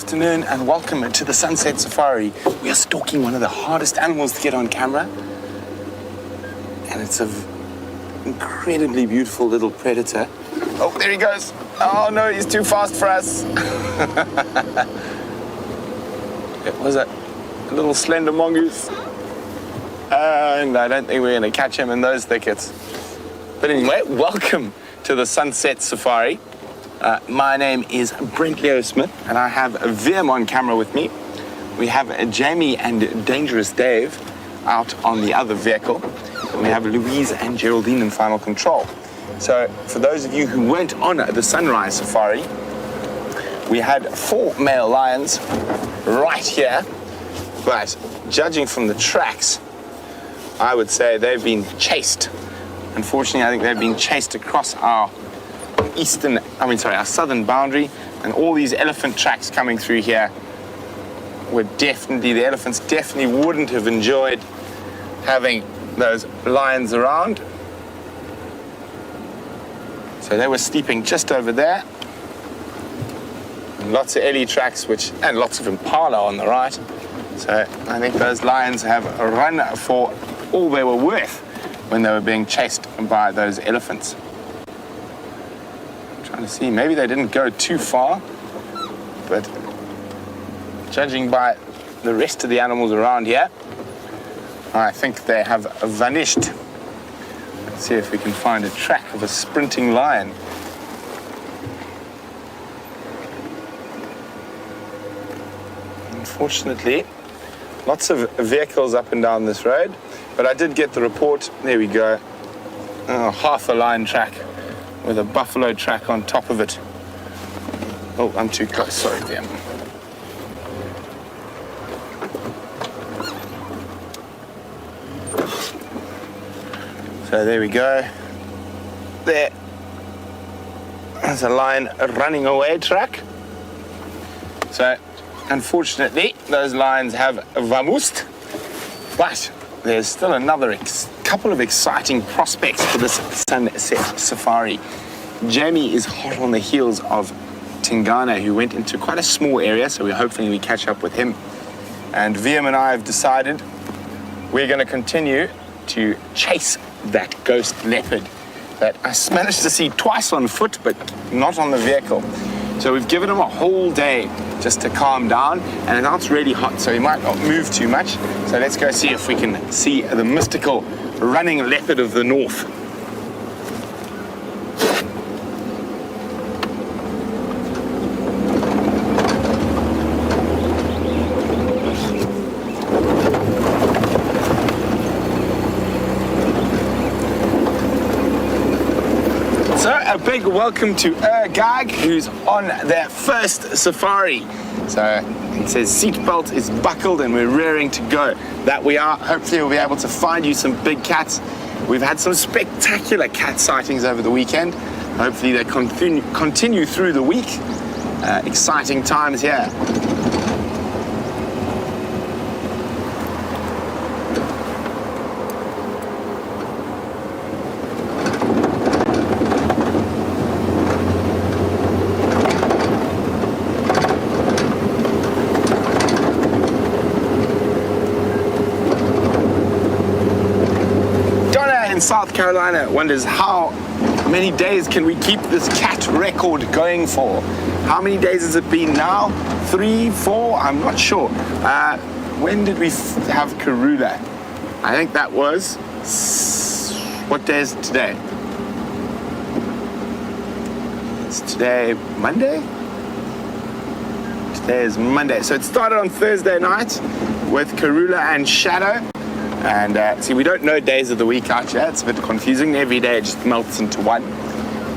afternoon and welcome to the Sunset Safari. We are stalking one of the hardest animals to get on camera. And it's an incredibly beautiful little predator. Oh, there he goes. Oh no, he's too fast for us. It was a little slender mongoose. And I don't think we're going to catch him in those thickets. But anyway, welcome to the Sunset Safari. My name is Brent Leo Smith, and I have Viam on camera with me. We have Jamie and Dangerous Dave out on the other vehicle. And we have Louise and Geraldine in final control. So for those of you who weren't on the Sunrise Safari, we had 4 male lions right here. But judging from the tracks, I would say they've been chased. Unfortunately, I think they've been chased across our southern boundary, and all these elephant tracks coming through here were the elephants definitely wouldn't have enjoyed having those lions around. So they were sleeping just over there. And lots of Ellie tracks, and lots of impala on the right. So I think those lions have run for all they were worth when they were being chased by those elephants. To see, maybe they didn't go too far, but judging by the rest of the animals around here, I think they have vanished. Let's see if we can find a track of a sprinting lion. Unfortunately, lots of vehicles up and down this road, but I did get the report. There we go. Oh, half a lion track with a buffalo track on top of it. Oh, I'm too close, sorry, Liam. So there we go. There's a lion running away track. So, unfortunately, those lions have vamoosed, but there's still another couple of exciting prospects for this Sunset Safari. Jamie is hot on the heels of Tingana, who went into quite a small area, so hopefully we catch up with him. And Viam and I have decided we're going to continue to chase that ghost leopard that I managed to see twice on foot, but not on the vehicle. So we've given him a whole day just to calm down, and now it's really hot, so he might not move too much. So let's go see if we can see the mystical running leopard of the north. So a big welcome to Gag, who's on their first safari. So it says seatbelt is buckled and we're rearing to go. That we are. Hopefully we'll be able to find you some big cats. We've had some spectacular cat sightings over the weekend. Hopefully they continue through the week. Exciting times here. South Carolina wonders how many days can we keep this cat record going for. How many days has it been now? 3, 4? I'm not sure. When did we have Karula? I think that was... What day is it today? It's today Monday? Today is Monday. So it started on Thursday night with Karula and Shadow. And see, we don't know days of the week out here. It's a bit confusing. Every day it just melts into one.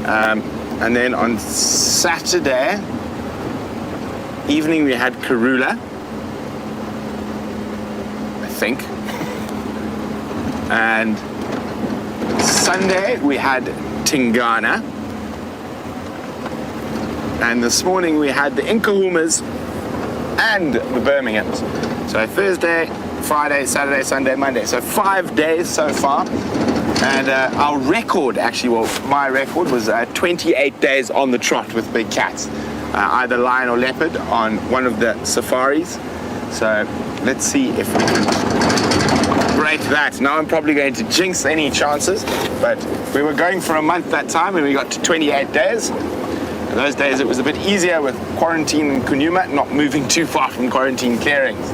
And then on Saturday evening we had Karula, I think. And Sunday we had Tingana. And this morning we had the Inkahumas and the Birminghams. So Thursday, Friday, Saturday, Sunday, Monday. So 5 days so far. And our record, actually, well, my record was 28 days on the trot with big cats. either lion or leopard on one of the safaris. So let's see if we can break that. Now I'm probably going to jinx any chances, but we were going for a month that time and we got to 28 days. In those days it was a bit easier with quarantine in Kunuma, not moving too far from quarantine clearings.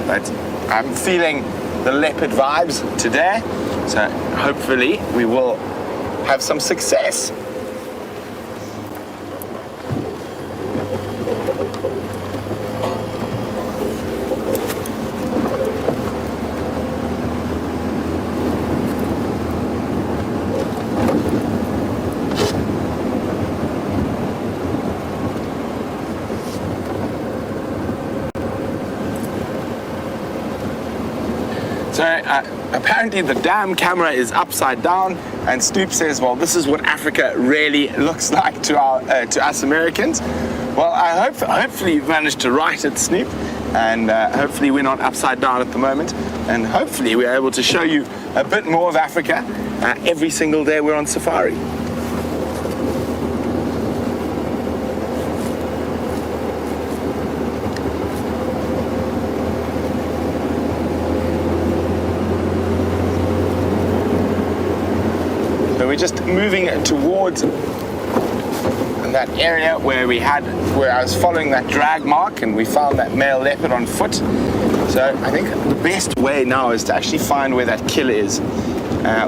But I'm feeling the leopard vibes today, so hopefully we will have some success. So apparently the damn camera is upside down, and Snoop says, well, this is what Africa really looks like to us Americans. Well, hopefully you've managed to right it, Snoop, and hopefully we're not upside down at the moment, and hopefully we're able to show you a bit more of Africa every single day we're on safari. We're just moving towards that area where I was following that drag mark, and we found that male leopard on foot. So I think the best way now is to actually find where that kill is.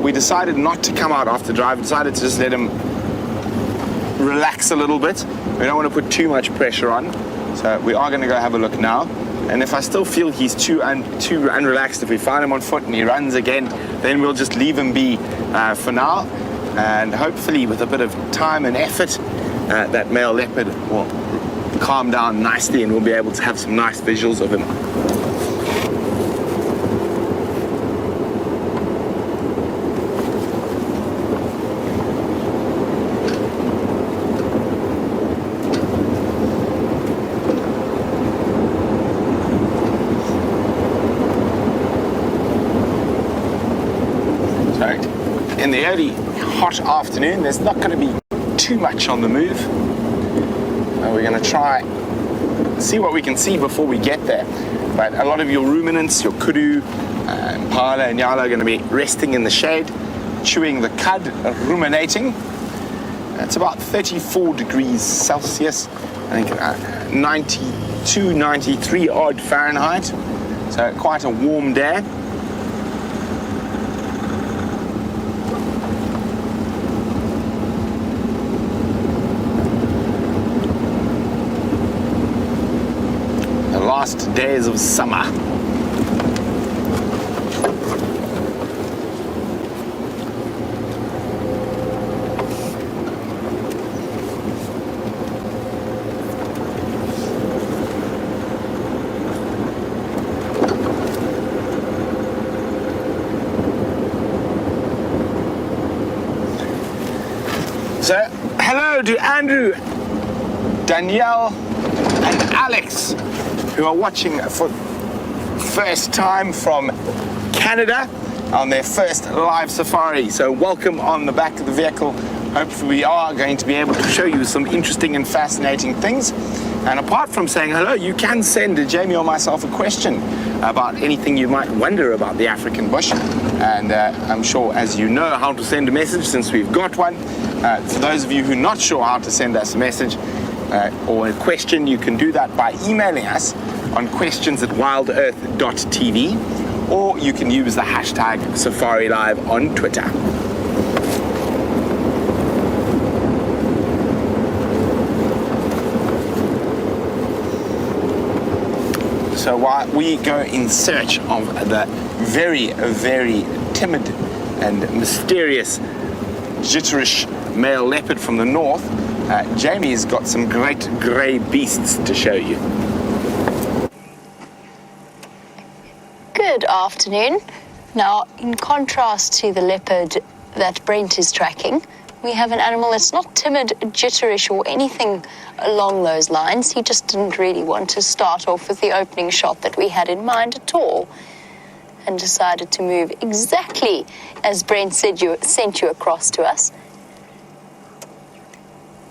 We decided not to come out after drive, decided to just let him relax a little bit. We don't want to put too much pressure on. So we are going to go have a look now. And if I still feel he's too unrelaxed, if we find him on foot and he runs again, then we'll just leave him be for now. And hopefully with a bit of time and effort, that male leopard will calm down nicely and we'll be able to have some nice visuals of him. So in the early hot afternoon, there's not going to be too much on the move. We're going to try see what we can see before we get there. But a lot of your ruminants, your kudu, impala and yala are going to be resting in the shade, chewing the cud, ruminating. It's about 34 degrees Celsius, I think 92, 93 odd Fahrenheit. So quite a warm day. Last days of summer. So, hello to Andrew, Danielle, and Alex, who are watching for first time from Canada on their first live safari. So welcome on the back of the vehicle. Hopefully we are going to be able to show you some interesting and fascinating things. And apart from saying hello, you can send Jamie or myself a question about anything you might wonder about the African bush. And I'm sure, as you know, how to send a message since we've got one. For those of you who are not sure how to send us a message, or a question, you can do that by emailing us on questions@wildearth.tv, or you can use the hashtag SafariLive on Twitter. So while we go in search of the very, very timid and mysterious jitterish male leopard from the north, Jamie's got some great grey beasts to show you. Good afternoon. Now, in contrast to the leopard that Brent is tracking, we have an animal that's not timid, jitterish, or anything along those lines. He just didn't really want to start off with the opening shot that we had in mind at all, and decided to move exactly as Brent sent you across to us.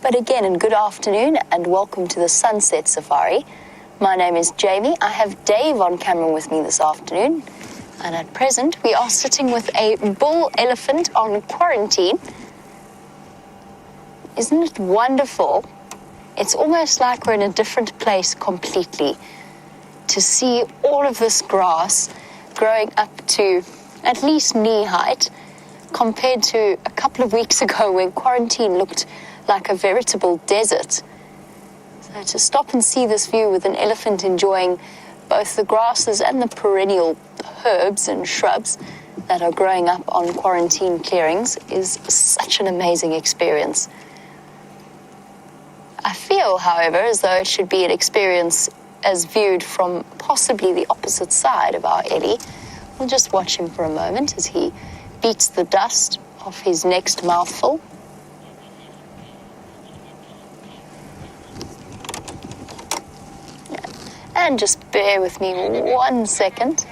But again, and good afternoon and welcome to the Sunset Safari. My name is Jamie. I have Dave on camera with me this afternoon. And at present, we are sitting with a bull elephant on quarantine. Isn't it wonderful? It's almost like we're in a different place completely. To see all of this grass growing up to at least knee height compared to a couple of weeks ago when quarantine looked like a veritable desert. So to stop and see this view with an elephant enjoying both the grasses and the perennial herbs and shrubs that are growing up on quarantine clearings is such an amazing experience. I feel, however, as though it should be an experience as viewed from possibly the opposite side of our Ellie. We'll just watch him for a moment as he beats the dust off his next mouthful. And just bear with me 1 second.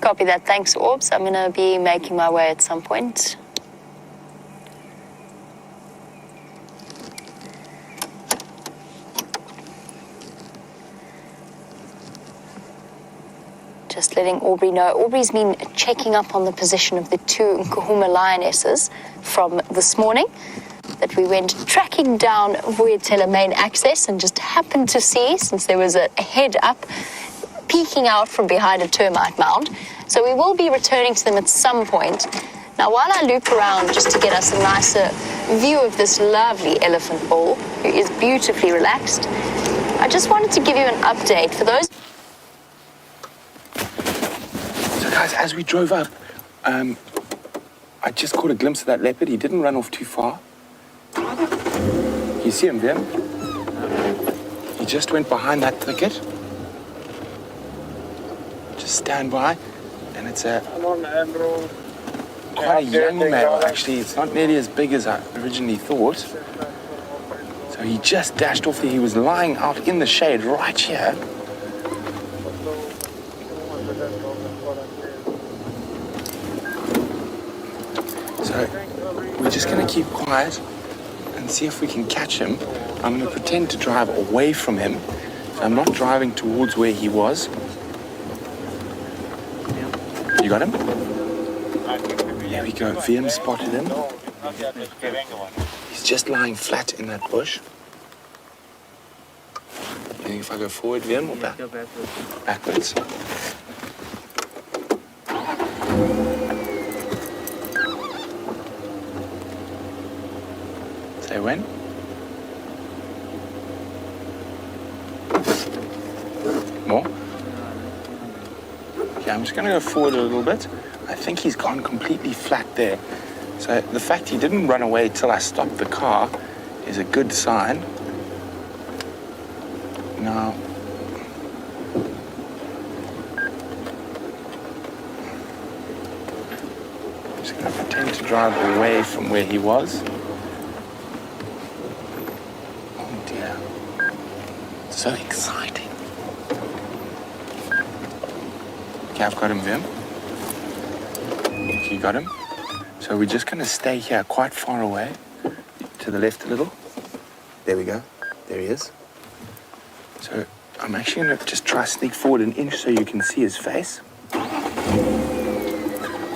Copy that. Thanks, Orbs. I'm going to be making my way at some point. Just letting Aubrey know. Aubrey's been checking up on the position of the two Nkahuma lionesses from this morning that we went tracking down Vuyatela main access and just happened to see, since there was a head up peeking out from behind a termite mound. So we will be returning to them at some point. Now, while I loop around just to get us a nicer view of this lovely elephant bull, who is beautifully relaxed, I just wanted to give you an update for those. So guys, as we drove up, I just caught a glimpse of that leopard. He didn't run off too far. You see him there? He just went behind that thicket. Just stand by. And it's quite a young male, actually. It's not nearly as big as I originally thought. So he just dashed off there. He was lying out in the shade right here. So we're just going to keep quiet and see if we can catch him. I'm going to pretend to drive away from him. So I'm not driving towards where he was. You got him? There we go. VM spotted him. He's just lying flat in that bush. You think if I go forward, VM, or back? Backwards. Say when? More? Okay, I'm just going to go forward a little bit. I think he's gone completely flat there. So the fact he didn't run away till I stopped the car is a good sign. Now, I'm just going to pretend to drive away from where he was. Oh dear. So exciting. Okay, I've got him, Vim. You got him. So we're just going to stay here quite far away. To the left a little. There we go. There he is. So I'm actually going to just try to sneak forward an inch so you can see his face. But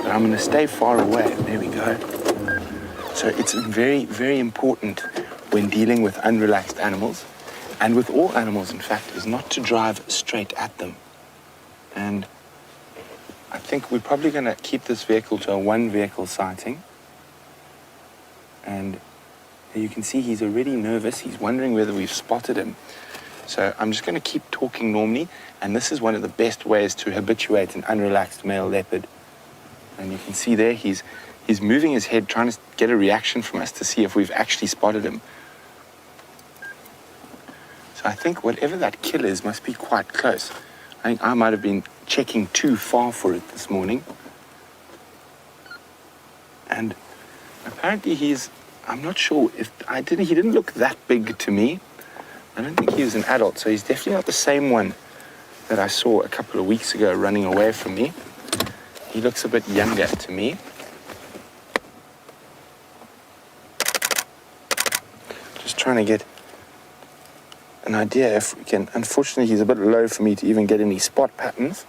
I'm going to stay far away. There we go. So it's very, very important when dealing with unrelaxed animals, and with all animals, in fact, is not to drive straight at them. And I think we're probably going to keep this vehicle to a one-vehicle sighting. And you can see he's already nervous. He's wondering whether we've spotted him. So I'm just going to keep talking normally. And this is one of the best ways to habituate an unrelaxed male leopard. And you can see there, he's moving his head, trying to get a reaction from us to see if we've actually spotted him. So I think whatever that kill is must be quite close. I think I might have been checking too far for it this morning. And Apparently I'm not sure he didn't look that big to me. I don't think he was an adult, so he's definitely not the same one that I saw a couple of weeks ago running away from me. He looks a bit younger to me. Just trying to get an idea if we can. Unfortunately, he's a bit low for me to even get any spot patterns.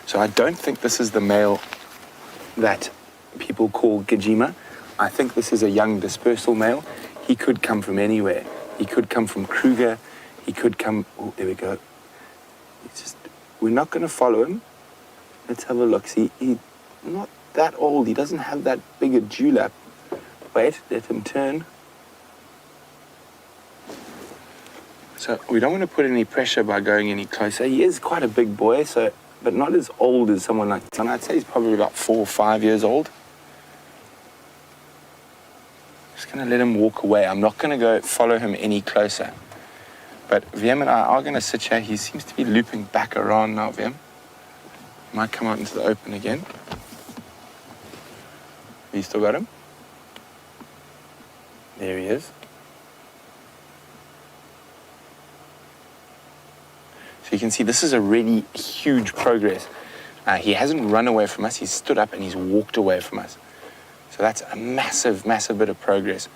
So I don't think this is the male that people call Djuma. I think this is a young dispersal male. He could come from anywhere. He could come from Kruger. He could come... Oh, there we go. We're not going to follow him. Let's have a look. See, he's not that old. He doesn't have that big a dewlap. Wait, let him turn. So we don't want to put any pressure by going any closer. He is quite a big boy, but not as old as someone like Son. I'd say he's probably about 4 or 5 years old. Just going to let him walk away. I'm not going to go follow him any closer. But Wiem and I are going to sit here. He seems to be looping back around now, Wiem. He might come out into the open again. You still got him? There he is. So you can see this is a really huge progress. He hasn't run away from us. He's stood up and he's walked away from us. So that's a massive, massive bit of progress.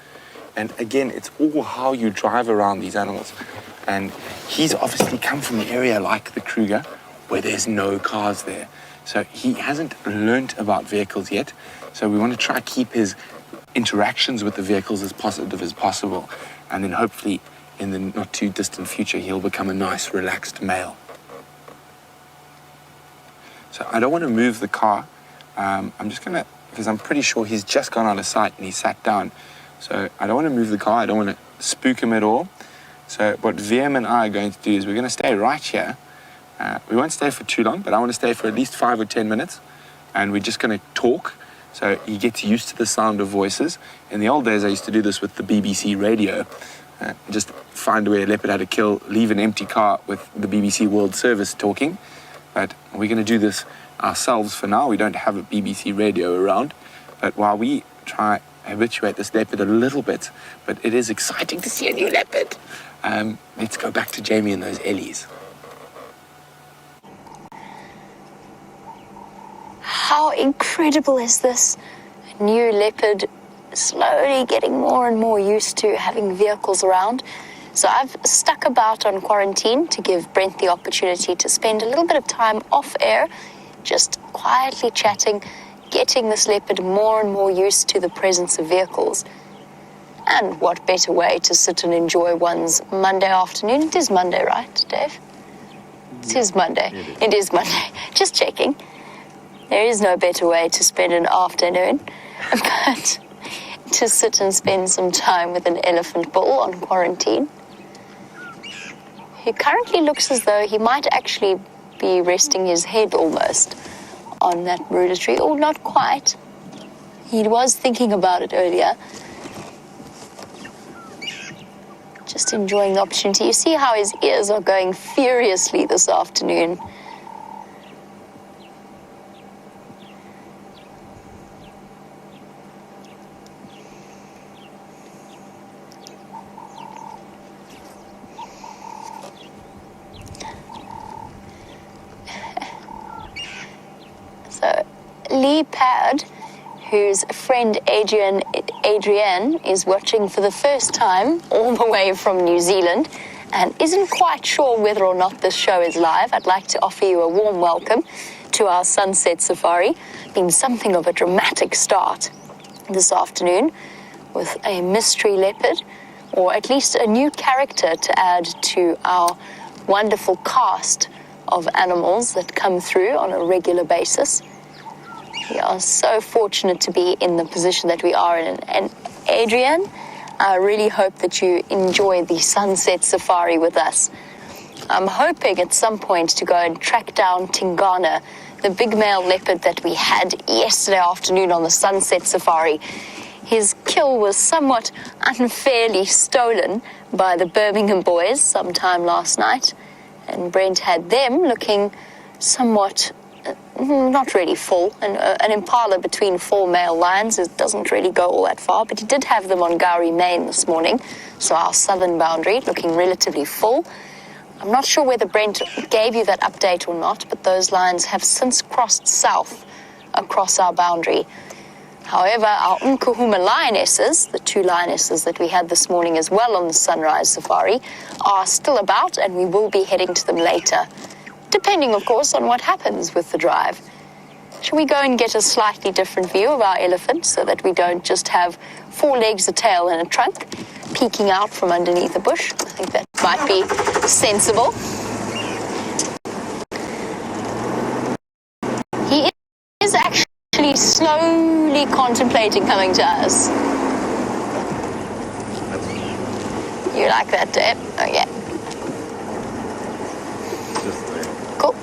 And again, it's all how you drive around these animals. And he's obviously come from an area like the Kruger where there's no cars there. So he hasn't learnt about vehicles yet. So we want to try to keep his interactions with the vehicles as positive as possible. And then hopefully in the not too distant future, he'll become a nice, relaxed male. So I don't want to move the car. I'm just going to, because I'm pretty sure he's just gone out of sight and he sat down. So I don't want to move the car. I don't want to spook him at all. So what Wiem and I are going to do is we're going to stay right here. We won't stay for too long, but I want to stay for at least 5 or 10 minutes. And we're just going to talk. So he gets used to the sound of voices. In the old days, I used to do this with the BBC radio. Just find where a leopard had a kill, leave an empty car with the BBC World Service talking. But we're going to do this ourselves for now. We don't have a BBC radio around. But while we try habituate this leopard a little bit, but it is exciting to see a new leopard. Let's go back to Jamie and those Ellies. How incredible is this? A new leopard slowly getting more and more used to having vehicles around. So I've stuck about on quarantine to give Brent the opportunity to spend a little bit of time off air, just quietly chatting, getting this leopard more and more used to the presence of vehicles. And what better way to sit and enjoy one's Monday afternoon? It is Monday, right, Dave? It is Monday. It is Monday. Just checking. There is no better way to spend an afternoon but to sit and spend some time with an elephant bull on quarantine. He currently looks as though he might actually be resting his head almost on that Ruler tree, or not quite. He was thinking about it earlier. Just enjoying the opportunity. You see how his ears are going furiously this afternoon. So, Leopard, whose friend Adrienne is watching for the first time all the way from New Zealand and isn't quite sure whether or not this show is live, I'd like to offer you a warm welcome to our sunset safari. Been something of a dramatic start this afternoon with a mystery leopard, or at least a new character to add to our wonderful cast of animals that come through on a regular basis. We are so fortunate to be in the position that we are in. And Adrienne, I really hope that you enjoy the sunset safari with us. I'm hoping at some point to go and track down Tingana, the big male leopard that we had yesterday afternoon on the sunset safari. His kill was somewhat unfairly stolen by the Birmingham boys sometime last night, and Brent had them looking somewhat not really full. An impala between 4 male lions, it doesn't really go all that far, but he did have them on Gowrie Main this morning, so our southern boundary, looking relatively full. I'm not sure whether Brent gave you that update or not, but those lions have since crossed south across our boundary. However, our Nkuhuma lionesses, the 2 lionesses that we had this morning as well on the sunrise safari, are still about, and we will be heading to them later, depending, of course, on what happens with the drive. Shall we go and get a slightly different view of our elephant so that we don't just have 4 legs, a tail, and a trunk peeking out from underneath a bush? I think that might be sensible. He is actually slowly contemplating coming to us. You like that, Dave? Okay. Cool.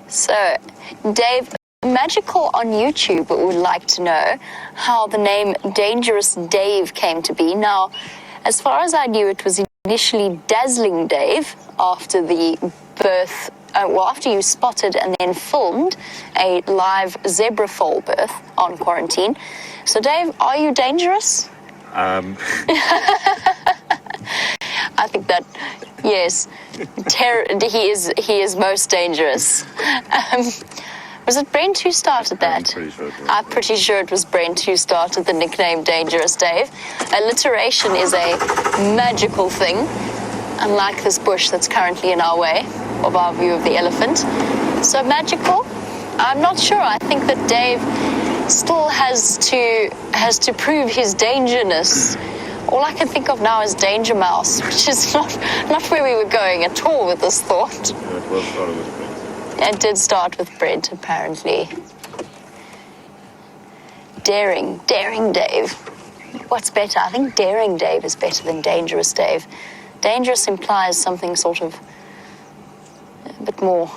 So, Dave, Magical on YouTube would like to know how the name Dangerous Dave came to be. Now, as far as I knew, it was initially Dazzling Dave after the birth, after you spotted and then filmed a live zebra foal birth on quarantine. So, Dave, are you dangerous? I think that, yes, he is most dangerous. Was it Brent who started that? I'm pretty sure it was Brent who started the nickname Dangerous Dave. Alliteration is a magical thing, unlike this bush that's currently in our way of our view of the elephant. So magical? I'm not sure. I think that Dave still has to prove his dangerousness. All I can think of now is Danger Mouse, which is not where we were going at all with this thought. It did start with Brent, apparently. Daring Dave. What's better? I think Daring Dave is better than Dangerous Dave. Dangerous implies something sort of a bit more,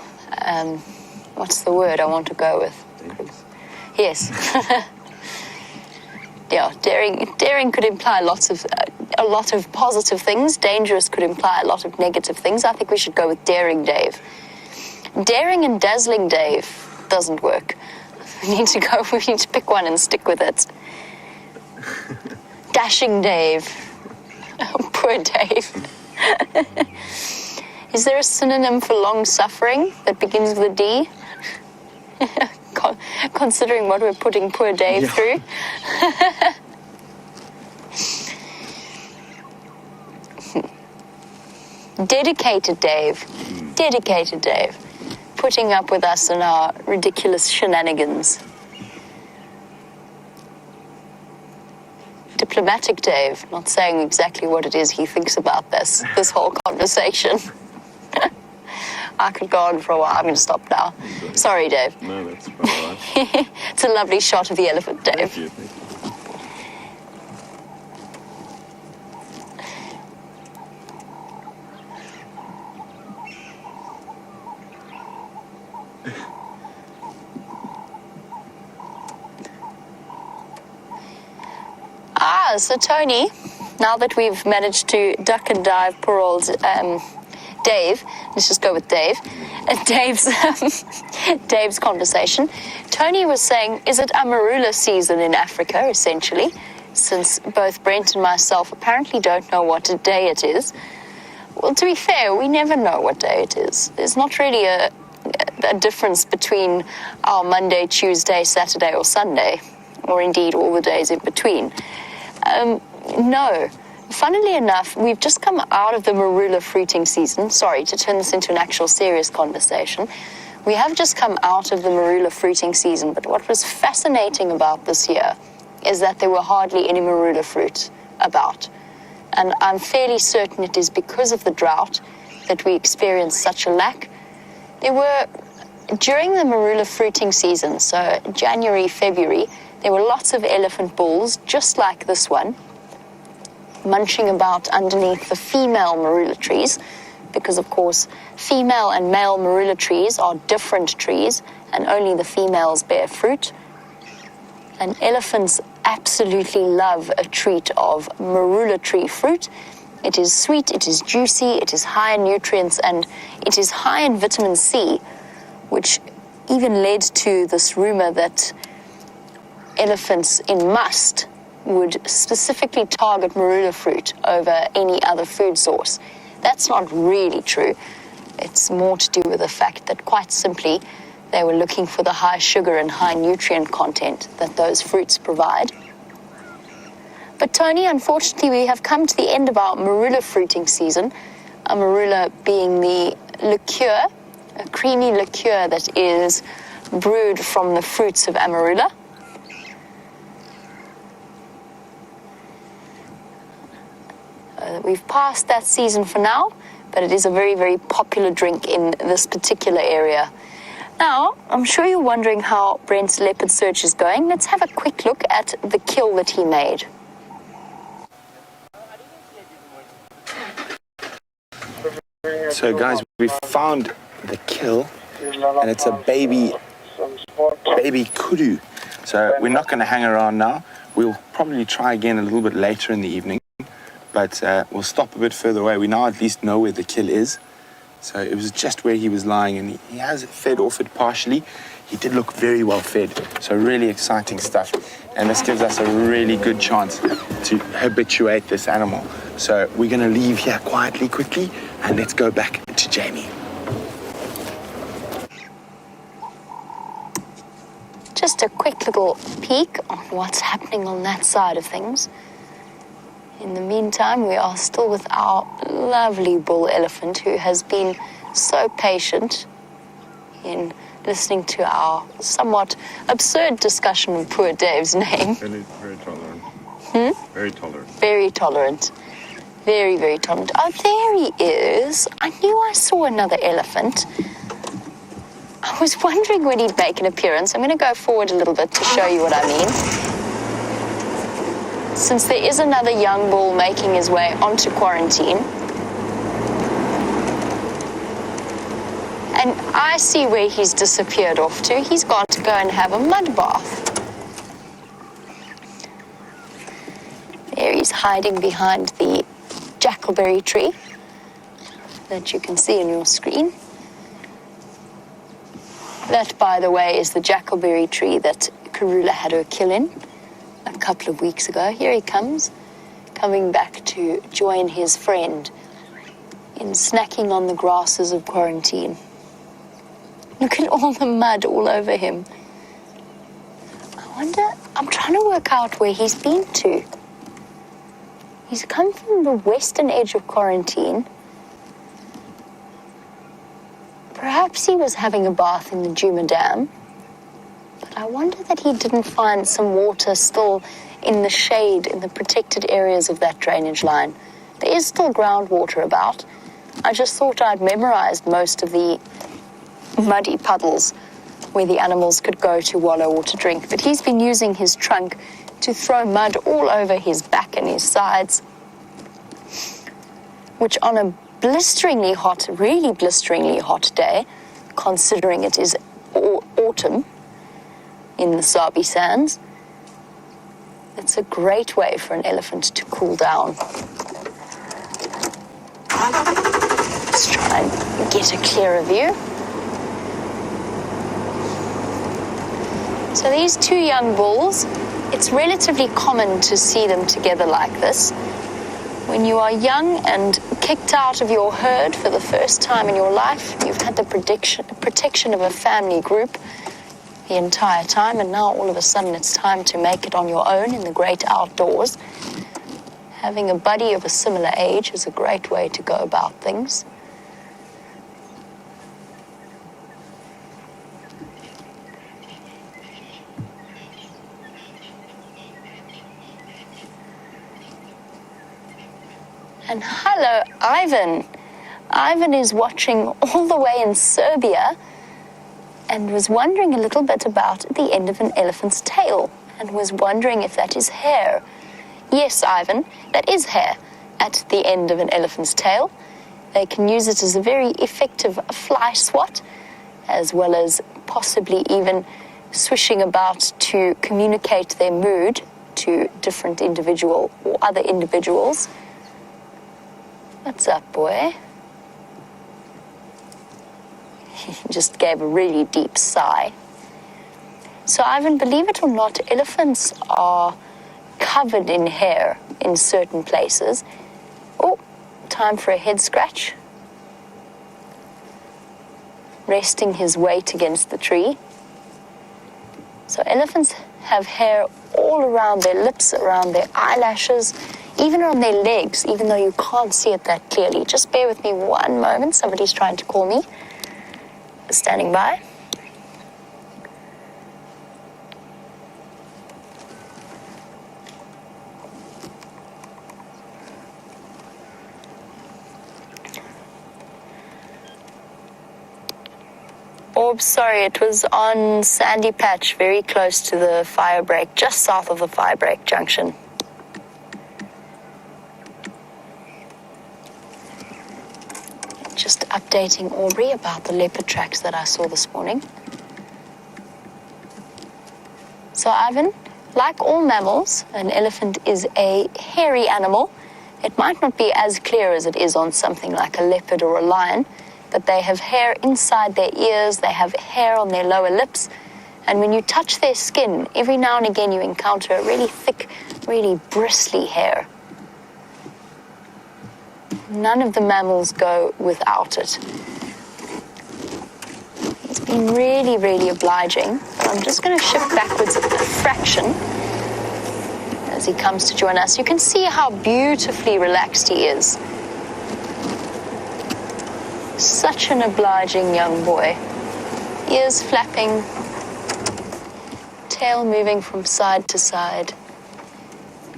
what's the word I want to go with? Dangerous. Yes. Yeah, daring could imply a lot of positive things. Dangerous could imply a lot of negative things. I think we should go with Daring Dave. Daring and Dazzling Dave doesn't work. We need to pick one and stick with it. Dashing Dave. Oh, poor Dave. Is there a synonym for long suffering that begins with a D? Considering what we're putting poor Dave through. Dedicated Dave. Dedicated Dave. Putting up with us and our ridiculous shenanigans. Diplomatic Dave, not saying exactly what it is he thinks about this whole conversation. I could go on for a while. I'm going to stop now. Sorry, Dave. No, that's quite all right. It's a lovely shot of the elephant, Dave. Thank you. So Tony, now that we've managed to duck and dive poor old Dave, let's just go with Dave, Dave's conversation, Tony was saying, is it Amarula season in Africa, essentially, since both Brent and myself apparently don't know what day it is. Well, to be fair, we never know what day it is. There's not really a difference between our Monday, Tuesday, Saturday, or Sunday, or indeed all the days in between. No. Funnily enough, we've just come out of the marula fruiting season. Sorry, to turn this into an actual serious conversation. We have just come out of the marula fruiting season, but what was fascinating about this year is that there were hardly any marula fruit about. And I'm fairly certain it is because of the drought that we experienced such a lack. There were, during the marula fruiting season, so January, February, there were lots of elephant bulls, just like this one, munching about underneath the female marula trees, because of course female and male marula trees are different trees and only the females bear fruit. And elephants absolutely love a treat of marula tree fruit. It is sweet, it is juicy, it is high in nutrients, and it is high in vitamin C, which even led to this rumor that elephants in must would specifically target marula fruit over any other food source. That's not really true. It's more to do with the fact that, quite simply, they were looking for the high sugar and high nutrient content that those fruits provide. But Tony, unfortunately, we have come to the end of our marula fruiting season. A marula being the liqueur, a creamy liqueur that is brewed from the fruits of amarula. We've passed that season for now, but it is a very, very popular drink in this particular area. Now, I'm sure you're wondering how Brent's leopard search is going. Let's have a quick look at the kill that he made. So guys, we found the kill, and it's a baby kudu. So we're not going to hang around now. We'll probably try again a little bit later in the evening, but we'll stop a bit further away. We now at least know where the kill is. So it was just where he was lying, and he has fed off it partially. He did look very well fed, so really exciting stuff. And this gives us a really good chance to habituate this animal. So we're going to leave here quietly, quickly, and let's go back to Jamie. Just a quick little peek on what's happening on that side of things. In the meantime, we are still with our lovely bull elephant, who has been so patient in listening to our somewhat absurd discussion of poor Dave's name. Very tolerant. Very tolerant. Very tolerant. Very, very tolerant. Oh, there he is. I knew I saw another elephant. I was wondering when he'd make an appearance. I'm going to go forward a little bit to show you what I mean. Since there is another young bull making his way onto quarantine, and I see where he's disappeared off to. He's gone to go and have a mud bath. There he's hiding behind the jackalberry tree that you can see on your screen. That, by the way, is the jackalberry tree that Karula had her kill in a couple of weeks ago. Here he comes, coming back to join his friend in snacking on the grasses of quarantine. Look at all the mud all over him. I wonder, I'm trying to work out where he's been to. He's come from the western edge of quarantine. Perhaps he was having a bath in the Djuma Dam. But I wonder that he didn't find some water still in the shade, in the protected areas of that drainage line. There is still groundwater about. I just thought I'd memorized most of the muddy puddles where the animals could go to wallow or to drink. But he's been using his trunk to throw mud all over his back and his sides, which on a blisteringly hot, really blisteringly hot day, considering it is autumn in the Sabi Sands, it's a great way for an elephant to cool down. Let's try and get a clearer view. So these two young bulls, it's relatively common to see them together like this. When you are young and kicked out of your herd for the first time in your life, you've had the protection of a family group the entire time, and now all of a sudden it's time to make it on your own in the great outdoors. Having a buddy of a similar age is a great way to go about things. And hello, Ivan. Ivan is watching all the way in Serbia and was wondering a little bit about the end of an elephant's tail and was wondering if that is hair. Yes, Ivan, that is hair at the end of an elephant's tail. They can use it as a very effective fly swat, as well as possibly even swishing about to communicate their mood to different individual or other individuals. What's up, boy? He just gave a really deep sigh. So, Ivan, believe it or not, elephants are covered in hair in certain places. Oh, time for a head scratch. Resting his weight against the tree. So elephants have hair all around their lips, around their eyelashes, even on their legs, even though you can't see it that clearly. Just bear with me one moment. Somebody's trying to call me. Standing by. Orb, sorry, it was on Sandy Patch, very close to the fire break, just south of the fire break junction. Just updating Aubrey about the leopard tracks that I saw this morning. So, Ivan, like all mammals, an elephant is a hairy animal. It might not be as clear as it is on something like a leopard or a lion, but they have hair inside their ears, they have hair on their lower lips, and when you touch their skin, every now and again you encounter a really thick, really bristly hair. None of the mammals go without it. He's been really, really obliging, but I'm just going to shift backwards a fraction as he comes to join us. You can see how beautifully relaxed he is. Such an obliging young boy. Ears flapping, tail moving from side to side.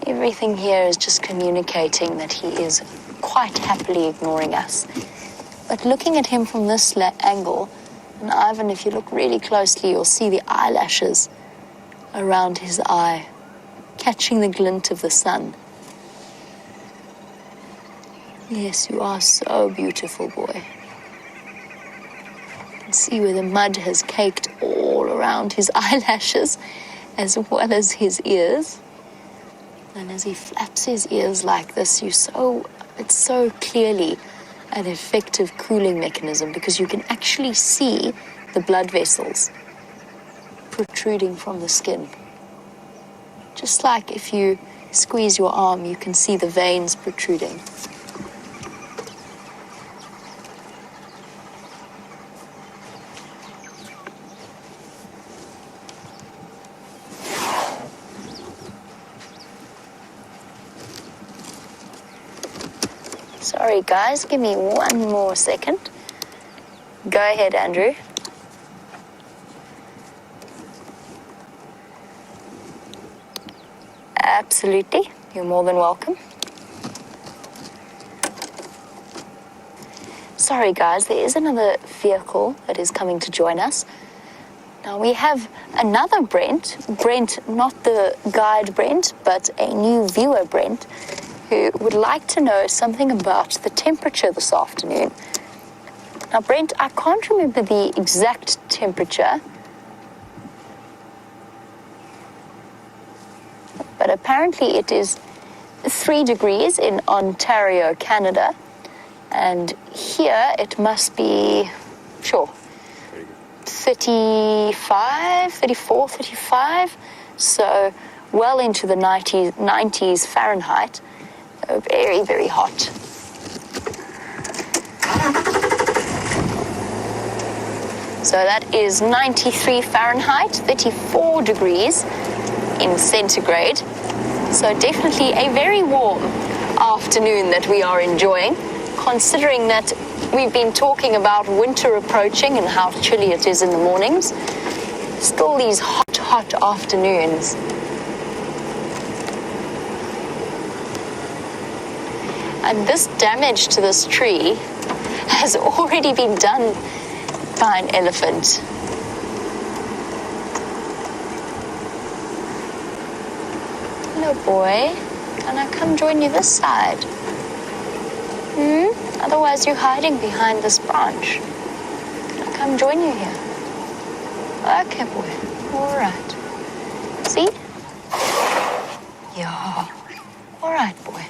Everything here is just communicating that he is quite happily ignoring us. But looking at him from this angle, and Ivan, if you look really closely, you'll see the eyelashes around his eye, catching the glint of the sun. Yes, you are so beautiful, boy. See where the mud has caked all around his eyelashes as well as his ears. And as he flaps his ears like this, it's so clearly an effective cooling mechanism because you can actually see the blood vessels protruding from the skin. Just like if you squeeze your arm, you can see the veins protruding. Sorry, guys, give me one more second. Go ahead, Andrew. Absolutely. You're more than welcome. Sorry, guys, there is another vehicle that is coming to join us. Now, we have another Brent, not the guide Brent, but a new viewer Brent, who would like to know something about the temperature this afternoon. Now, Brent, I can't remember the exact temperature, but apparently it is 3 degrees in Ontario, Canada, and here it must be, 34, 35, so well into the 90s Fahrenheit. Very, very hot. So that is 93 Fahrenheit, 34 degrees in centigrade. So definitely a very warm afternoon that we are enjoying, considering that we've been talking about winter approaching and how chilly it is in the mornings. Still these hot, hot afternoons. And this damage to this tree has already been done by an elephant. Hello, boy. Can I come join you this side? Otherwise you're hiding behind this branch. Can I come join you here? Okay, boy. All right. See? Yeah. All right, boy.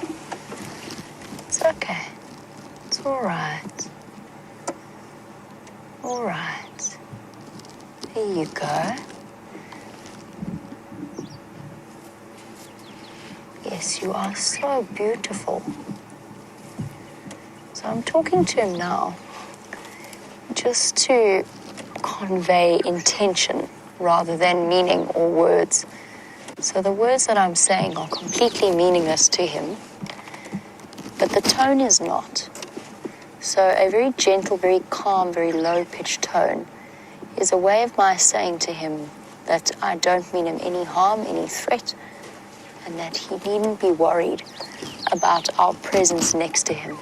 It's okay. It's all right. All right. There you go. Yes, you are so beautiful. So I'm talking to him now just to convey intention rather than meaning or words. So the words that I'm saying are completely meaningless to him, but the tone is not. So a very gentle, very calm, very low-pitched tone is a way of my saying to him that I don't mean him any harm, any threat, and that he needn't be worried about our presence next to him.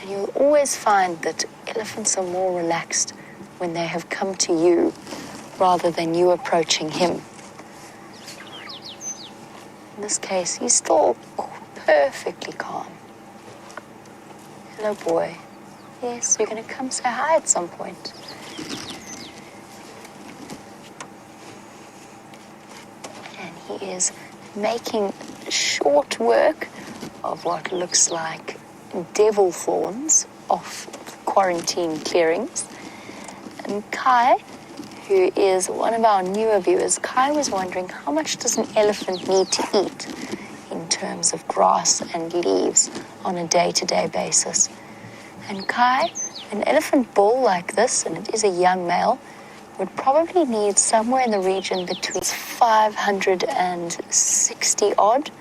And you'll always find that elephants are more relaxed when they have come to you rather than you approaching him. In this case, he's still perfectly calm. Hello, boy. Yes, you're going to come say hi at some point. And he is making short work of what looks like devil thorns off quarantine clearings. And Kai, who is one of our newer viewers, Kai was wondering how much does an elephant need to eat in terms of grass and leaves on a day-to-day basis. And Kai, an elephant bull like this, and it is a young male, would probably need somewhere in the region between 560 odd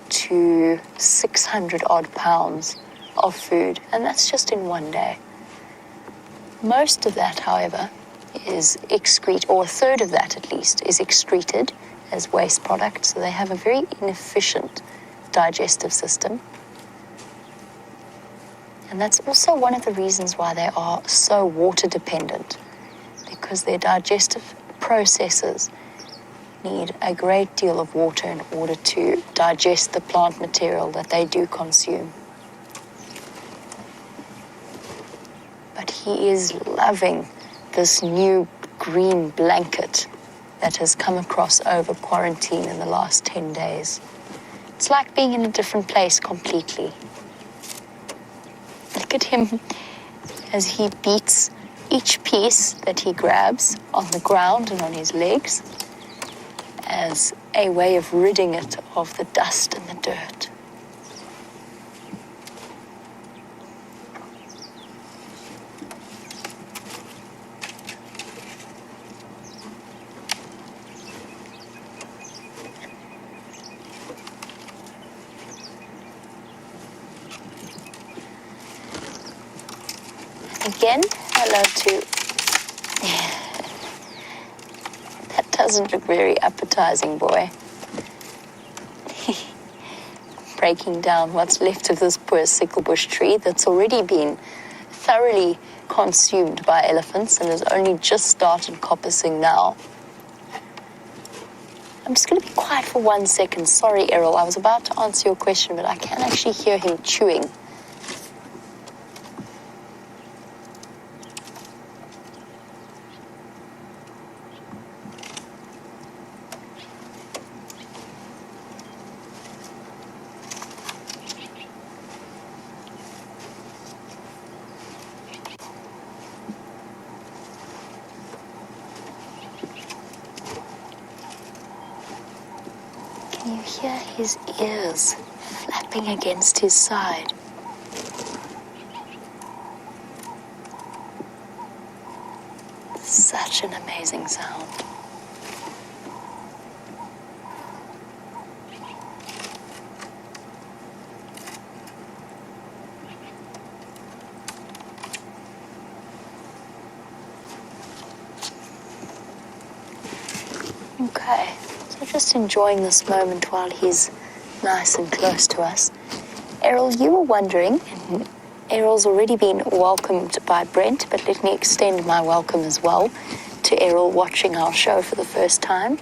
to 600 odd pounds of food, and that's just in one day. Most of that, however, is excrete, or a third of that at least, is excreted as waste product, so they have a very inefficient digestive system. And that's also one of the reasons why they are so water dependent, because their digestive processes need a great deal of water in order to digest the plant material that they do consume. But he is loving this new green blanket that has come across over quarantine in the last 10 days. It's like being in a different place completely. Look at him as he beats each piece that he grabs on the ground and on his legs as a way of ridding it of the dust and the dirt. Again, hello to... That doesn't look very appetizing, boy. Breaking down what's left of this poor sicklebush tree that's already been thoroughly consumed by elephants and has only just started coppicing now. I'm just going to be quiet for 1 second. Sorry, Errol, I was about to answer your question, but I can actually hear him chewing. Can you hear his ears flapping against his side? Such an amazing sound. Okay. So just enjoying this moment while he's nice and close to us. Errol, you were wondering, and Errol's already been welcomed by Brent, but let me extend my welcome as well to Errol watching our show for the first time.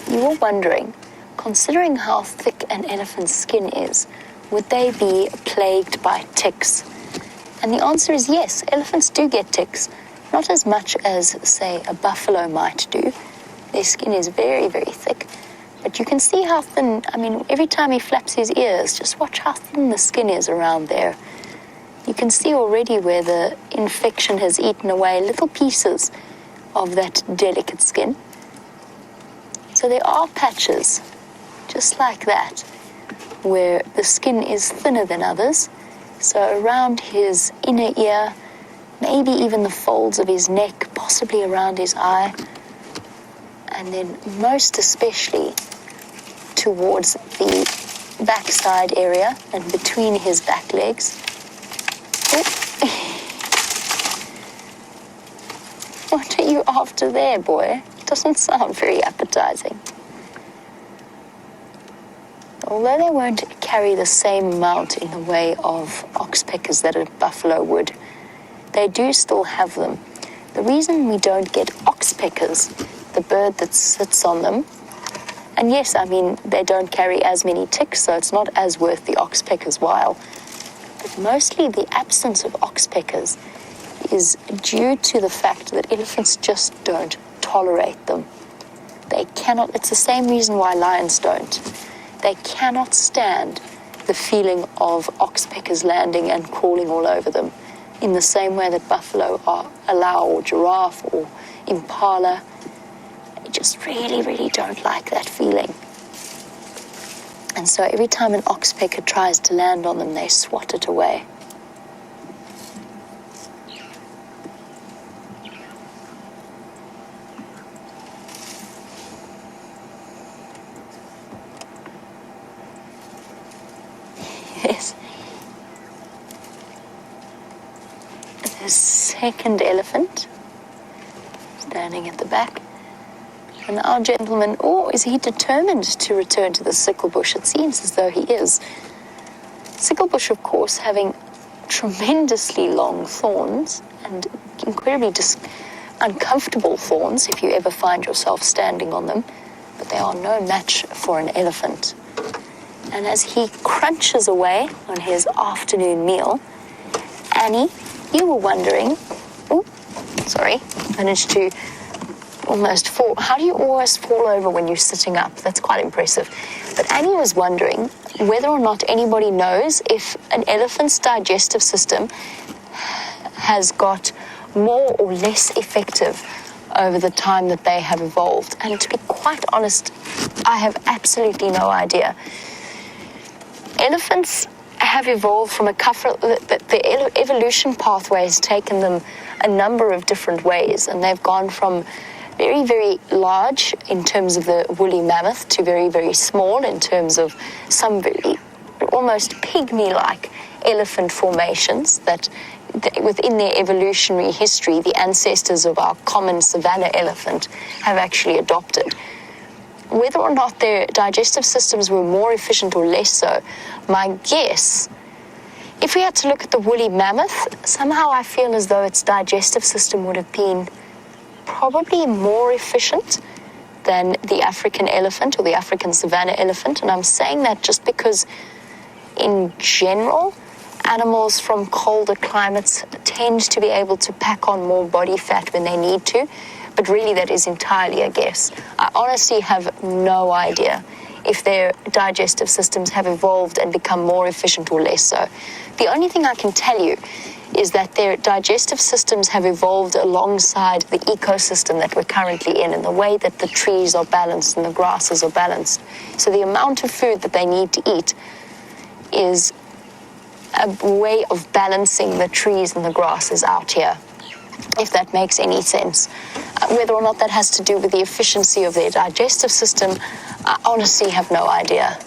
You were wondering, considering how thick an elephant's skin is, would they be plagued by ticks? And the answer is yes, elephants do get ticks. Not as much as, say, a buffalo might do. Their skin is very, very thick, But you can see how thin, I mean, every time he flaps his ears, just watch how thin the skin is around there. You can see already where the infection has eaten away little pieces of that delicate skin. So there are patches, just like that, where the skin is thinner than others. So around his inner ear, maybe even the folds of his neck, possibly around his eye, and then most especially towards the backside area and between his back legs. Oh. What are you after there, boy? Doesn't sound very appetizing. Although they won't carry the same amount in the way of oxpeckers that a buffalo would, they do still have them. The reason we don't get oxpeckers, the bird that sits on them, and yes, I mean, they don't carry as many ticks, so it's not as worth the oxpecker's while. But mostly the absence of oxpeckers is due to the fact that elephants just don't tolerate them. They cannot, it's the same reason why lions don't. They cannot stand the feeling of oxpeckers landing and crawling all over them in the same way that buffalo allow, or giraffe or impala. They just really, really don't like that feeling. And so every time an oxpecker tries to land on them, they swat it away. Yes. The second elephant, standing at the back. And our gentleman, is he determined to return to the sickle bush? It seems as though he is. Sickle bush, of course, having tremendously long thorns and incredibly uncomfortable thorns if you ever find yourself standing on them, but they are no match for an elephant. And as he crunches away on his afternoon meal, Annie, you were wondering, managed to almost fall. How do you always fall over when you're sitting up? That's quite impressive. But Annie was wondering whether or not anybody knows if an elephant's digestive system has got more or less effective over the time that they have evolved. And to be quite honest, I have absolutely no idea. Elephants have evolved from the evolution pathway has taken them a number of different ways, and they've gone from very, very large in terms of the woolly mammoth to very, very small in terms of some very almost pygmy-like elephant formations that within their evolutionary history, the ancestors of our common savanna elephant have actually adopted. Whether or not their digestive systems were more efficient or less so, my guess, if we had to look at the woolly mammoth, somehow I feel as though its digestive system would have been probably more efficient than the African elephant or the African savanna elephant. And I'm saying that just because in general, animals from colder climates tend to be able to pack on more body fat when they need to. But really that is entirely a guess. I honestly have no idea if their digestive systems have evolved and become more efficient or less so. The only thing I can tell you is that their digestive systems have evolved alongside the ecosystem that we're currently in and the way that the trees are balanced and the grasses are balanced. So the amount of food that they need to eat is a way of balancing the trees and the grasses out here, if that makes any sense. Whether or not that has to do with the efficiency of their digestive system, I honestly have no idea.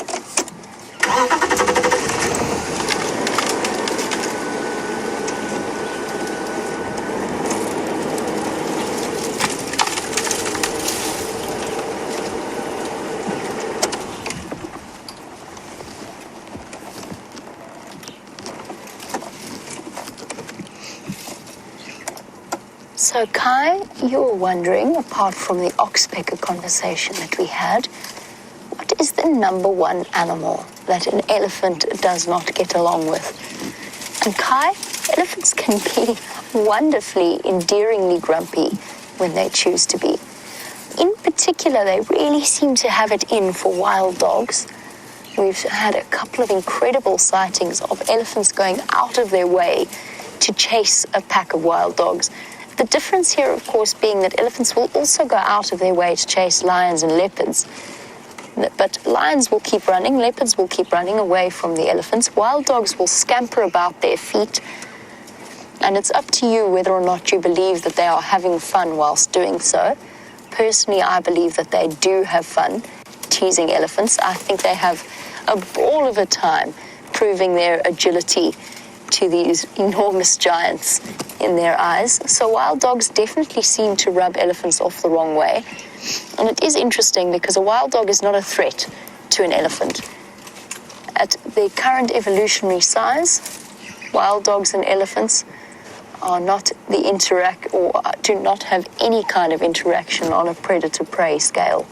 So Kai, you were wondering, apart from the oxpecker conversation that we had, what is the number one animal that an elephant does not get along with? And Kai, elephants can be wonderfully, endearingly grumpy when they choose to be. in particular, they really seem to have it in for wild dogs. We've had a couple of incredible sightings of elephants going out of their way to chase a pack of wild dogs. The difference here, of course, being that elephants will also go out of their way to chase lions and leopards. But lions will keep running, leopards will keep running away from the elephants. Wild dogs will scamper about their feet. And it's up to you whether or not you believe that they are having fun whilst doing so. Personally, I believe that they do have fun teasing elephants. I think they have a ball of a time proving their agility to these enormous giants in their eyes. So wild dogs definitely seem to rub elephants off the wrong way. And it is interesting because a wild dog is not a threat to an elephant. At their current evolutionary size, wild dogs and elephants are not do not have any kind of interaction on a predator-prey scale.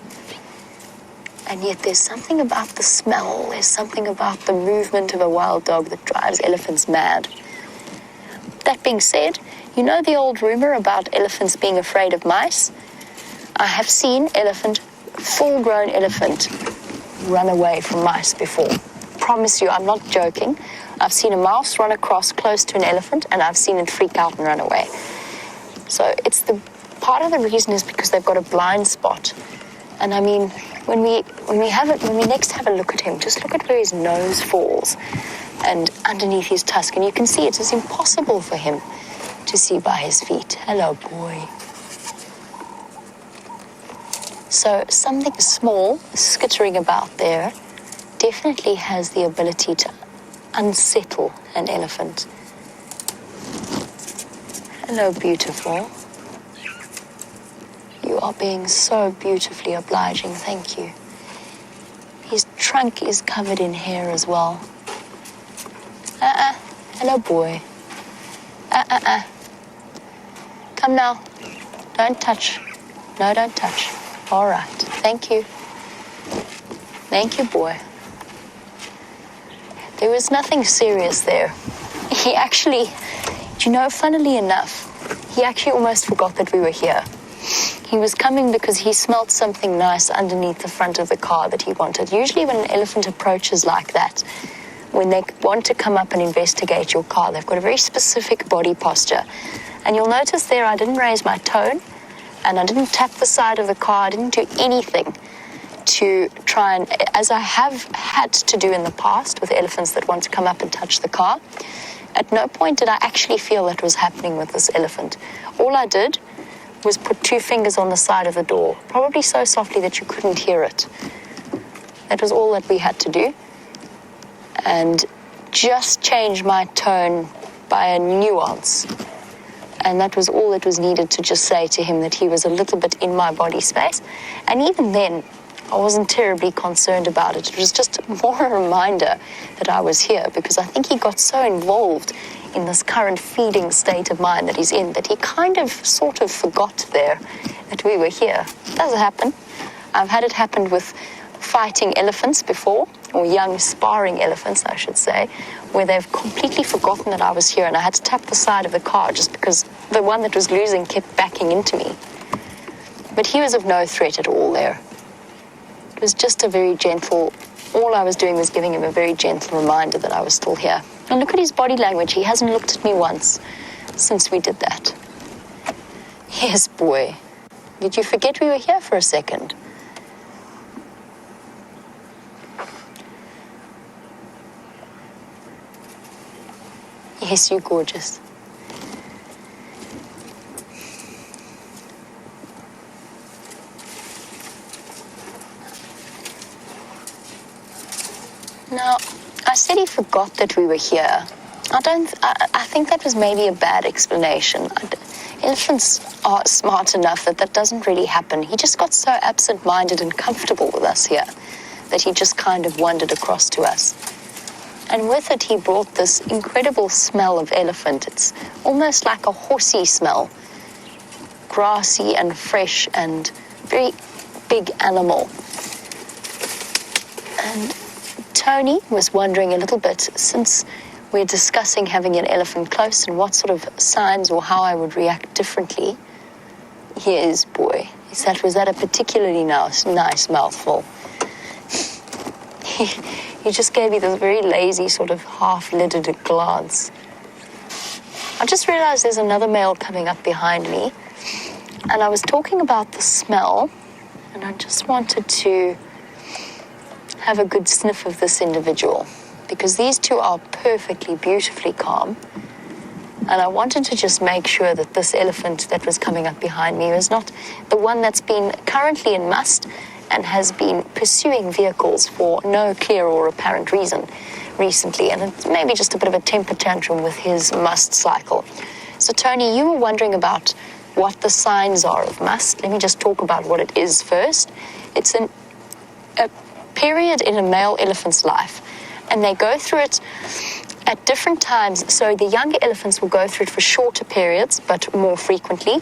And yet there's something about the smell, there's something about the movement of a wild dog that drives elephants mad. That being said, you know the old rumor about elephants being afraid of mice? I have seen full-grown elephant run away from mice before. Promise you, I'm not joking. I've seen a mouse run across close to an elephant, and I've seen it freak out and run away. So part of the reason is because they've got a blind spot. And I mean, when we next have a look at him, just look at where his nose falls and underneath his tusk, and you can see it is impossible for him to see by his feet. Hello, boy. So something small skittering about there definitely has the ability to unsettle an elephant. Hello, beautiful. You are being so beautifully obliging, thank you. His trunk is covered in hair as well. Hello, boy. Come now. Don't touch. No, don't touch. All right, thank you. Thank you, boy. There was nothing serious there. He actually, funnily enough, he actually almost forgot that we were here. He was coming because he smelt something nice underneath the front of the car that he wanted. Usually when an elephant approaches like that, when they want to come up and investigate your car, they've got a very specific body posture. And you'll notice there I didn't raise my tone, and I didn't tap the side of the car. I didn't do anything to try and, as I have had to do in the past with elephants that want to come up and touch the car. At no point did I actually feel that was happening with this elephant. All I did was put 2 fingers on the side of the door, probably so softly that you couldn't hear it. That was all that we had to do. And just change my tone by a nuance. And that was all that was needed to just say to him that he was a little bit in my body space. And even then, I wasn't terribly concerned about it. It was just more a reminder that I was here, because I think he got so involved in this current feeding state of mind that he's in that he kind of sort of forgot there that we were here. It does happen. I've had it happen with fighting elephants before, or young sparring elephants, I should say, where they've completely forgotten that I was here, and I had to tap the side of the car just because the one that was losing kept backing into me. But he was of no threat at all there. It was just a very gentle, all I was doing was giving him a very gentle reminder that I was still here. And look at his body language. He hasn't looked at me once since we did that. Yes, boy. Did you forget we were here for a second? Yes, you're gorgeous. Now, I said he forgot that we were here. I think that was maybe a bad explanation. Elephants are smart enough that that doesn't really happen. He just got so absent-minded and comfortable with us here that he just kind of wandered across to us. And with it, he brought this incredible smell of elephant. It's almost like a horsey smell. Grassy and fresh and very big animal. And Tony was wondering a little bit, since we're discussing having an elephant close and what sort of signs or how I would react differently. Yes, boy. Was that a particularly nice mouthful? He just gave me this very lazy sort of half-lidded glance. I just realized there's another male coming up behind me, and I was talking about the smell, and I just wanted to have a good sniff of this individual, because these two are perfectly, beautifully calm. And I wanted to just make sure that this elephant that was coming up behind me was not the one that's been currently in must and has been pursuing vehicles for no clear or apparent reason recently. And it's maybe just a bit of a temper tantrum with his must cycle. So, Tony, you were wondering about what the signs are of must. Let me just talk about what it is first. It's a period in a male elephant's life, and they go through it at different times. So the younger elephants will go through it for shorter periods, but more frequently.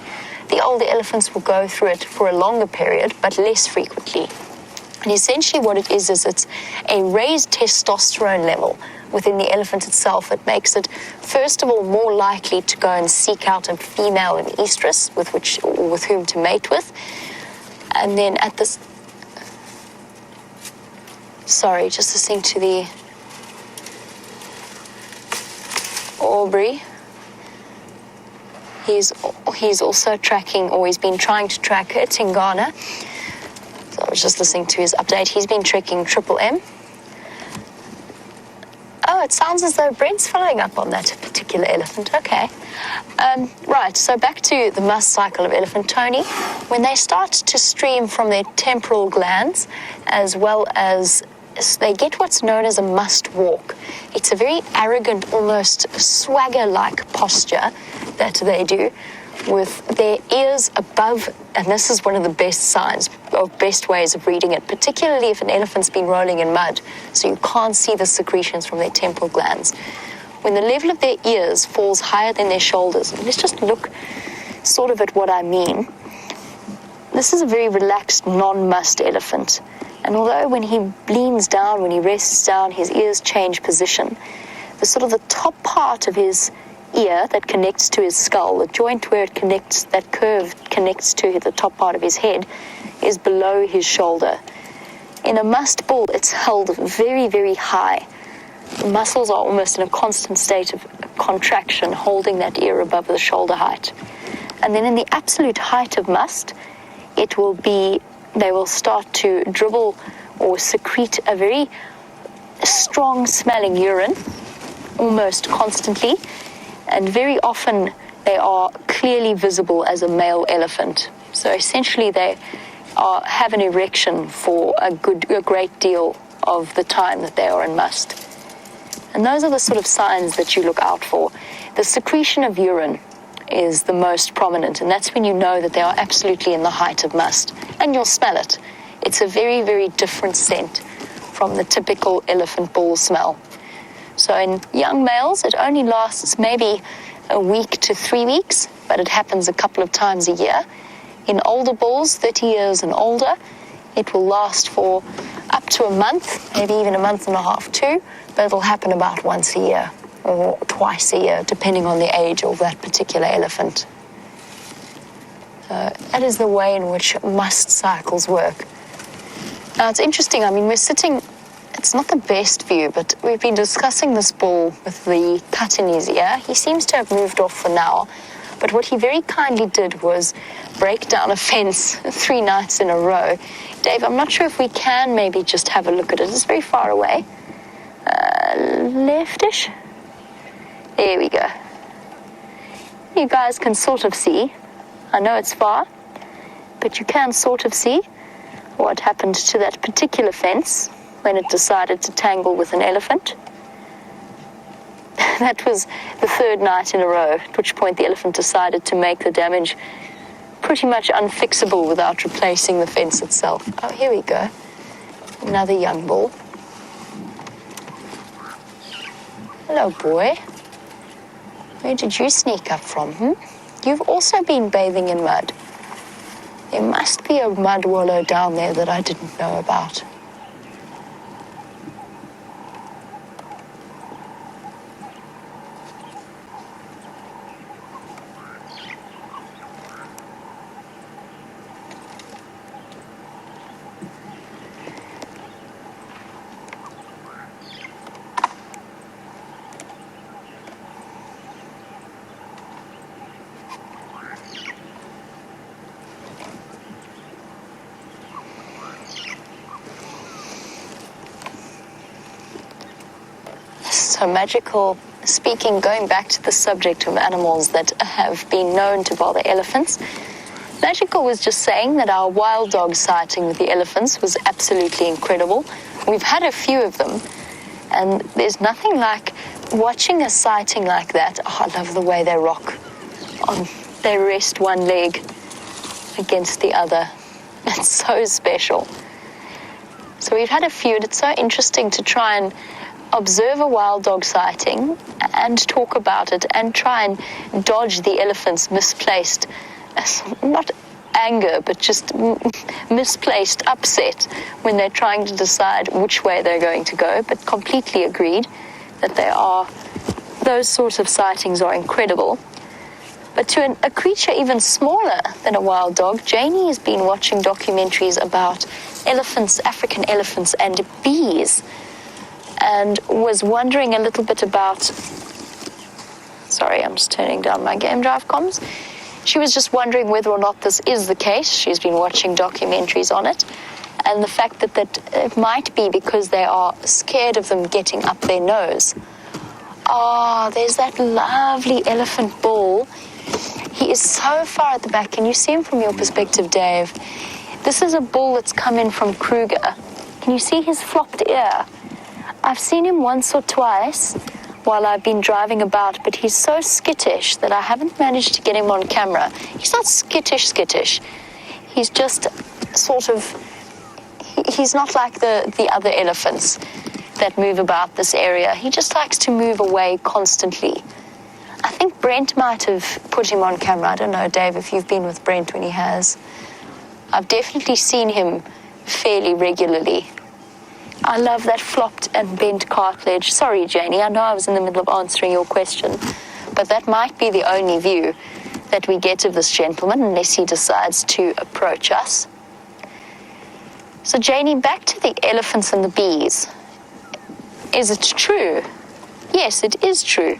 The older elephants will go through it for a longer period, but less frequently. And essentially what it is it's a raised testosterone level within the elephant itself. It makes it, first of all, more likely to go and seek out a female in estrus with whom to mate with. And then at this... Sorry, just listening to the Aubrey. He's also tracking, or he's been trying to track it in Ghana. So I was just listening to his update. He's been tracking Triple M. Oh, it sounds as though Brent's following up on that particular elephant. Okay. Right, so back to the must cycle of elephant. Tony, when they start to stream from their temporal glands, as well as they get what's known as a must walk. It's a very arrogant, almost swagger-like posture that they do, with their ears above, and this is one of the best signs, or best ways of reading it, particularly if an elephant's been rolling in mud, so you can't see the secretions from their temporal glands. When the level of their ears falls higher than their shoulders, and let's just look sort of at what I mean. This is a very relaxed, non-must elephant. And although when he leans down, when he rests down, his ears change position, the top part of his ear that connects to his skull, the joint where it connects, that curve connects to the top part of his head, is below his shoulder. In a must bull, it's held very, very high. The muscles are almost in a constant state of contraction, holding that ear above the shoulder height. And then in the absolute height of must, they will start to dribble or secrete a very strong smelling urine almost constantly, and very often they are clearly visible as a male elephant. So essentially they have an erection for a great deal of the time that they are in must. And those are the sort of signs that you look out for. The secretion of urine is the most prominent, and that's when you know that they are absolutely in the height of must, and you'll smell it. It's a very, very different scent from the typical elephant bull smell. So in young males, it only lasts maybe a week to 3 weeks, but it happens a couple of times a year. In older bulls, 30 years and older, it will last for up to a month, maybe even a month and a half too, but it'll happen about once a year or twice a year, depending on the age of that particular elephant. So that is the way in which must cycles work. Now, it's interesting. I mean, we're sitting, it's not the best view, but we've been discussing this bull with the cut in his ear. He seems to have moved off for now, but what he very kindly did was break down a fence 3 nights in a row. Dave, I'm not sure if we can maybe just have a look at it. It's very far away. Leftish. There we go. You guys can sort of see. I know it's far, but you can sort of see what happened to that particular fence when it decided to tangle with an elephant. That was the 3rd night in a row, at which point the elephant decided to make the damage pretty much unfixable without replacing the fence itself. Oh, here we go. Another young bull. Hello, boy. Where did you sneak up from, You've also been bathing in mud. There must be a mud wallow down there that I didn't know about. So Magical, speaking, going back to the subject of animals that have been known to bother elephants, Magical was just saying that our wild dog sighting with the elephants was absolutely incredible. We've had a few of them, and there's nothing like watching a sighting like that. Oh, I love the way they rock. They rest one leg against the other. It's so special. So we've had a few, and it's so interesting to try and observe a wild dog sighting and talk about it and try and dodge the elephant's misplaced, not anger, but just misplaced upset when they're trying to decide which way they're going to go, but completely agreed that those sorts of sightings are incredible. But to a creature even smaller than a wild dog, Janie has been watching documentaries about elephants, African elephants, and bees, and was wondering a little bit about... Sorry, I'm just turning down my game drive comms. She was just wondering whether or not this is the case. She's been watching documentaries on it, and the fact that it might be because they are scared of them getting up their nose. Oh, there's that lovely elephant bull. He is so far at the back. Can you see him from your perspective, Dave? This is a bull that's come in from Kruger. Can you see his flopped ear? I've seen him once or twice while I've been driving about, but he's so skittish that I haven't managed to get him on camera. He's not skittish. He's just sort of... He's not like the other elephants that move about this area. He just likes to move away constantly. I think Brent might have put him on camera. I don't know, Dave, if you've been with Brent when he has. I've definitely seen him fairly regularly. I love that flopped and bent cartilage. Sorry, Janie, I know I was in the middle of answering your question, but that might be the only view that we get of this gentleman unless he decides to approach us. So, Janie, back to the elephants and the bees. Is it true? Yes, it is true.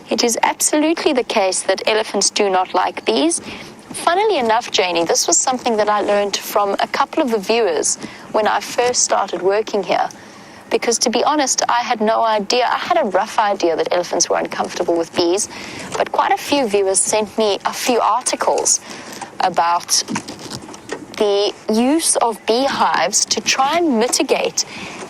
It is absolutely the case that elephants do not like bees. Funnily enough, Janie, this was something that I learned from a couple of the viewers when I first started working here. Because to be honest, I had no idea. I had a rough idea that elephants were uncomfortable with bees, but quite a few viewers sent me a few articles about the use of beehives to try and mitigate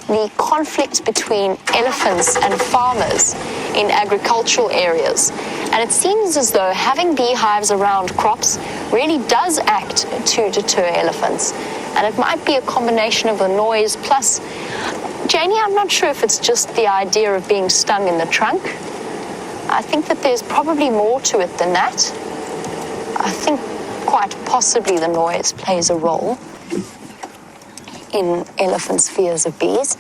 the conflict between elephants and farmers in agricultural areas. And it seems as though having beehives around crops really does act to deter elephants. And it might be a combination of the noise plus, Janie, I'm not sure if it's just the idea of being stung in the trunk. I think that there's probably more to it than that. I think quite possibly the noise plays a role in elephants' fears of bees.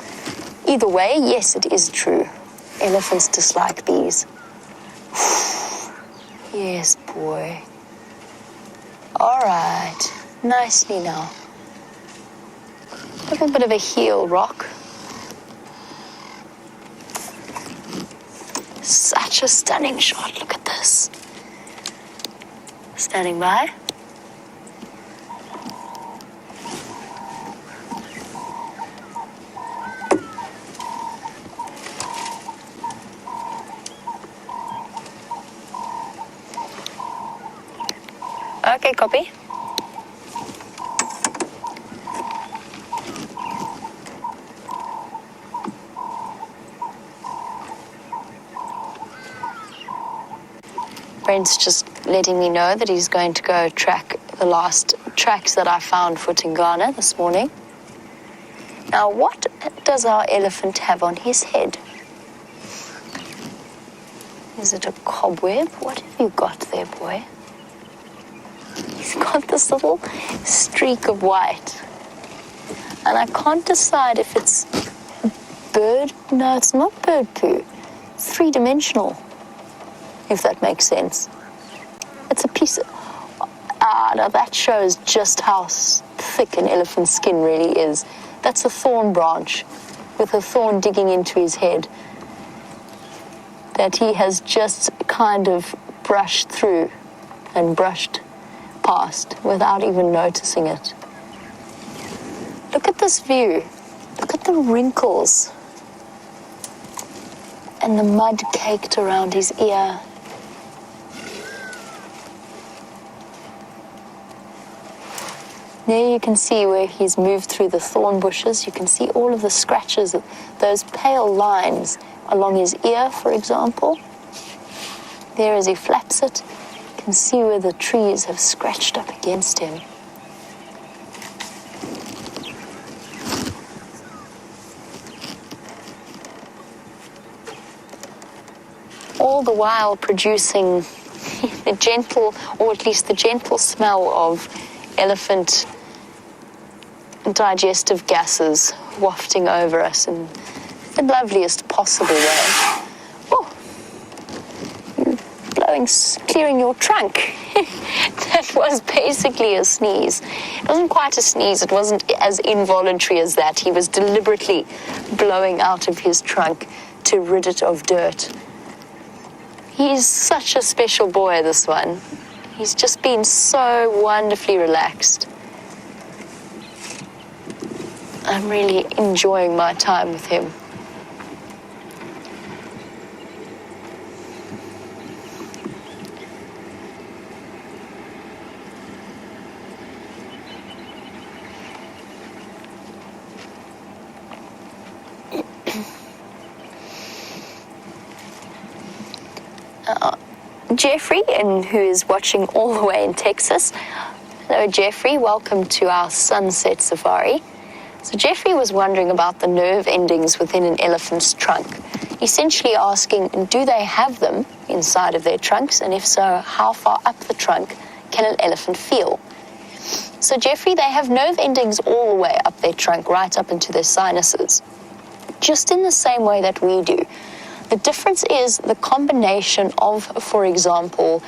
Either way, yes, it is true. Elephants dislike bees. Yes, boy. All right. Nicely now. A little bit of a heel rock. Such a stunning shot. Look at this. Standing by. Okay, copy. Brent's just letting me know that he's going to go track the last tracks that I found for Tingana this morning. Now, what does our elephant have on his head? Is it a cobweb? What have you got there, boy? He's got this little streak of white. And I can't decide if it's bird. No, it's not bird poo. It's three-dimensional, if that makes sense. It's a piece of... now that shows just how thick an elephant's skin really is. That's a thorn branch with a thorn digging into his head that he has just kind of brushed through and brushed past without even noticing it. Look at this view. Look at the wrinkles. and the mud caked around his ear. There you can see where he's moved through the thorn bushes. You can see all of the scratches, those pale lines along his ear, for example. There as he flaps it, you can see where the trees have scratched up against him. All the while producing the gentle, or at least the gentle smell of elephant digestive gases wafting over us in the loveliest possible way. Oh, blowing, clearing your trunk. That was basically a sneeze. It wasn't quite a sneeze. It wasn't as involuntary as that. He was deliberately blowing out of his trunk to rid it of dirt. He's such a special boy, this one. He's just been so wonderfully relaxed. I'm really enjoying my time with him. Jeffrey, who is watching all the way in Texas. Hello, Jeffrey. Welcome to our sunset safari. So Jeffrey was wondering about the nerve endings within an elephant's trunk, essentially asking, do they have them inside of their trunks? And if so, how far up the trunk can an elephant feel? So Jeffrey, they have nerve endings all the way up their trunk, right up into their sinuses, just in the same way that we do. The difference is the combination of, for example,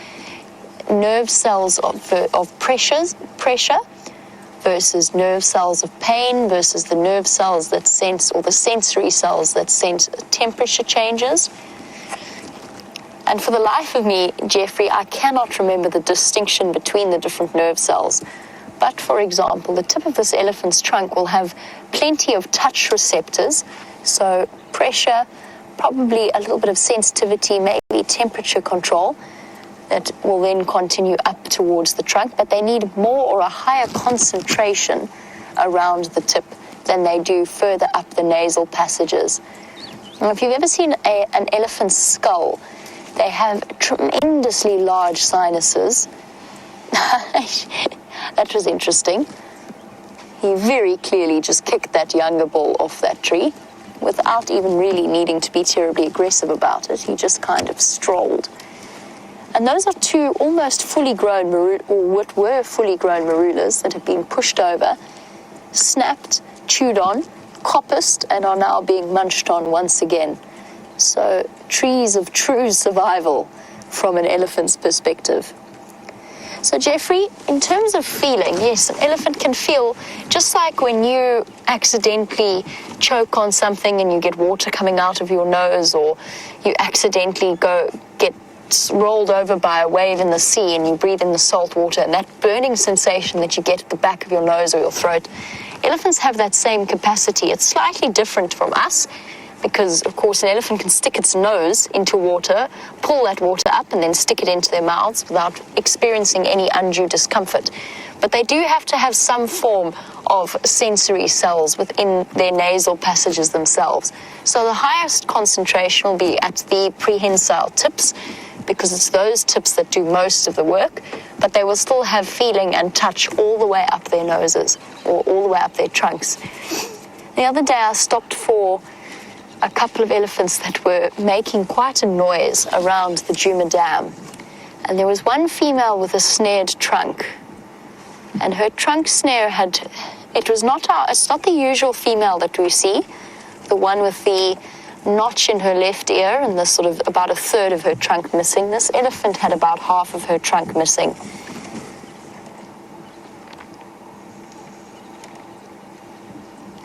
nerve cells of pressure versus nerve cells of pain versus the nerve cells that sense, or the sensory cells that sense temperature changes. And for the life of me, Jeffrey, I cannot remember the distinction between the different nerve cells. But for example, the tip of this elephant's trunk will have plenty of touch receptors, so pressure, probably a little bit of sensitivity, maybe temperature control, that will then continue up towards the trunk, but they need more or a higher concentration around the tip than they do further up the nasal passages. Now, if you've ever seen an elephant's skull, they have tremendously large sinuses. That was interesting. He very clearly just kicked that younger bull off that tree without even really needing to be terribly aggressive about it. He just kind of strolled. And those are two almost fully grown, or what were fully grown marulas that have been pushed over, snapped, chewed on, coppiced, and are now being munched on once again. So trees of true survival from an elephant's perspective. So Jeffrey, in terms of feeling, yes, an elephant can feel just like when you accidentally choke on something and you get water coming out of your nose, or you accidentally get rolled over by a wave in the sea and you breathe in the salt water, and that burning sensation that you get at the back of your nose or your throat. Elephants have that same capacity. It's slightly different from us because, of course, an elephant can stick its nose into water, pull that water up, and then stick it into their mouths without experiencing any undue discomfort. But they do have to have some form of sensory cells within their nasal passages themselves. So the highest concentration will be at the prehensile tips, because it's those tips that do most of the work, but they will still have feeling and touch all the way up their noses, or all the way up their trunks. The other day I stopped for a couple of elephants that were making quite a noise around the Djuma Dam. And there was one female with a snared trunk. And her trunk snare it's not the usual female that we see, the one with the notch in her left ear and the sort of about a third of her trunk missing. This elephant had about half of her trunk missing.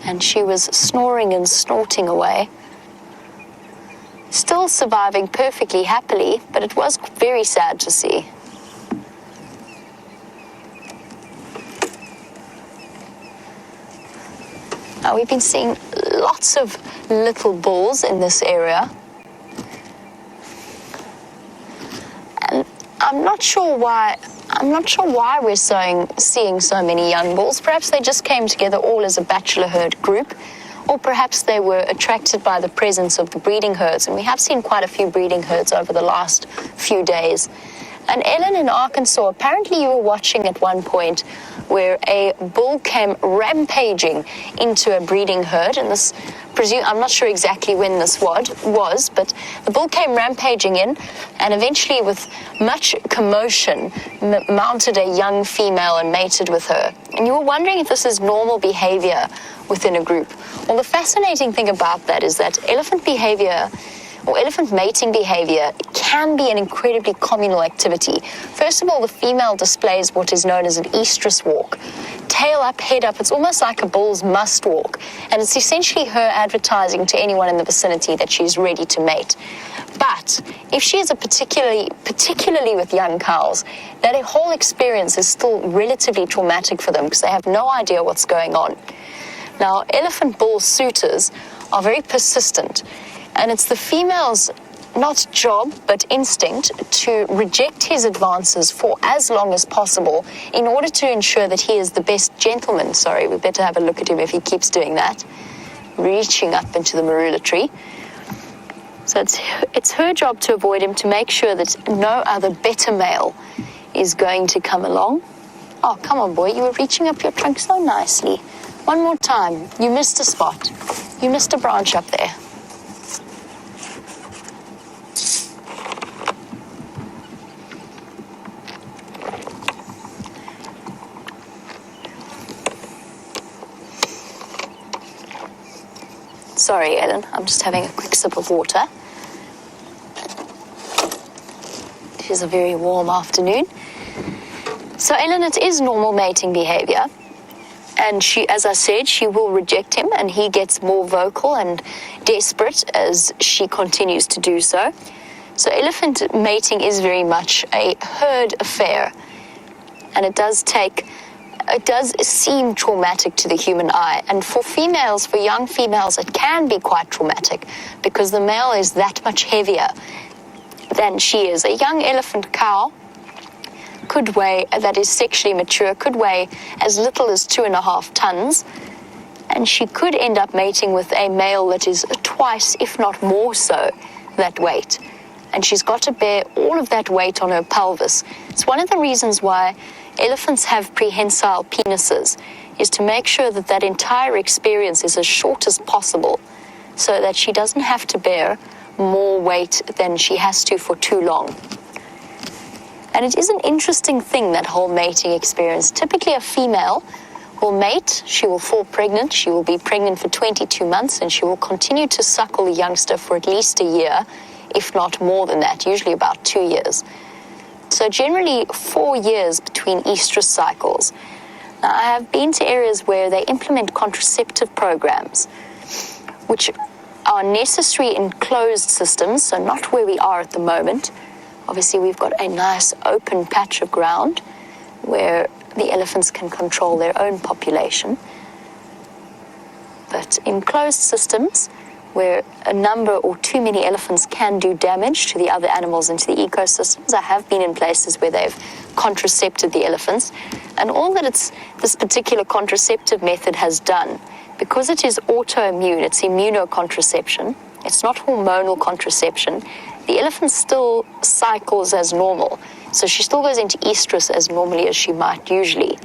And she was snoring and snorting away. Still surviving perfectly happily, but it was very sad to see. Now, we've been seeing lots of little bulls in this area. I'm not sure why we're seeing so many young bulls. Perhaps they just came together all as a bachelor herd group, or perhaps they were attracted by the presence of the breeding herds. And we have seen quite a few breeding herds over the last few days. And Ellen in Arkansas, apparently you were watching at one point where a bull came rampaging into a breeding herd, and this, I'm not sure exactly when this was, but the bull came rampaging in, and eventually with much commotion mounted a young female and mated with her. And you were wondering if this is normal behavior within a group. Well, the fascinating thing about that is that elephant behavior, or elephant mating behavior, can be an incredibly communal activity. First of all, the female displays what is known as an estrus walk. Tail up, head up, it's almost like a bull's must walk. And it's essentially her advertising to anyone in the vicinity that she's ready to mate. But if she is particularly with young cows, that whole experience is still relatively traumatic for them because they have no idea what's going on. Now, elephant bull suitors are very persistent. And it's the female's, not job, but instinct to reject his advances for as long as possible in order to ensure that he is the best gentleman. Sorry, we better have a look at him if he keeps doing that. Reaching up into the marula tree. So it's her job to avoid him, to make sure that no other better male is going to come along. Oh, come on, boy, you were reaching up your trunk so nicely. One more time. You missed a spot. You missed a branch up there. Sorry, Ellen, I'm just having a quick sip of water. It is a very warm afternoon. So, Ellen, it is normal mating behavior. And she, as I said, she will reject him, and he gets more vocal and desperate as she continues to do so. So elephant mating is very much a herd affair. And it does seem traumatic to the human eye. And for females, for young females, it can be quite traumatic because the male is that much heavier than she is. A young elephant cow could weigh, that is sexually mature, could weigh as little as 2.5 tons. And she could end up mating with a male that is twice, if not more so, that weight. And she's got to bear all of that weight on her pelvis. It's one of the reasons why elephants have prehensile penises, is to make sure that that entire experience is as short as possible so that she doesn't have to bear more weight than she has to for too long. And it is an interesting thing, that whole mating experience. Typically a female will mate, she will fall pregnant, she will be pregnant for 22 months, and she will continue to suckle the youngster for at least a year, if not more than that, usually about 2 years. So generally 4 years between estrus cycles. Now, I have been to areas where they implement contraceptive programs, which are necessary in closed systems, so not where we are at the moment. Obviously, we've got a nice open patch of ground where the elephants can control their own population. But in closed systems, where a number or too many elephants can do damage to the other animals and to the ecosystems, I have been in places where they've contracepted the elephants. And all that this particular contraceptive method has done, because it is autoimmune, it's immunocontraception, it's not hormonal contraception, the elephant still cycles as normal. So she still goes into estrus as normally as she might usually.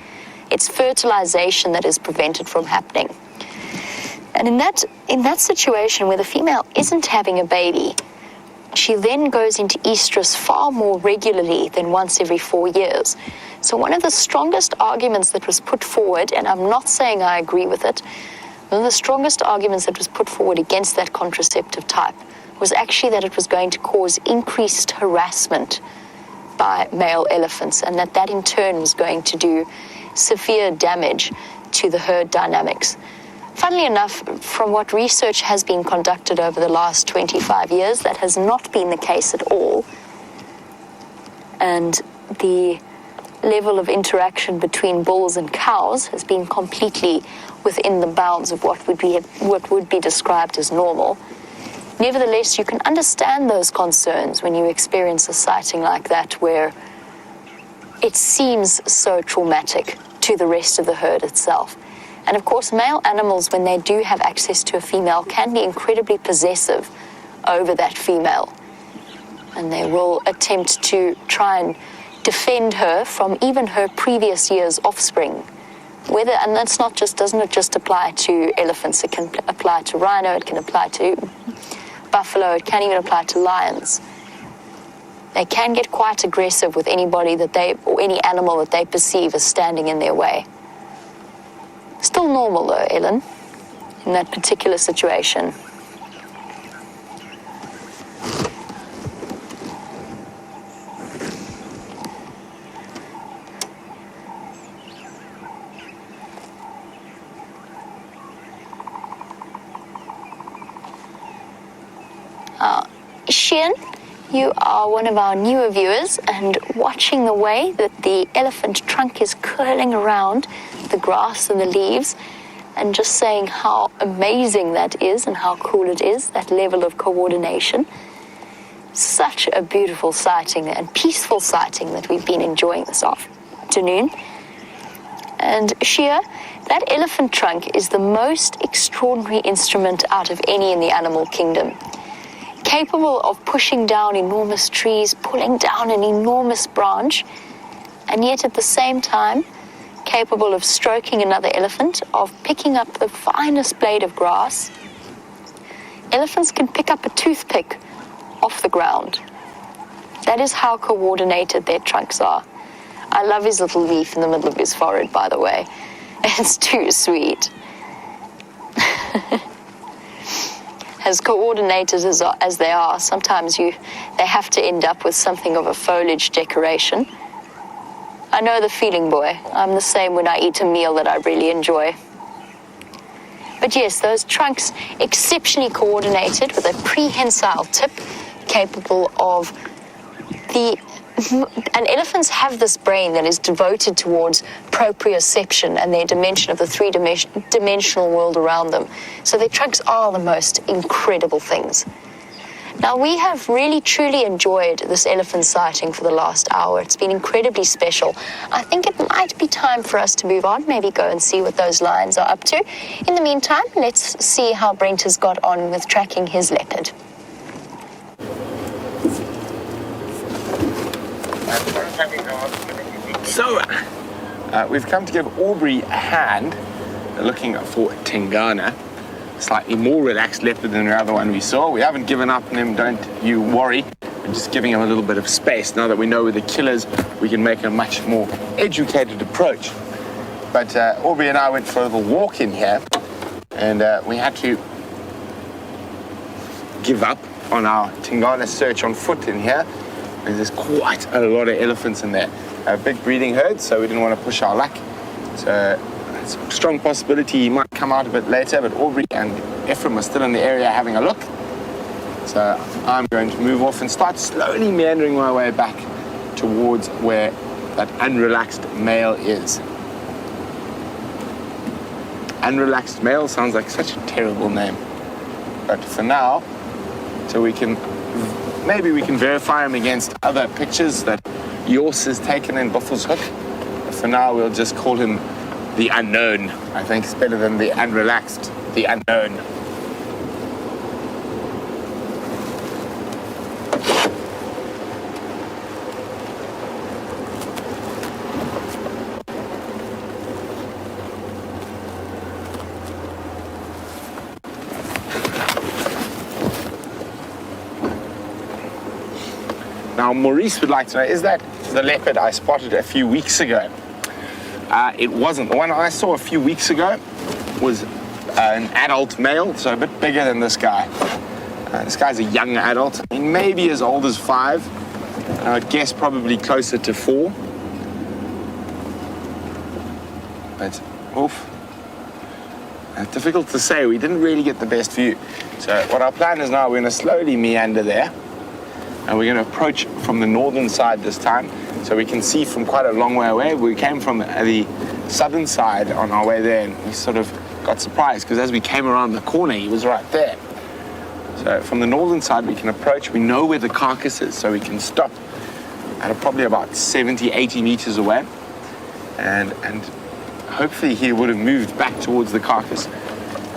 It's fertilization that is prevented from happening. And in that situation where the female isn't having a baby, she then goes into estrus far more regularly than once every 4 years. So one of the strongest arguments that was put forward, and I'm not saying I agree with it, one of the strongest arguments that was put forward against that contraceptive type was actually that it was going to cause increased harassment by male elephants, and that in turn was going to do severe damage to the herd dynamics. Funnily enough, from what research has been conducted over the last 25 years, that has not been the case at all. And the level of interaction between bulls and cows has been completely within the bounds of what would be described as normal. Nevertheless, you can understand those concerns when you experience a sighting like that, where it seems so traumatic to the rest of the herd itself. And of course, male animals, when they do have access to a female, can be incredibly possessive over that female. And they will attempt to try and defend her from even her previous year's offspring. And that's not just, doesn't it just apply to elephants? It can apply to rhino, it can apply to buffalo, it can even apply to lions. They can get quite aggressive with anybody or any animal that they perceive as standing in their way. Still normal though, Ellen, in that particular situation. Shian, you are one of our newer viewers, and watching the way that the elephant trunk is curling around the grass and the leaves, and just saying how amazing that is and how cool it is, that level of coordination. Such a beautiful sighting and peaceful sighting that we've been enjoying this afternoon. And Shia, that elephant trunk is the most extraordinary instrument out of any in the animal kingdom. Capable of pushing down enormous trees, pulling down an enormous branch, and yet at the same time capable of stroking another elephant, of picking up the finest blade of grass. Elephants can pick up a toothpick off the ground. That is how coordinated their trunks are. I love his little leaf in the middle of his forehead, by the way. It's too sweet. As coordinated as they are, sometimes they have to end up with something of a foliage decoration. I know the feeling, boy. I'm the same when I eat a meal that I really enjoy. But yes, those trunks, exceptionally coordinated with a prehensile tip, capable of and elephants have this brain that is devoted towards proprioception and their dimension of the three-dimensional world around them. So their trunks are the most incredible things. Now, we have really, truly enjoyed this elephant sighting for the last hour. It's been incredibly special. I think it might be time for us to move on, maybe go and see what those lions are up to. In the meantime, let's see how Brent has got on with tracking his leopard. So, we've come to give Aubrey a hand looking for Tingana, a slightly more relaxed leopard than the other one we saw. We haven't given up on him, don't you worry. We're just giving him a little bit of space. Now that we know where the killers, we can make a much more educated approach. But Aubrey and I went for a little walk in here, and we had to give up on our Tingana search on foot in here. There's quite a lot of elephants in there. A big breeding herd, so we didn't want to push our luck. So it's a strong possibility he might come out a bit later, but Aubrey and Ephraim are still in the area having a look. So I'm going to move off and start slowly meandering my way back towards where that unrelaxed male is. Unrelaxed male sounds like such a terrible name. But for now, so maybe we can verify him against other pictures that Jors has taken in Buffelshoek. But for now, we'll just call him the unknown. I think it's better than the unrelaxed, the unknown. Now, Maurice would like to know, is that the leopard I spotted a few weeks ago? It wasn't. The one I saw a few weeks ago was an adult male, so a bit bigger than this guy. This guy's a young adult. I mean, maybe as old as 5. I'd guess probably closer to 4. But, oof. Difficult to say. We didn't really get the best view. So what our plan is now, we're going to slowly meander there. And we're going to approach from the northern side this time, so we can see from quite a long way away. We came from the southern side on our way there, and we sort of got surprised, because as we came around the corner, he was right there. So from the northern side we can approach, we know where the carcass is, so we can stop at probably about 70, 80 meters away. And hopefully he would have moved back towards the carcass.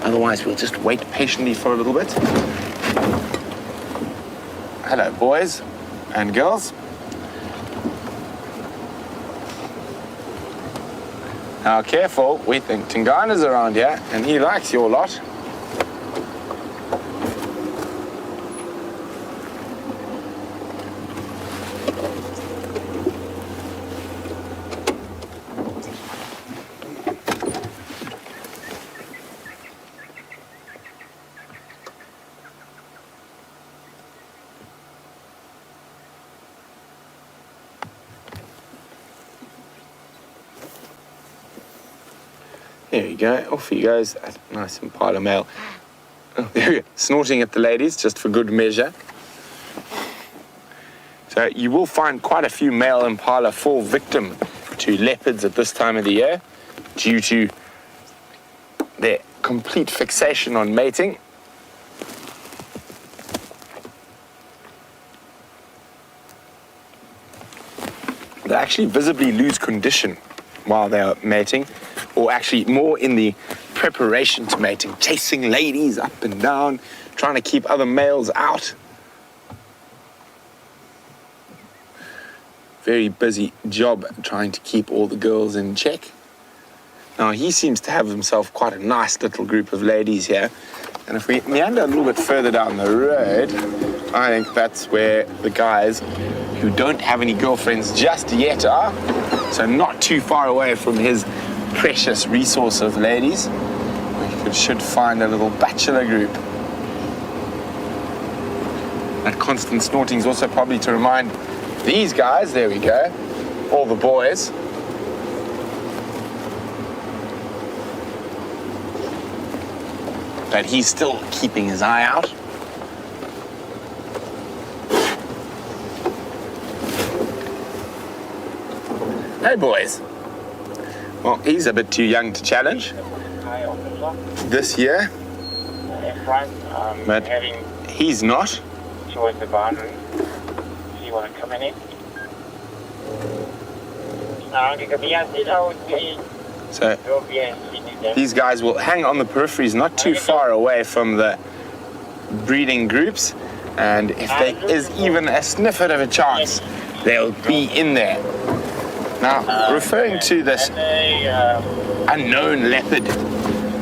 Otherwise we'll just wait patiently for a little bit. Hello boys and girls. Now careful, we think Tingana's around here and he likes your lot. There you go, off he goes, that nice impala male. Oh, there we go, snorting at the ladies, just for good measure. So you will find quite a few male impala fall victim to leopards at this time of the year due to their complete fixation on mating. They actually visibly lose condition while they are mating, or actually more in the preparation to mating, chasing ladies up and down, trying to keep other males out. Very busy job trying to keep all the girls in check. Now he seems to have himself quite a nice little group of ladies here. And if we meander a little bit further down the road, I think that's where the guys who don't have any girlfriends just yet are. So not too far away from his precious resource of ladies. We should find a little bachelor group. That constant snorting is also probably to remind these guys, there we go, all the boys, that he's still keeping his eye out. Hey boys. Well, he's a bit too young to challenge this year, but he's not. Towards the boundary. So you want to come in it? So these guys will hang on the peripheries, not too far away from the breeding groups, and if there is even a sniffet of a chance, they'll be in there. Now, referring to this unknown leopard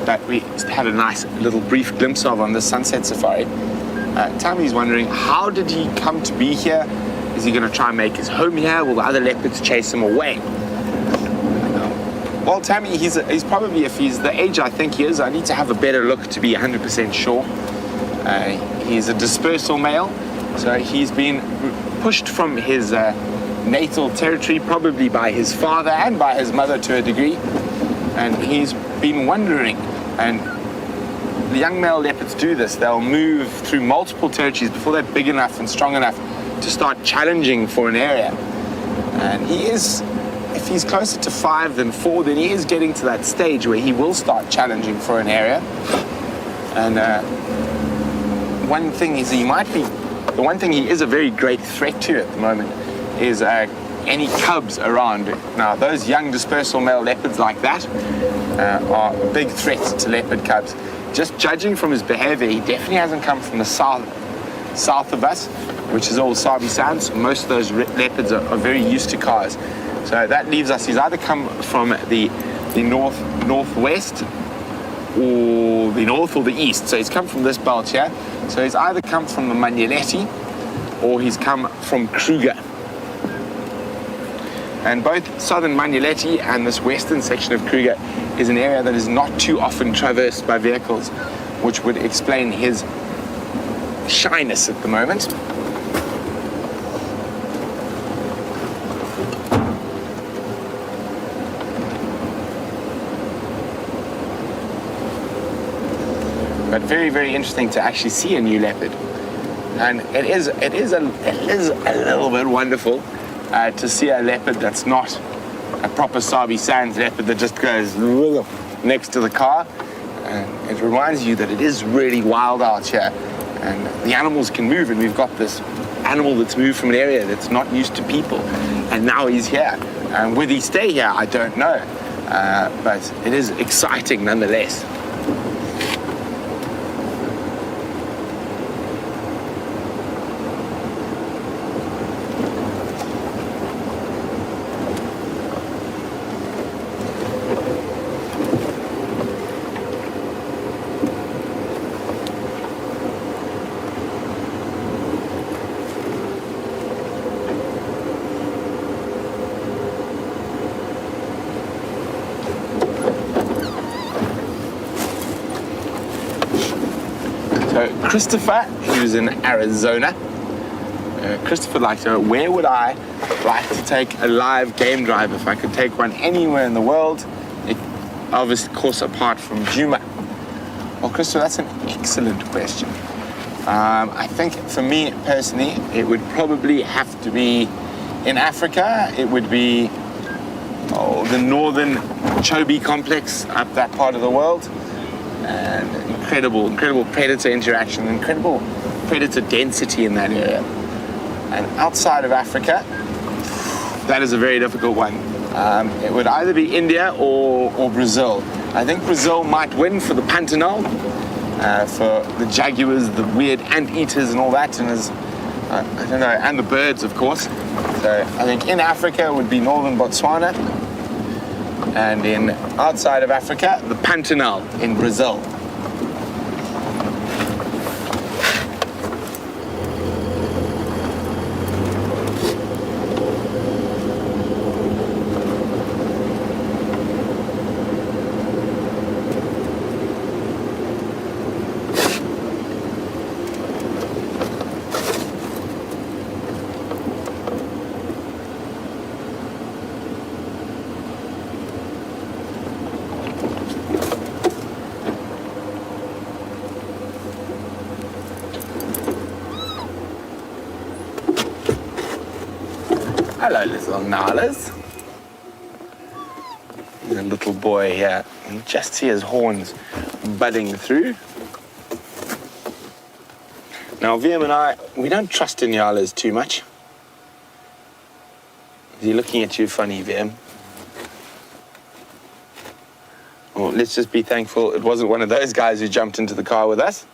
that we had a nice little brief glimpse of on the sunset safari, Tammy's wondering, how did he come to be here? Is he going to try and make his home here? Will the other leopards chase him away? Well, Tammy, he's probably, if he's the age I think he is, I need to have a better look to be 100% sure. He's a dispersal male, so he's been pushed from his natal territory, probably by his father and by his mother to a degree, and he's been wandering. And the young male leopards do this. They'll move through multiple territories before they're big enough and strong enough to start challenging for an area. And he is, if he's closer to 5 than 4, then he is getting to that stage where he will start challenging for an area. And one thing is the one thing he is a very great threat to at the moment is any cubs around. Now, those young dispersal male leopards like that are a big threat to leopard cubs. Just judging from his behavior, he definitely hasn't come from the south of us, which is all Sabi Sands. Most of those leopards are very used to cars. So that leaves us, he's either come from the northwest, or the north or the east. So he's come from this belt here. So he's either come from the Manyeleti, or he's come from Kruger. And both southern Manyeleti and this western section of Kruger is an area that is not too often traversed by vehicles, which would explain his shyness at the moment. But very, very interesting to actually see a new leopard. And it is a little bit wonderful to see a leopard that's not a proper Sabi Sands leopard that just goes next to the car. And it reminds you that it is really wild out here. and the animals can move, and we've got this animal that's moved from an area that's not used to people, and now he's here. And will he stay here? I don't know, but it is exciting nonetheless. So Christopher, who's in Arizona, Christopher would like to know, where would I like to take a live game drive if I could take one anywhere in the world, obviously, of course, apart from Djuma? Well, Christopher, that's an excellent question. I think for me personally, it would probably have to be in Africa. It would be the northern Chobe complex up that part of the world. And incredible predator interaction, incredible predator density in that area. And outside of Africa, that is a very difficult one. It would either be India or Brazil. I think Brazil might win for the Pantanal, for the jaguars, the weird anteaters and all that, and I don't know, and the birds, of course. So I think in Africa would be northern Botswana, and in outside of Africa, the Pantanal in Brazil. Hello, little Nalas. The little boy here. You just see his horns budding through. Now, VM and I, we don't trust Inyalas too much. Is he looking at you funny, VM? Well, let's just be thankful it wasn't one of those guys who jumped into the car with us.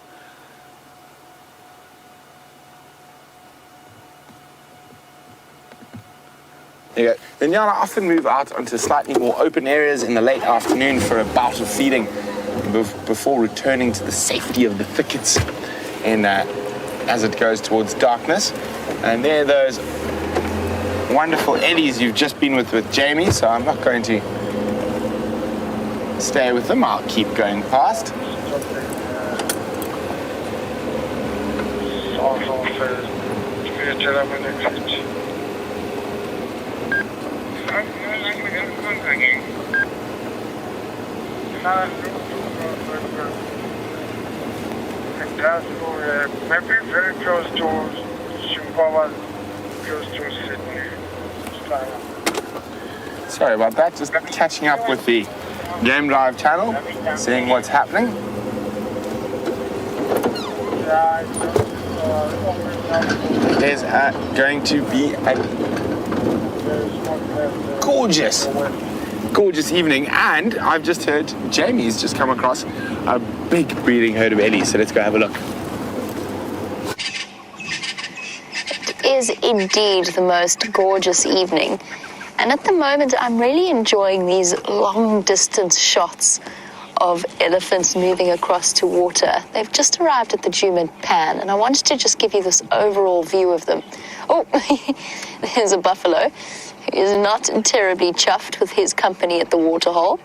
There you go. The Nyala often move out onto slightly more open areas in the late afternoon for a bout of feeding before returning to the safety of the thickets as it goes towards darkness. And there are those wonderful Ellies you've just been with Jamie, so I'm not going to stay with them. I'll keep going past. Maybe very close to Zimbabwe, close to Sydney. Sorry about that, just catching up with the Game Drive channel, seeing what's happening. There's going to be a gorgeous evening, and I've just heard Jamie's just come across a big breeding herd of Ellie, so let's go have a look. It is indeed the most gorgeous evening, and at the moment I'm really enjoying these long distance shots of elephants moving across to water. They've just arrived at the Djuma Pan, and I wanted to just give you this overall view of them. Oh, there's a buffalo who is not terribly chuffed with his company at the waterhole.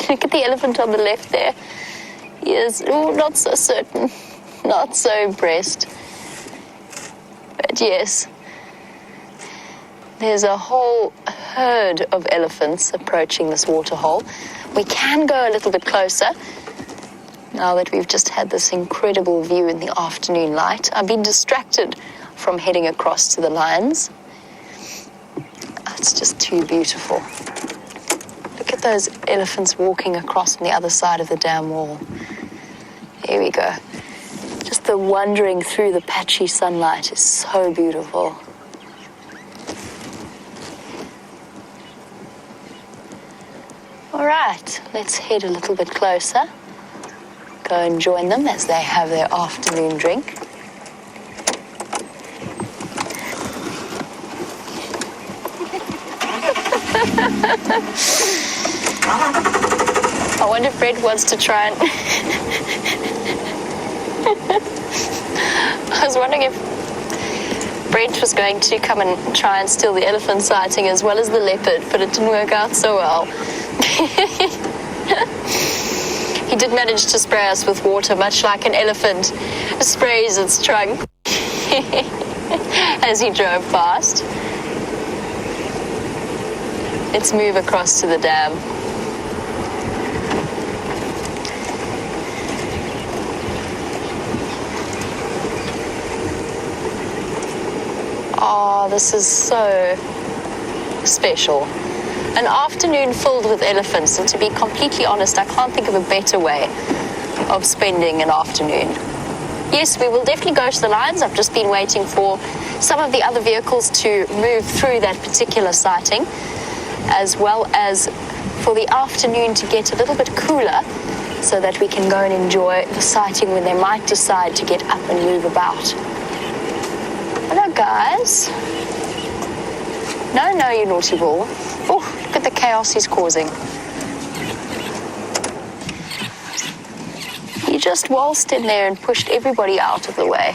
Look at the elephant on the left there. He is not so certain, not so impressed. But yes, there's a whole herd of elephants approaching this waterhole. We can go a little bit closer now that we've just had this incredible view in the afternoon light. I've been distracted from heading across to the lions. It's just too beautiful. Look at those elephants walking across on the other side of the dam wall. Here we go. Just the wandering through the patchy sunlight is so beautiful. All right, let's head a little bit closer. Go and join them as they have their afternoon drink. I wonder if Brent wants to try and... I was wondering if Brent was going to come and try and steal the elephant sighting as well as the leopard, but it didn't work out so well. He did manage to spray us with water, much like an elephant sprays its trunk as he drove past. Let's move across to the dam. Oh, this is so special. An afternoon filled with elephants, and to be completely honest, I can't think of a better way of spending an afternoon. Yes, we will definitely go to the lions. I've just been waiting for some of the other vehicles to move through that particular sighting, as well as for the afternoon to get a little bit cooler so that we can go and enjoy the sighting when they might decide to get up and move about. Hello, guys. No, you naughty ball. Oh, look at the chaos he's causing. He just waltzed in there and pushed everybody out of the way.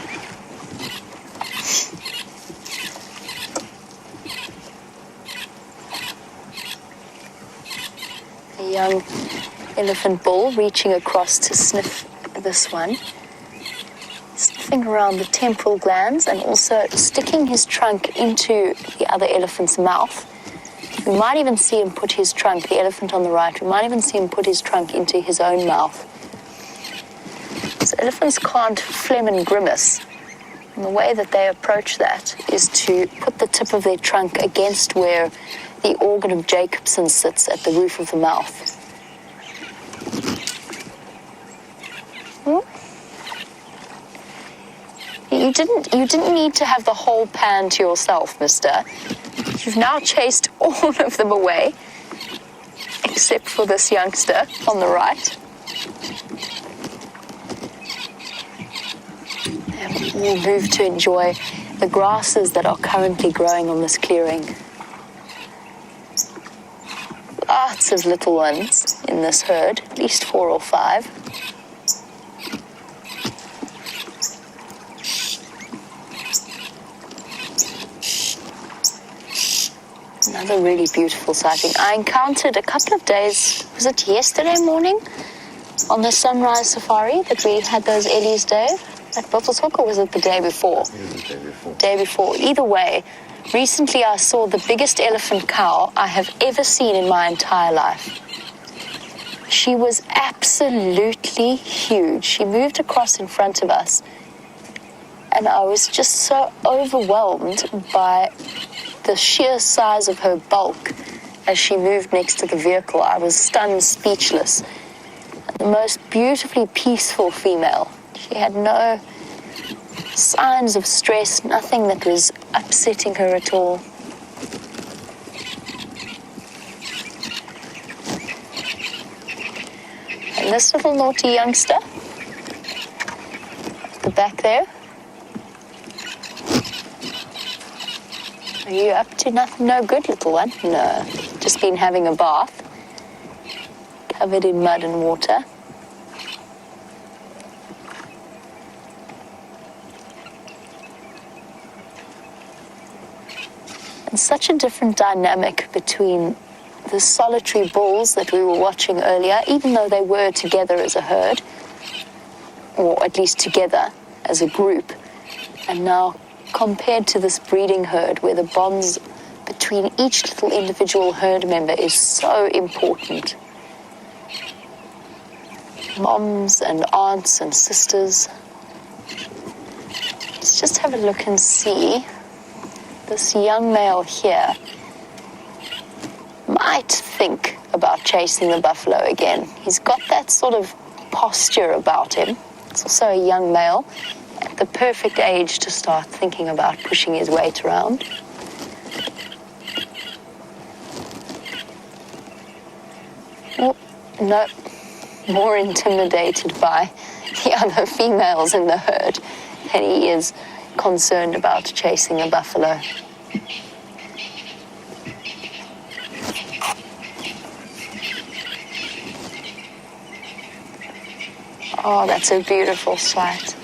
A young elephant bull reaching across to sniff this one. Sniffing around the temporal glands and also sticking his trunk into the other elephant's mouth. We might even see him put his trunk, the elephant on the right, we might even see him put his trunk into his own mouth. So elephants can't phlegm and grimace. And the way that they approach that is to put the tip of their trunk against where the organ of Jacobson sits at the roof of the mouth. You didn't need to have the whole pan to yourself, mister. You've now chased all of them away, except for this youngster on the right. And we'll move to enjoy the grasses that are currently growing on this clearing. Lots of little ones in this herd, at least 4 or 5. Another really beautiful sighting. I encountered a couple of days, was it yesterday morning, on the sunrise safari that we had those Ellie's day at Buffelshoek, or was it the day before? It was the day before. Day before. Either way, recently I saw the biggest elephant cow I have ever seen in my entire life. She was absolutely huge. She moved across in front of us, and I was just so overwhelmed by the sheer size of her bulk as she moved next to the vehicle. I was stunned, speechless. The most beautifully peaceful female. She had no signs of stress, nothing that was upsetting her at all. And this little naughty youngster at the back there. Are you up to nothing? No good, little one? No, just been having a bath, covered in mud and water. And such a different dynamic between the solitary bulls that we were watching earlier, even though they were together as a herd, or at least together as a group, and now compared to this breeding herd where the bonds between each little individual herd member is so important. Moms and aunts and sisters. Let's just have a look and see. This young male here might think about chasing the buffalo again. He's got that sort of posture about him. It's also a young male. at the perfect age to start thinking about pushing his weight around. Oh, no, more intimidated by the other females in the herd than he is concerned about chasing a buffalo. Oh, that's a beautiful sight.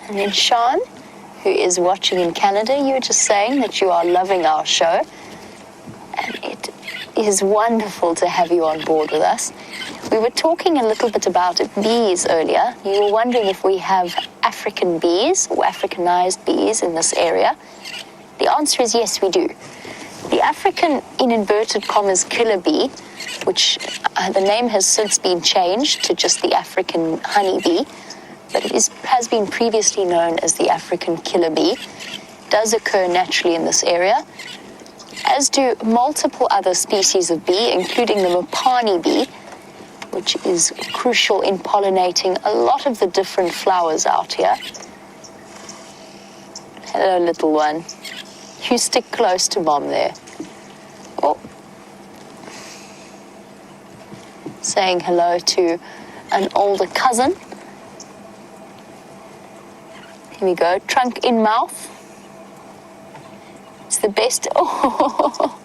And then Sean, who is watching in Canada, you were just saying that you are loving our show. And it is wonderful to have you on board with us. We were talking a little bit about bees earlier. You were wondering if we have African bees or Africanized bees in this area. The answer is yes, we do. The African, in inverted commas, killer bee, which the name has since been changed to just the African honeybee, but it has been previously known as the African killer bee, does occur naturally in this area, as do multiple other species of bee, including the Mopani bee, which is crucial in pollinating a lot of the different flowers out here. Hello, little one. You stick close to Mom there. Oh. Saying hello to an older cousin. Here we go, trunk in mouth. It's the best. Oh.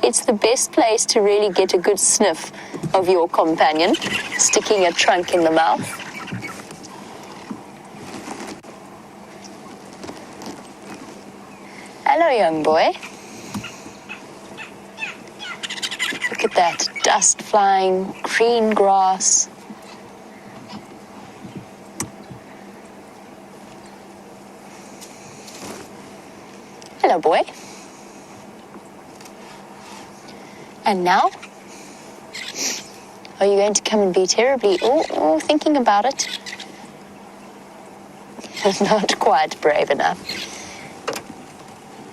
It's the best place to really get a good sniff of your companion, sticking a trunk in the mouth. Hello, young boy. Look at that, dust flying, green grass. Hello, boy. And now, are you going to come and be terribly, thinking about it? Not quite brave enough.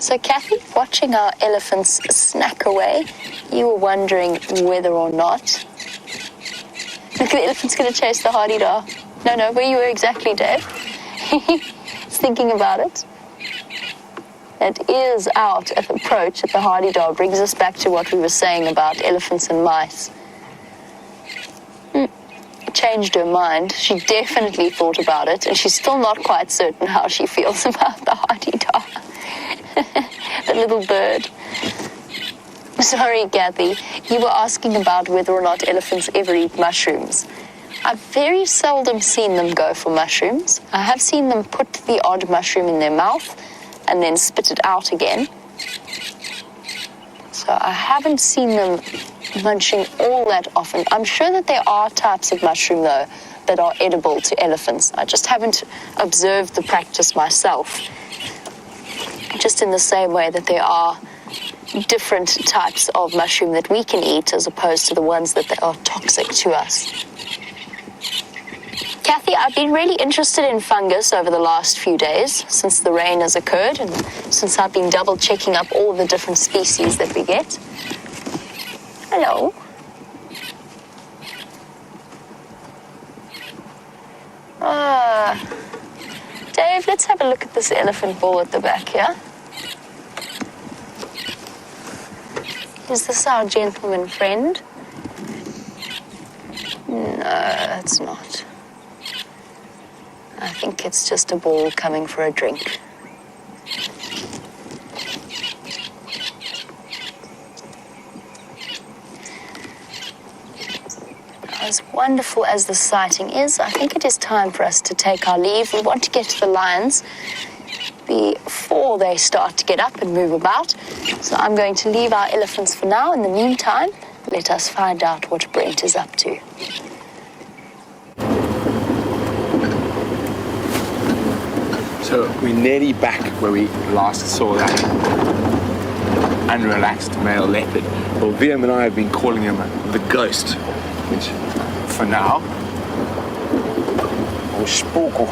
So, Kathy, watching our elephants snack away, you were wondering whether or not... Look, the elephant's going to chase the hardy-dar. No, where you were exactly, Dave. He's thinking about it. That is out at the approach at the hardy-dar. Brings us back to what we were saying about elephants and mice. Changed her mind. She definitely thought about it, and she's still not quite certain how she feels about the hardy-dar. The little bird. Sorry, Kathy. You were asking about whether or not elephants ever eat mushrooms. I've very seldom seen them go for mushrooms. I have seen them put the odd mushroom in their mouth and then spit it out again. So I haven't seen them munching all that often. I'm sure that there are types of mushroom, though, that are edible to elephants. I just haven't observed the practice myself. Just in the same way that there are different types of mushroom that we can eat as opposed to the ones that are toxic to us. Kathy, I've been really interested in fungus over the last few days since the rain has occurred and since I've been double checking up all the different species that we get. Hello. Dave, let's have a look at this elephant ball at the back here. Is this our gentleman friend? No, it's not. I think it's just a ball coming for a drink. As wonderful as the sighting is, I think it is time for us to take our leave. We want to get to the lions before they start to get up and move about. So I'm going to leave our elephants for now. In the meantime, let us find out what Brent is up to. So we're nearly back where we last saw that unrelaxed male leopard. Well, Liam and I have been calling him the ghost, which for now, or spooku.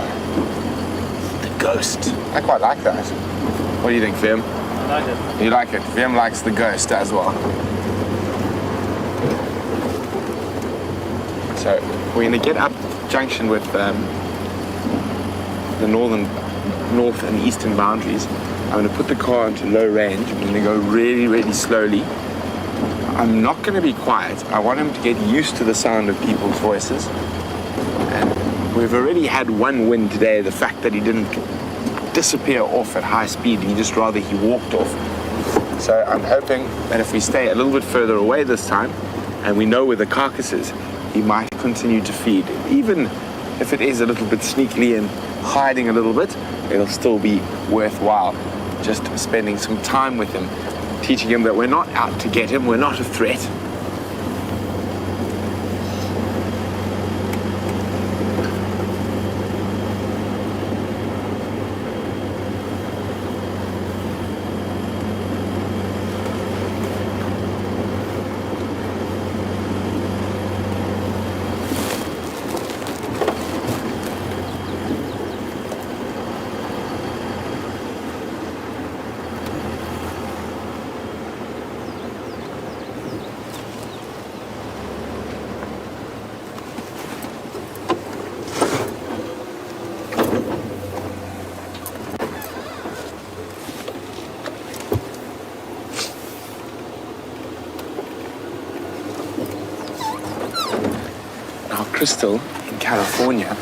The ghost. I quite like that. What do you think, Vim? I like it. You like it? Vim likes the ghost as well. So we're going to get up junction with the north and eastern boundaries. I'm going to put the car into low range. I'm going to go really, really slowly. I'm not going to be quiet. I want him to get used to the sound of people's voices. And we've already had one win today, the fact that he didn't disappear off at high speed. He walked off. So I'm hoping that if we stay a little bit further away this time, and we know where the carcass is, he might continue to feed. Even if it is a little bit sneakily and hiding a little bit, it'll still be worthwhile just spending some time with him, teaching him that we're not out to get him, we're not a threat. Crystal in California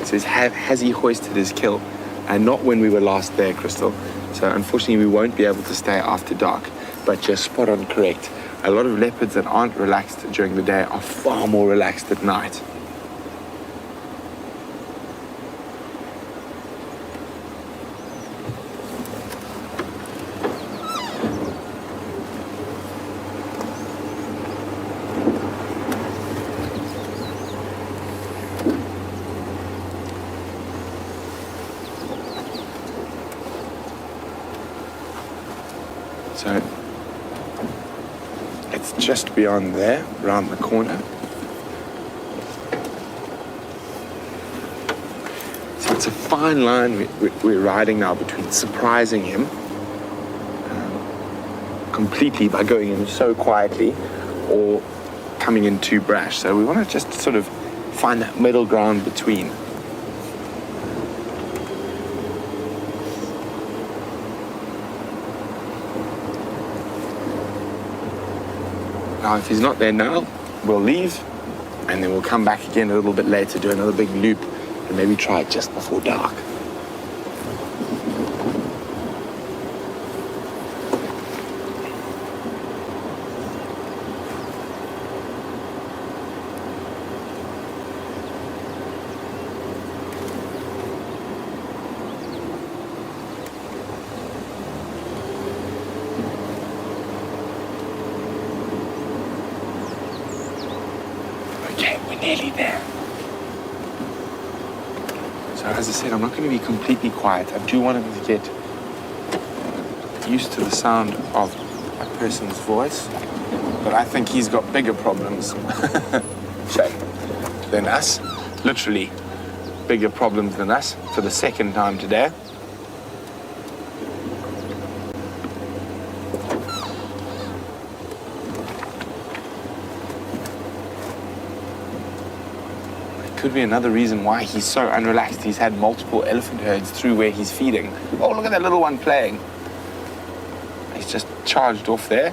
says, has he hoisted his kill? And not when we were last there, Crystal. So unfortunately we won't be able to stay after dark, but you're spot on correct. A lot of leopards that aren't relaxed during the day are far more relaxed at night. So it's just beyond there, around the corner. So it's a fine line we're riding now between surprising him completely by going in so quietly or coming in too brash. So we want to just sort of find that middle ground between. Now, if he's not there now, we'll leave, and then we'll come back again a little bit later, do another big loop, and maybe try it just before dark. Nearly there. So as I said, I'm not going to be completely quiet. I do want him to get used to the sound of a person's voice, but I think he's got bigger problems than us. Literally bigger problems than us for the second time today. Could be another reason why he's so unrelaxed. He's had multiple elephant herds through where he's feeding. Oh, look at that little one playing. He's just charged off there.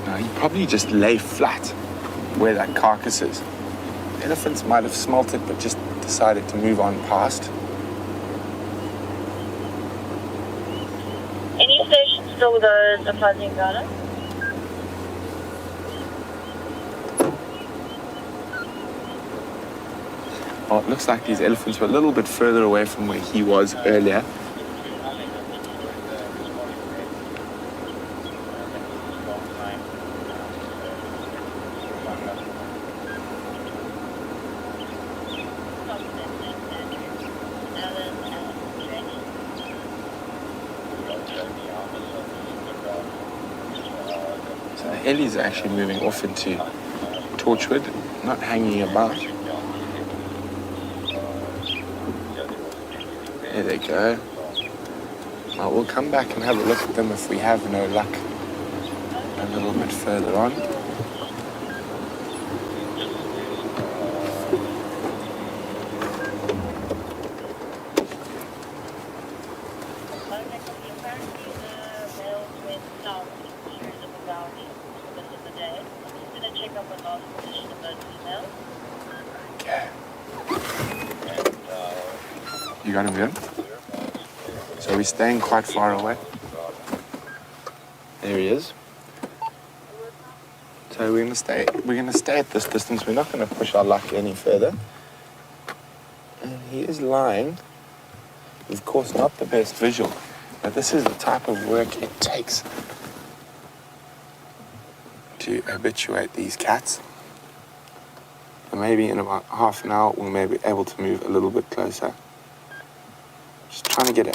Now, he probably just lay flat where that carcass is. The elephants might have smelt it, but just decided to move on past. Still with the Africa Djuma Ara? Well, it looks like these elephants were a little bit further away from where he was earlier. Ellie's actually moving off into Torchwood, not hanging about. There they go. Well, we'll come back and have a look at them if we have no luck a little bit further on. Okay. You got him good? So we're staying quite far away. There he is. So we're gonna stay at this distance. We're not gonna push our luck any further. And he is lying. Of course, not the best visual, but this is the type of work it takes to habituate these cats. So maybe in about half an hour, we may be able to move a little bit closer. Just trying to get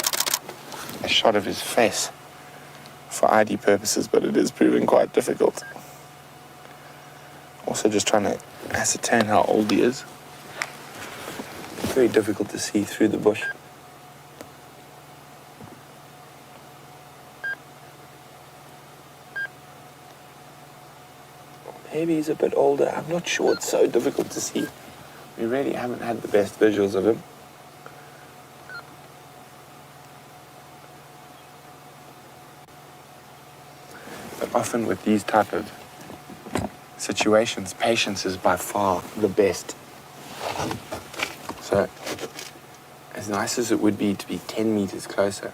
a shot of his face for ID purposes, but it is proving quite difficult. Also just trying to ascertain how old he is. Very difficult to see through the bush. Maybe he's a bit older. I'm not sure. It's so difficult to see. We really haven't had the best visuals of him. But often with these type of situations, patience is by far the best. So, as nice as it would be to be 10 meters closer,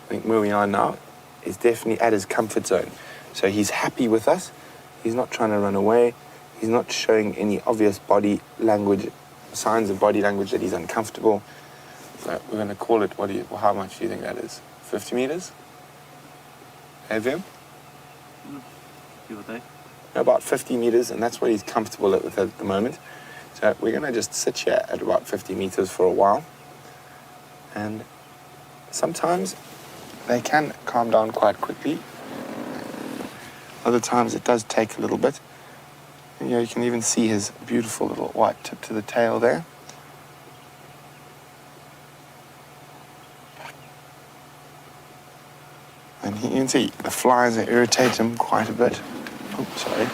I think where we are now is definitely at his comfort zone. So he's happy with us. He's not trying to run away. He's not showing any obvious body language, signs of body language that he's uncomfortable. So we're going to call it, how much do you think that is? 50 meters? Have him? Give or take. About 50 meters, and that's what he's comfortable with at the moment. So we're going to just sit here at about 50 meters for a while. And sometimes they can calm down quite quickly. Other times it does take a little bit. And, you can even see his beautiful little white tip to the tail there. And you can see the flies irritate him quite a bit. Oh, sorry.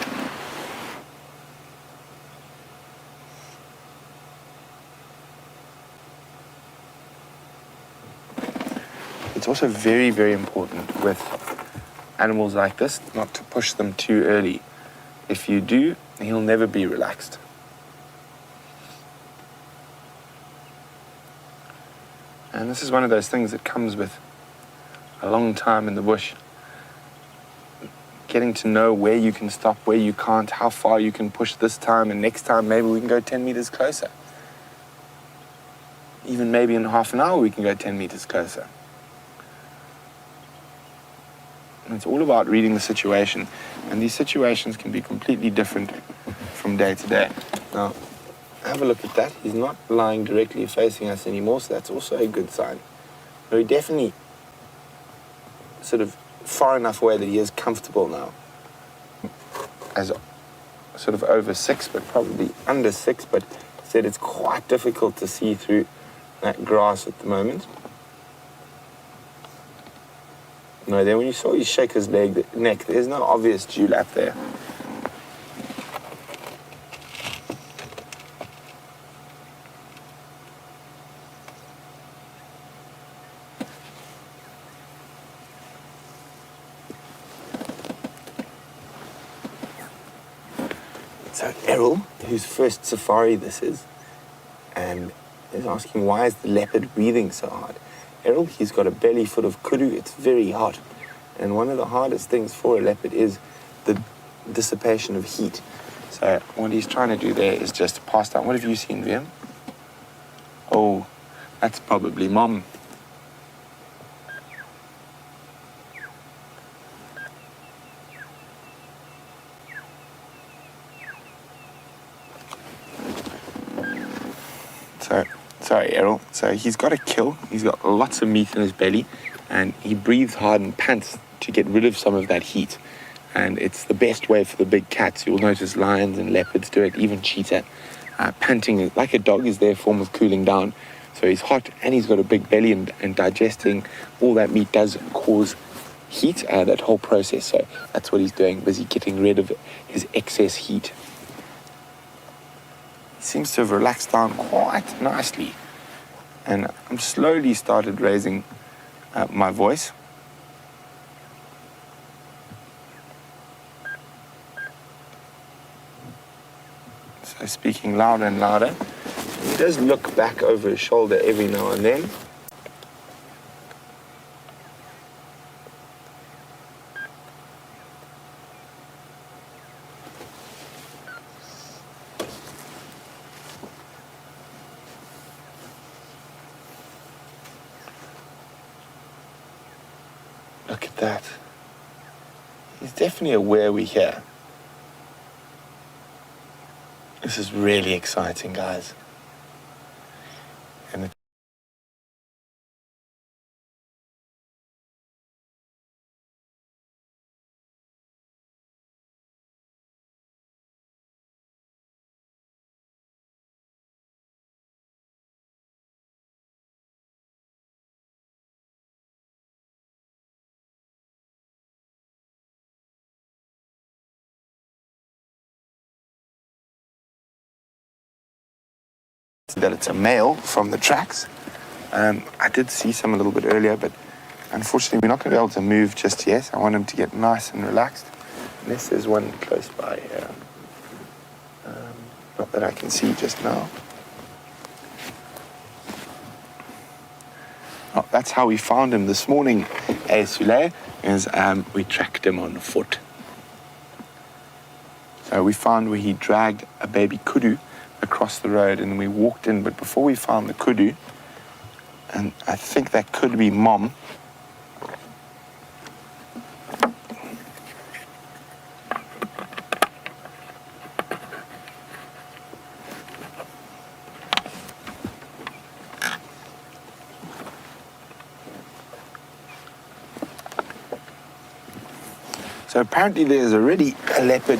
It's also very, very important with animals like this not to push them too early. If you do, he'll never be relaxed. And this is one of those things that comes with a long time in the bush. Getting to know where you can stop, where you can't, how far you can push this time, and next time maybe we can go 10 meters closer. Even maybe in half an hour we can go 10 meters closer. And it's all about reading the situation, and these situations can be completely different from day to day. Now, have a look at that. He's not lying directly facing us anymore, so that's also a good sign. So he definitely sort of far enough away that he is comfortable now. As sort of over 6, but probably under 6, but said it's quite difficult to see through that grass at the moment. No, then when you saw he shake his neck, there's no obvious dewlap there. So Errol, whose first safari this is asking why is the leopard breathing so hard? Errol, he's got a belly full of kudu. It's very hot. And one of the hardest things for a leopard is the dissipation of heat. So what he's trying to do there is just pass down. What have you seen, Liam? Oh, that's probably Mom. Sorry, Errol. So he's got a kill. He's got lots of meat in his belly, and he breathes hard and pants to get rid of some of that heat. And it's the best way for the big cats. You'll notice lions and leopards do it, even cheetah. Panting, like a dog, is their form of cooling down. So he's hot and he's got a big belly, and digesting all that meat does cause heat, that whole process. So that's what he's doing, busy getting rid of his excess heat. He seems to have relaxed down quite nicely. And I'm slowly started raising my voice. So speaking louder and louder. He does look back over his shoulder every now and then. Look at that. He's definitely aware we're here. This is really exciting, guys. And that it's a male from the tracks. I did see some a little bit earlier, but unfortunately we're not going to be able to move just yet. I want him to get nice and relaxed. Unless there's one close by here. Not that I can see just now. Oh, that's how we found him this morning, Sule, is we tracked him on foot. So we found where he dragged a baby kudu across the road, and we walked in, but before we found the kudu, and I think that could be mom. So apparently there's already a leopard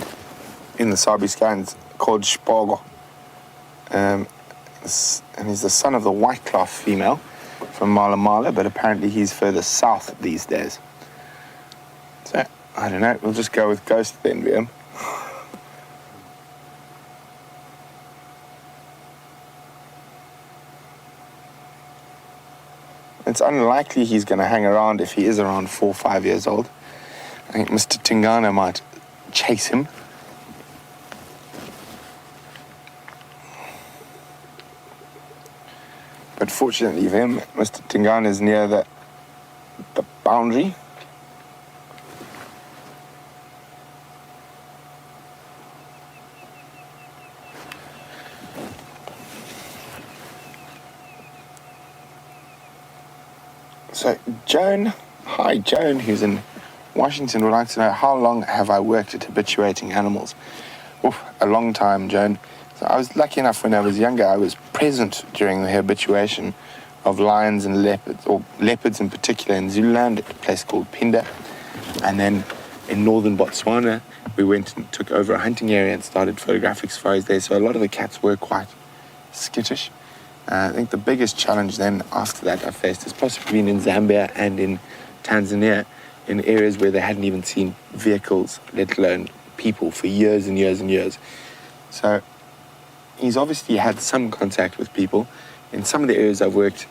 in the Sabi Scans called Spago. And he's the son of the white-cloth female from Mala Mala, but apparently he's further south these days. So, I don't know, we'll just go with Ghost then, Liam. It's unlikely he's going to hang around if he is around 4 or 5 years old. I think Mr. Tingana might chase him. But fortunately for him, Mr. Tingana is near the boundary. So Joan, hi Joan, who's in Washington, would like to know, how long have I worked at habituating animals? Oof, a long time, Joan. So I was lucky enough when I was younger, I was present during the habituation of lions and leopards, or leopards in particular, in Zululand at a place called Pinda. And then in northern Botswana, we went and took over a hunting area and started photographic safaris there. So a lot of the cats were quite skittish. I think the biggest challenge then after that I faced has possibly been in Zambia and in Tanzania, in areas where they hadn't even seen vehicles, let alone people, for years and years and years. So he's obviously had some contact with people. In some of the areas I've worked,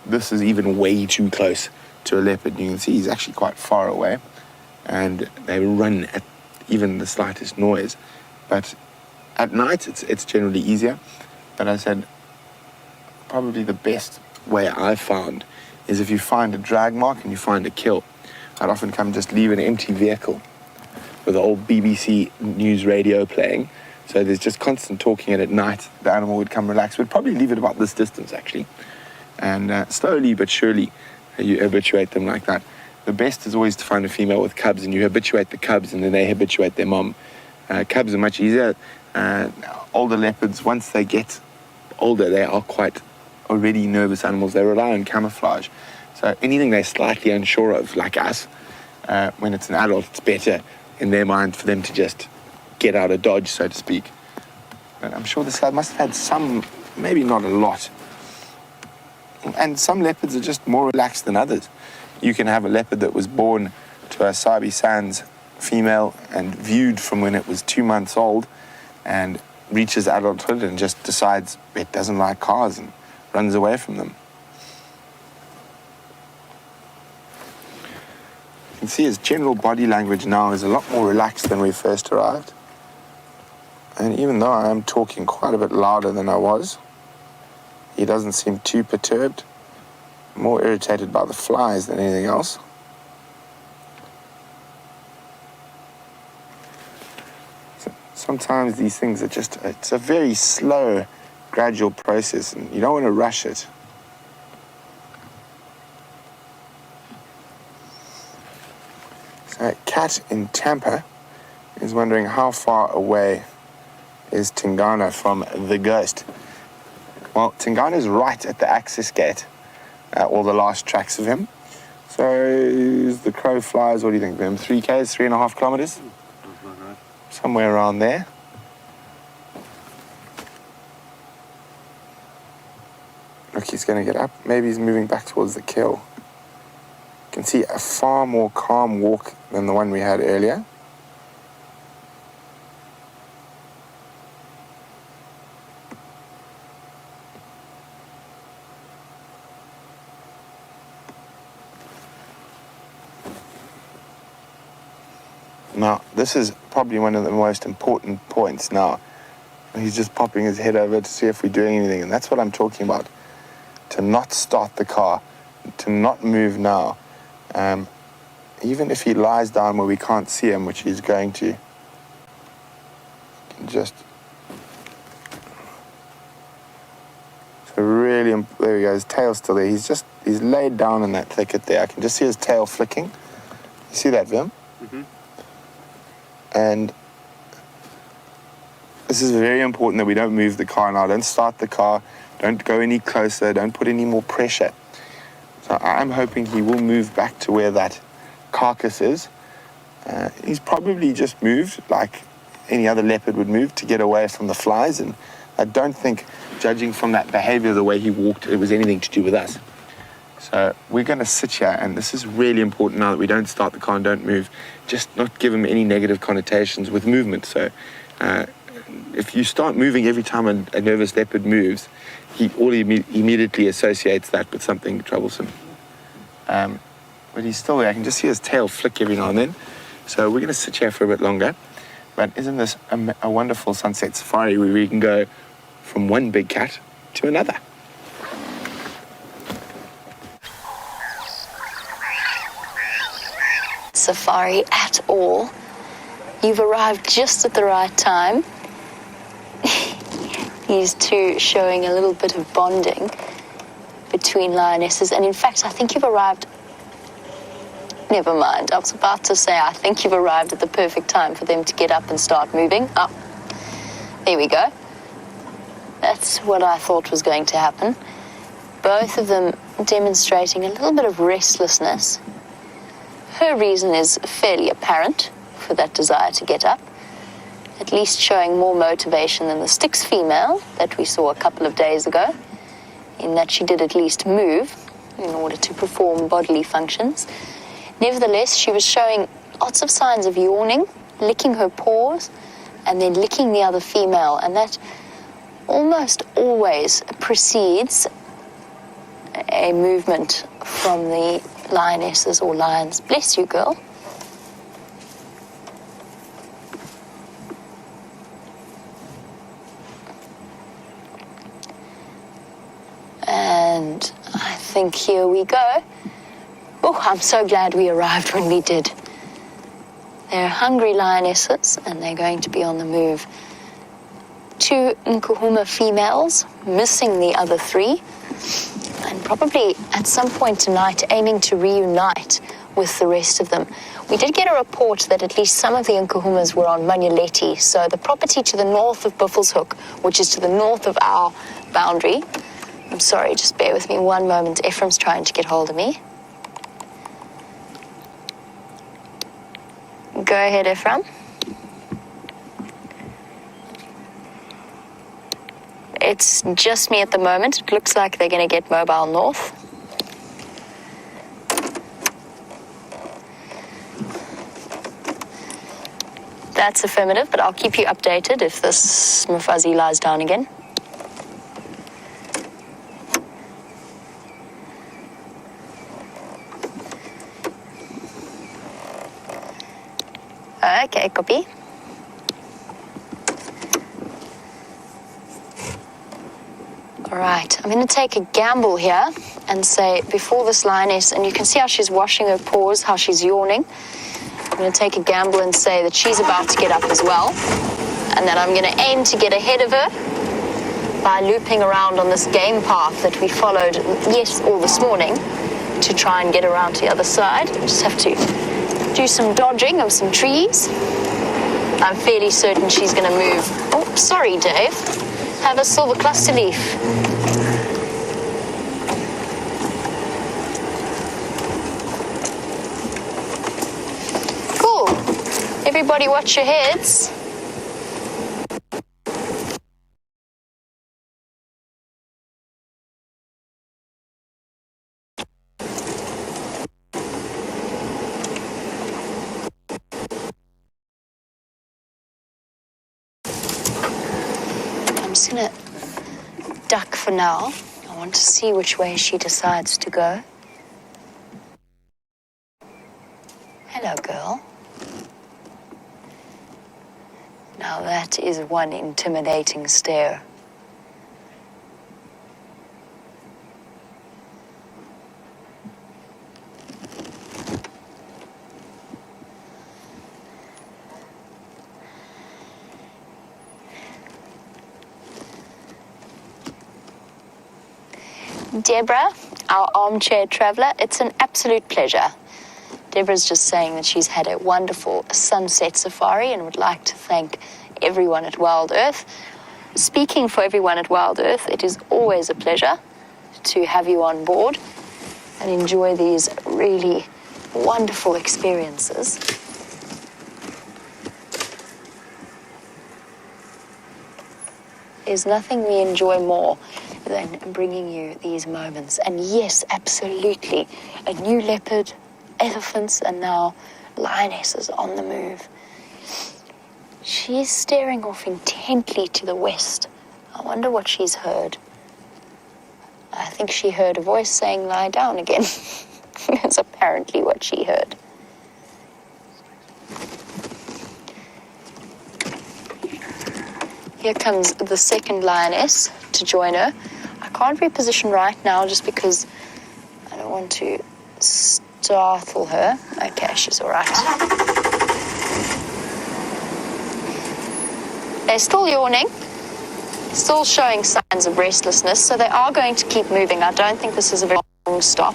this is even way too close to a leopard. You can see he's actually quite far away, and they run at even the slightest noise. But at night, it's generally easier. But I said, probably the best way I've found is if you find a drag mark and you find a kill. I'd often come just leave an empty vehicle with the old BBC news radio playing. So there's just constant talking, and at night the animal would come relax. We'd probably leave it about this distance, actually. And slowly but surely you habituate them like that. The best is always to find a female with cubs, and you habituate the cubs and then they habituate their mom. Cubs are much easier. Older leopards, once they get older, they are quite already nervous animals. They rely on camouflage. So anything they're slightly unsure of, like us, when it's an adult, it's better in their mind for them to just get out of Dodge, so to speak. But I'm sure this guy must have had some, maybe not a lot. And some leopards are just more relaxed than others. You can have a leopard that was born to a Sabi Sands female and viewed from when it was 2 months old and reaches adulthood and just decides it doesn't like cars and runs away from them. You can see his general body language now is a lot more relaxed than we first arrived. And even though I am talking quite a bit louder than I was, he doesn't seem too perturbed, more irritated by the flies than anything else. So sometimes these things are just, it's a very slow, gradual process, and you don't want to rush it. So Kat in Tampa is wondering how far away is Tingana from the ghost. Well, Tingana is right at the access gate, all the last tracks of him. So as the crow flies, what do you think, Vim? 3 Ks, 3.5 kilometers? Somewhere around there. Look, he's going to get up. Maybe he's moving back towards the kill. You can see a far more calm walk than the one we had earlier. Now, this is probably one of the most important points now. He's just popping his head over to see if we're doing anything, and that's what I'm talking about. To not start the car, to not move now. Even if he lies down where we can't see him, which he's going to, just... So really, there we go, his tail's still there. He's laid down in that thicket there. I can just see his tail flicking. You see that, Vim? Mm-hmm. And this is very important that we don't move the car now. Don't start the car. Don't go any closer. Don't put any more pressure. So I'm hoping he will move back to where that carcass is. He's probably just moved like any other leopard would move to get away from the flies. And I don't think, judging from that behavior, the way he walked, it was anything to do with us. So we're going to sit here, and this is really important now that we don't start the car and don't move. Just not give him any negative connotations with movement. So if you start moving every time a nervous leopard moves, he immediately associates that with something troublesome. But he's still there. I can just see his tail flick every now and then. So we're going to sit here for a bit longer. But isn't this a wonderful sunset safari where we can go from one big cat to another? Safari at all. You've arrived just at the right time. These two showing a little bit of bonding between lionesses, and in fact I think you've arrived, never mind, I was about to say I think you've arrived at the perfect time for them to get up and start moving. Oh, there we go. That's what I thought was going to happen. Both of them demonstrating a little bit of restlessness. Her reason is fairly apparent for that desire to get up, at least showing more motivation than the Styx female that we saw a couple of days ago, in that she did at least move in order to perform bodily functions. Nevertheless, she was showing lots of signs of yawning, licking her paws, and then licking the other female, and that almost always precedes a movement from the lionesses or lions. Bless you, girl. And I think here we go. Oh, I'm so glad we arrived when we did. They're hungry lionesses, and they're going to be on the move. 2 Nkuhuma females, missing the other 3, and probably at some point tonight aiming to reunite with the rest of them. We did get a report that at least some of the Nkuhumas were on Manyeleti, so the property to the north of Buffelshoek, which is to the north of our boundary. I'm sorry, just bear with me one moment. Ephraim's trying to get hold of me. Go ahead, Ephraim. It's just me at the moment. It looks like they're going to get mobile north. That's affirmative, but I'll keep you updated if this Mufuzzy lies down again. Okay, copy. All right, I'm going to take a gamble here and say before this lioness, and you can see how she's washing her paws, how she's yawning. I'm going to take a gamble and say that she's about to get up as well, and that I'm going to aim to get ahead of her by looping around on this game path that we followed, all this morning, to try and get around to the other side. I just have to do some dodging of some trees. I'm fairly certain she's going to move. Oh, sorry, Dave. Have a silver cluster leaf. Cool. Everybody watch your heads. I'm just gonna duck for now. I want to see which way she decides to go. Hello, girl. Now that is one intimidating stare. Deborah, our armchair traveler, it's an absolute pleasure. Deborah's just saying that she's had a wonderful sunset safari and would like to thank everyone at Wild Earth. Speaking for everyone at Wild Earth, it is always a pleasure to have you on board and enjoy these really wonderful experiences. There's nothing we enjoy more than bringing you these moments. And yes, absolutely, a new leopard, elephants, and now lionesses on the move. She's staring off intently to the west. I wonder what she's heard. I think she heard a voice saying, "Lie down again." That's apparently what she heard. Here comes the second lioness to join her. I can't reposition right now just because I don't want to startle her. Okay, she's all right. They're still yawning, still showing signs of restlessness, so they are going to keep moving. I don't think this is a very long stop.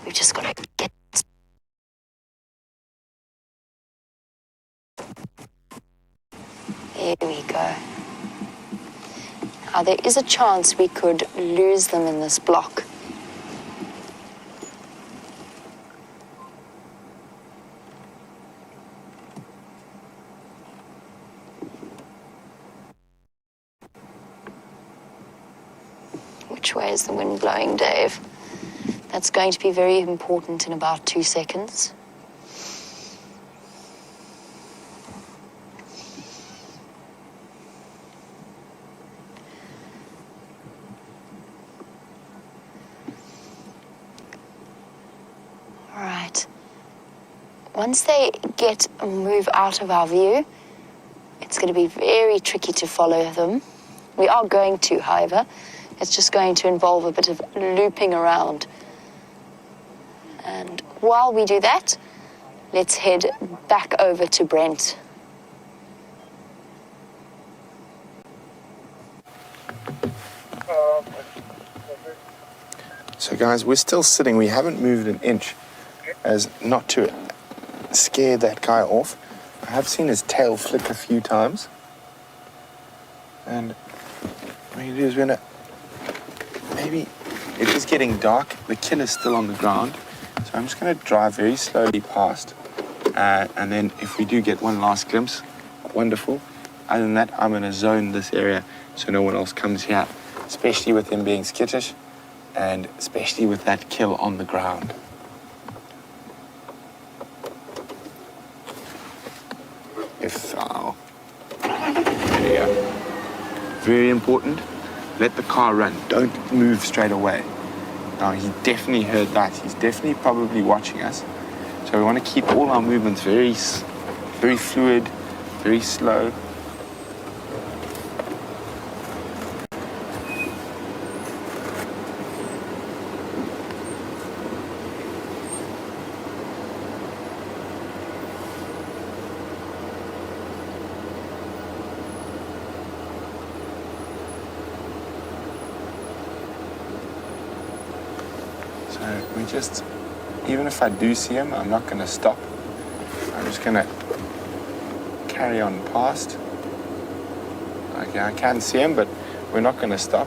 We've just got to get... There we go. Now, there is a chance we could lose them in this block. Which way is the wind blowing, Dave? That's going to be very important in about 2 seconds. All right. Once they move out of our view, it's going to be very tricky to follow them. We are going to, however. It's just going to involve a bit of looping around. And while we do that, let's head back over to Brent. So guys, we're still sitting. We haven't moved an inch. as not to scare that guy off. I have seen his tail flick a few times. And what you do is maybe it is getting dark, the killer's still on the ground, so I'm just going to drive very slowly past. And then if we do get one last glimpse, wonderful. Other than that, I'm going to zone this area so no one else comes here, especially with him being skittish and especially with that kill on the ground. If foul. There you go. Very important. Let the car run. Don't move straight away. Now, he definitely heard that. He's definitely probably watching us. So we want to keep all our movements very fluid, very slow. Even if I do see him, I'm not going to stop. I'm just going to carry on past. Okay, I can see him, but we're not going to stop.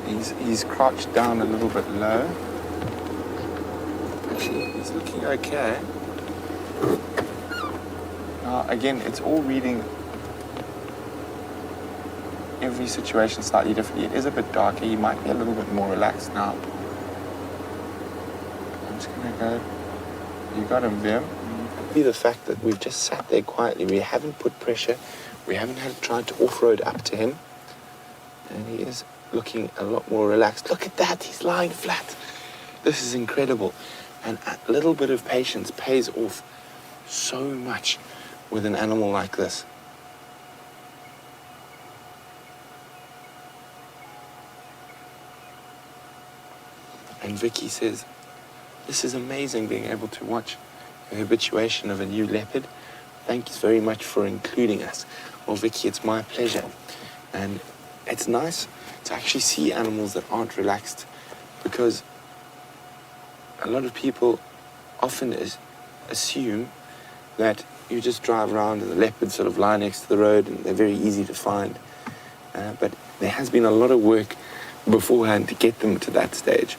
He's crouched down a little bit low. Actually, he's looking okay. Now, again, it's all reading every situation slightly differently. It is a bit darker. He might be a little bit more relaxed now. Go. You got him, Vim. Be the fact that we've just sat there quietly. We haven't put pressure. We haven't tried to off-road up to him. And he is looking a lot more relaxed. Look at that. He's lying flat. This is incredible. And a little bit of patience pays off so much with an animal like this. And Vicky says, this is amazing being able to watch the habituation of a new leopard. Thank you very much for including us. Well, Vicky, it's my pleasure. And it's nice to actually see animals that aren't relaxed, because a lot of people often assume that you just drive around and the leopards sort of lie next to the road and they're very easy to find. But there has been a lot of work beforehand to get them to that stage.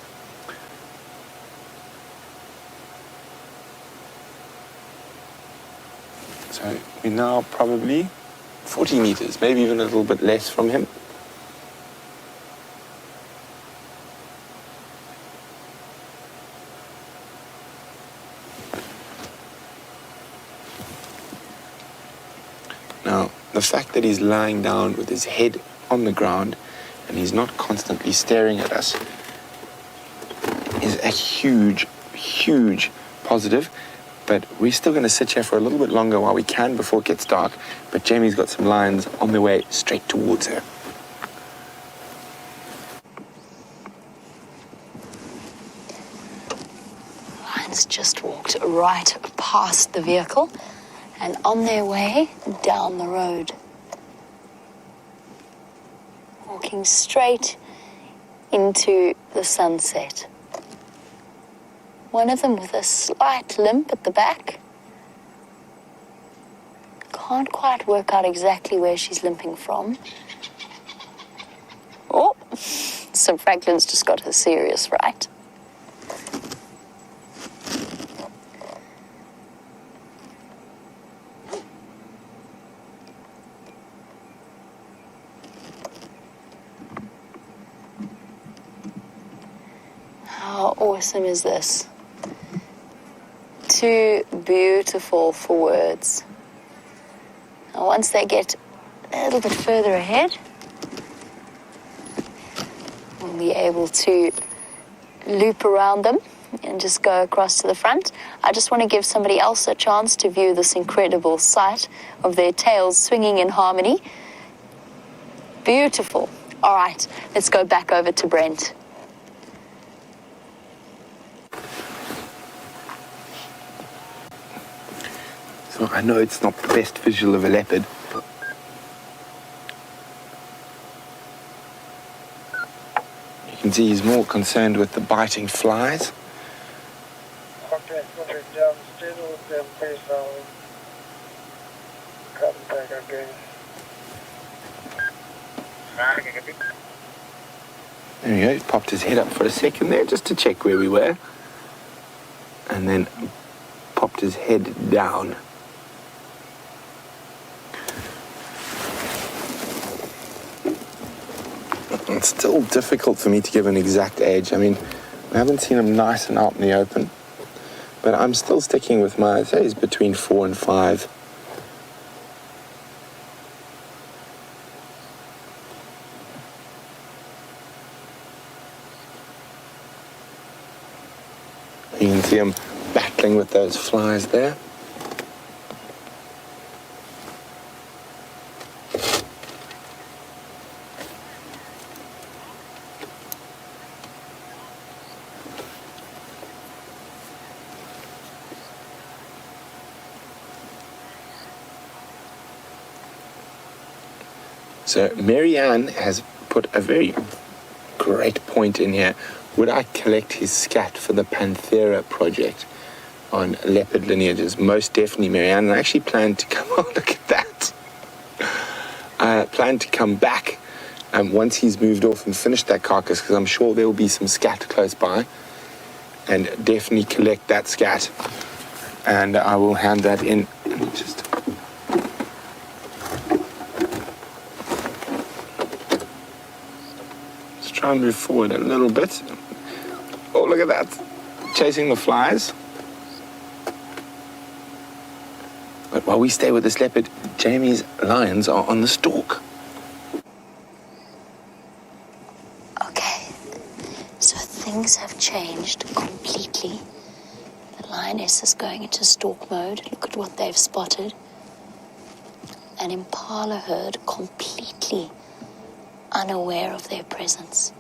So we're now probably 40 meters, maybe even a little bit less from him. Now, the fact that he's lying down with his head on the ground and he's not constantly staring at us is a huge, huge positive. But we're still going to sit here for a little bit longer while we can before it gets dark. But Jamie's got some lions on their way straight towards her. Lions just walked right past the vehicle and on their way down the road. Walking straight into the sunset. One of them with a slight limp at the back. Can't quite work out exactly where she's limping from. Oh, so Franklin's just got her serious right. How awesome is this? Too beautiful for words. Now, once they get a little bit further ahead, we'll be able to loop around them and just go across to the front. I just want to give somebody else a chance to view this incredible sight of their tails swinging in harmony. Beautiful. All right, let's go back over to Brent. So I know it's not the best visual of a leopard. You can see he's more concerned with the biting flies. Okay, okay. stayed with them face down. Come back again. There we go. He popped his head up for a second there just to check where we were. And then popped his head down. It's still difficult for me to give an exact age. I mean, I haven't seen him nice and out in the open. But I'm still sticking with my, I'd say he's between 4 and 5. You can see him battling with those flies there. So Marianne has put a very great point in here. Would I collect his scat for the Panthera project on leopard lineages? Most definitely, Marianne. And I actually plan to come, oh, look at that. I plan to come back once he's moved off and finished that carcass, because I'm sure there will be some scat close by, and definitely collect that scat. And I will hand that in. Let me just... try and move forward a little bit. Oh, look at that. Chasing the flies. But while we stay with this leopard, Jamie's lions are on the stalk. Okay, so things have changed completely. The lioness is going into stalk mode. Look at what they've spotted. An impala herd completely unaware of their presence.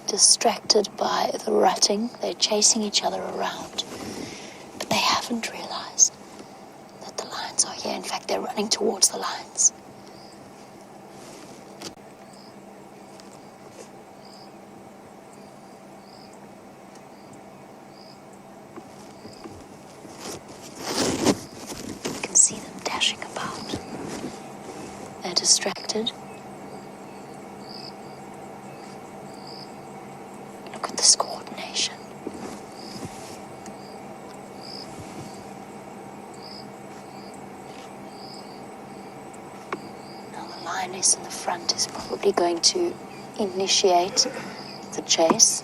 Distracted by the rutting, they're chasing each other around. But they haven't realized that the lions are here. In fact, they're running towards the lions. You can see them dashing about. They're distracted. This coordination. Now the lioness in the front is probably going to initiate the chase.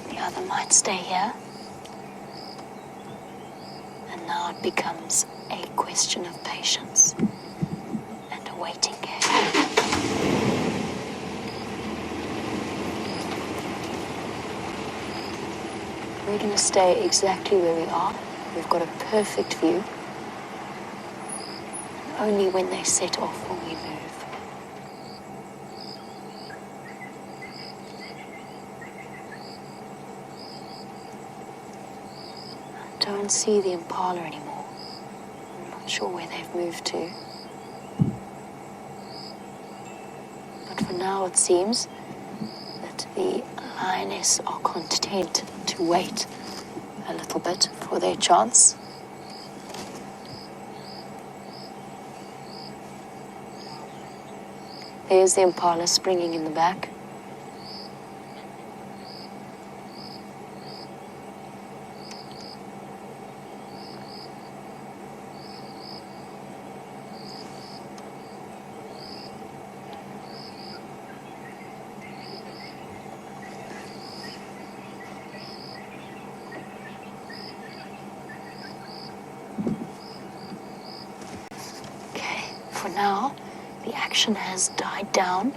The other might stay here. And now it becomes a question of patience and a waiting game. We're going to stay exactly where we are. We've got a perfect view. And only when they set off will we move. I don't see the impala anymore. I'm not sure where they've moved to. But for now it seems that the lioness are content to wait a little bit for their chance. There's the impala springing in the back. For now, the action has died down.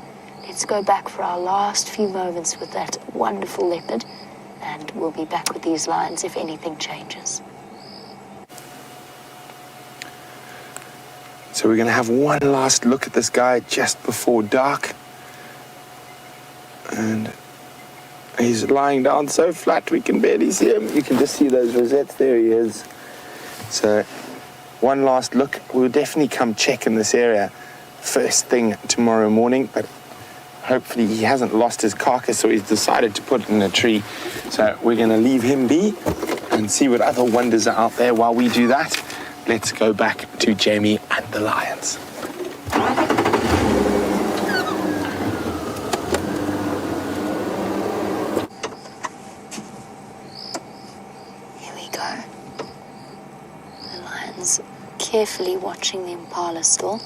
Let's go back for our last few moments with that wonderful leopard, and we'll be back with these lions if anything changes. So we're going to have one last look at this guy just before dark. And he's lying down so flat we can barely see him. You can just see those rosettes. There he is. So one last look. We'll definitely come check in this area first thing tomorrow morning, but hopefully he hasn't lost his carcass or he's decided to put it in a tree. So we're going to leave him be and see what other wonders are out there. While we do that, let's go back to Jamie and the lions. Here we go. The lions carefully watching the impala still.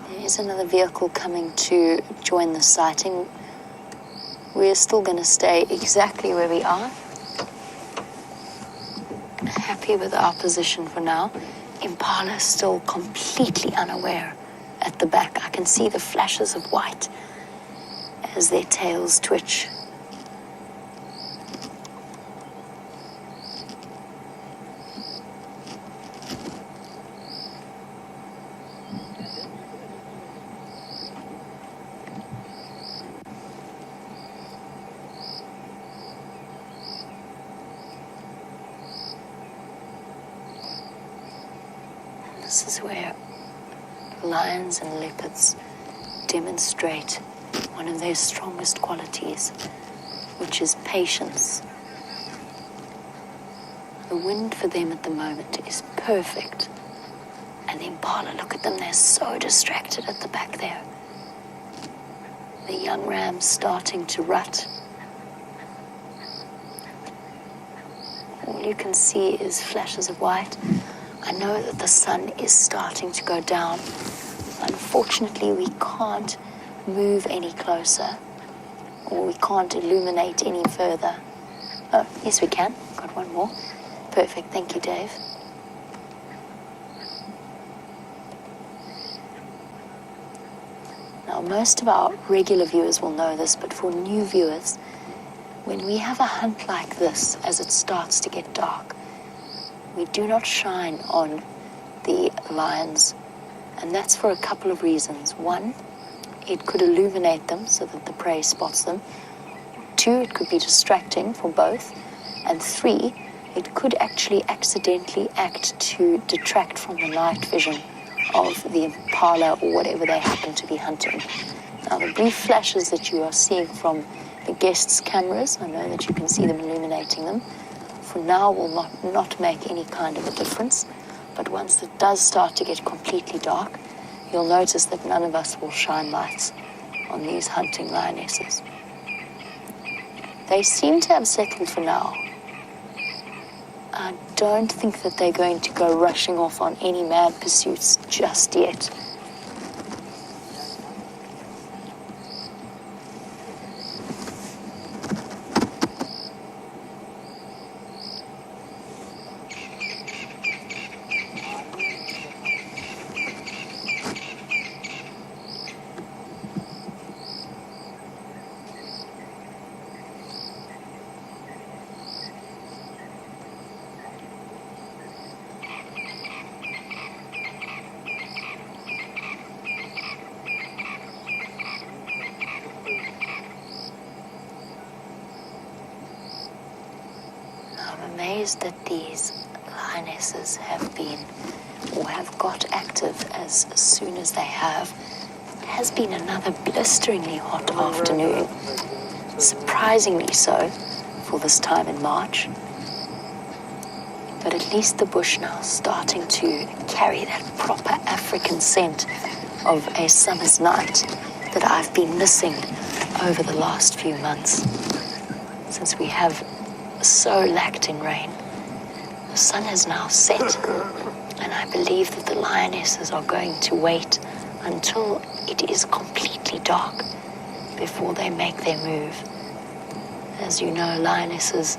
There is another vehicle coming to join the sighting. We're still going to stay exactly where we are. Happy with our position for now. Impala is still completely unaware at the back. I can see the flashes of white as their tails twitch. This is where lions and leopards demonstrate one of their strongest qualities, which is patience. The wind for them at the moment is perfect. And the impala, look at them, they're so distracted at the back there. The young ram's starting to rut. All you can see is flashes of white. I know that the sun is starting to go down. Unfortunately, we can't move any closer, or we can't illuminate any further. Oh, yes we can. Got one more. Perfect, thank you, Dave. Now, most of our regular viewers will know this, but for new viewers, when we have a hunt like this, as it starts to get dark, we do not shine on the lions, and that's for a couple of reasons. One, it could illuminate them so that the prey spots them. Two, it could be distracting for both. And three, it could actually accidentally act to detract from the night vision of the impala or whatever they happen to be hunting. Now, the brief flashes that you are seeing from the guests' cameras, I know that you can see them illuminating them, for now will not make any kind of a difference. But once it does start to get completely dark, you'll notice that none of us will shine lights on these hunting lionesses. They seem to have settled for now. I don't think that they're going to go rushing off on any mad pursuits just yet. I'm amazed that these lionesses have been or have got active as soon as they have. It has been another blisteringly hot afternoon, surprisingly so for this time in March. But at least the bush now is starting to carry that proper African scent of a summer's night that I've been missing over the last few months, since we have so lacked in rain. The sun has now set, and I believe that the lionesses are going to wait until it is completely dark before they make their move. As you know, lionesses,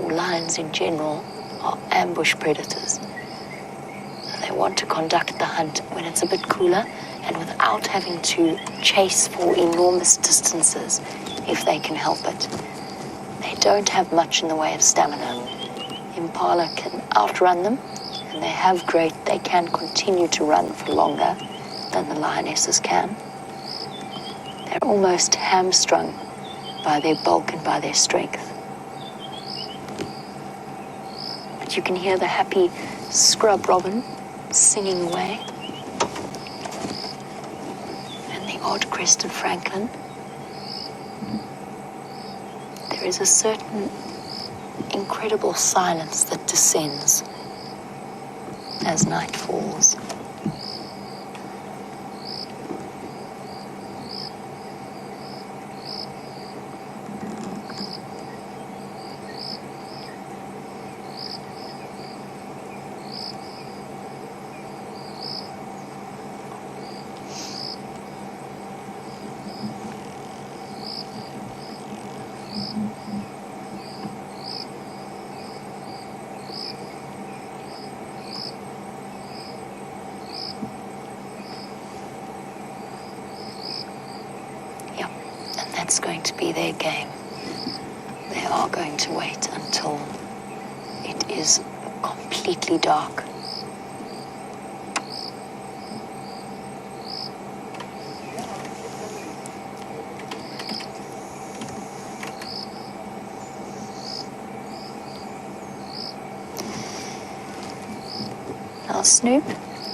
or lions in general, are ambush predators. They want to conduct the hunt when it's a bit cooler and without having to chase for enormous distances if they can help it. They don't have much in the way of stamina. Impala can outrun them, and they can continue to run for longer than the lionesses can. They're almost hamstrung by their bulk and by their strength. But you can hear the happy scrub robin singing away. And the odd-crested francolin, there is a certain incredible silence that descends as night falls. That's going to be their game. They are going to wait until it is completely dark. Now, Snoop,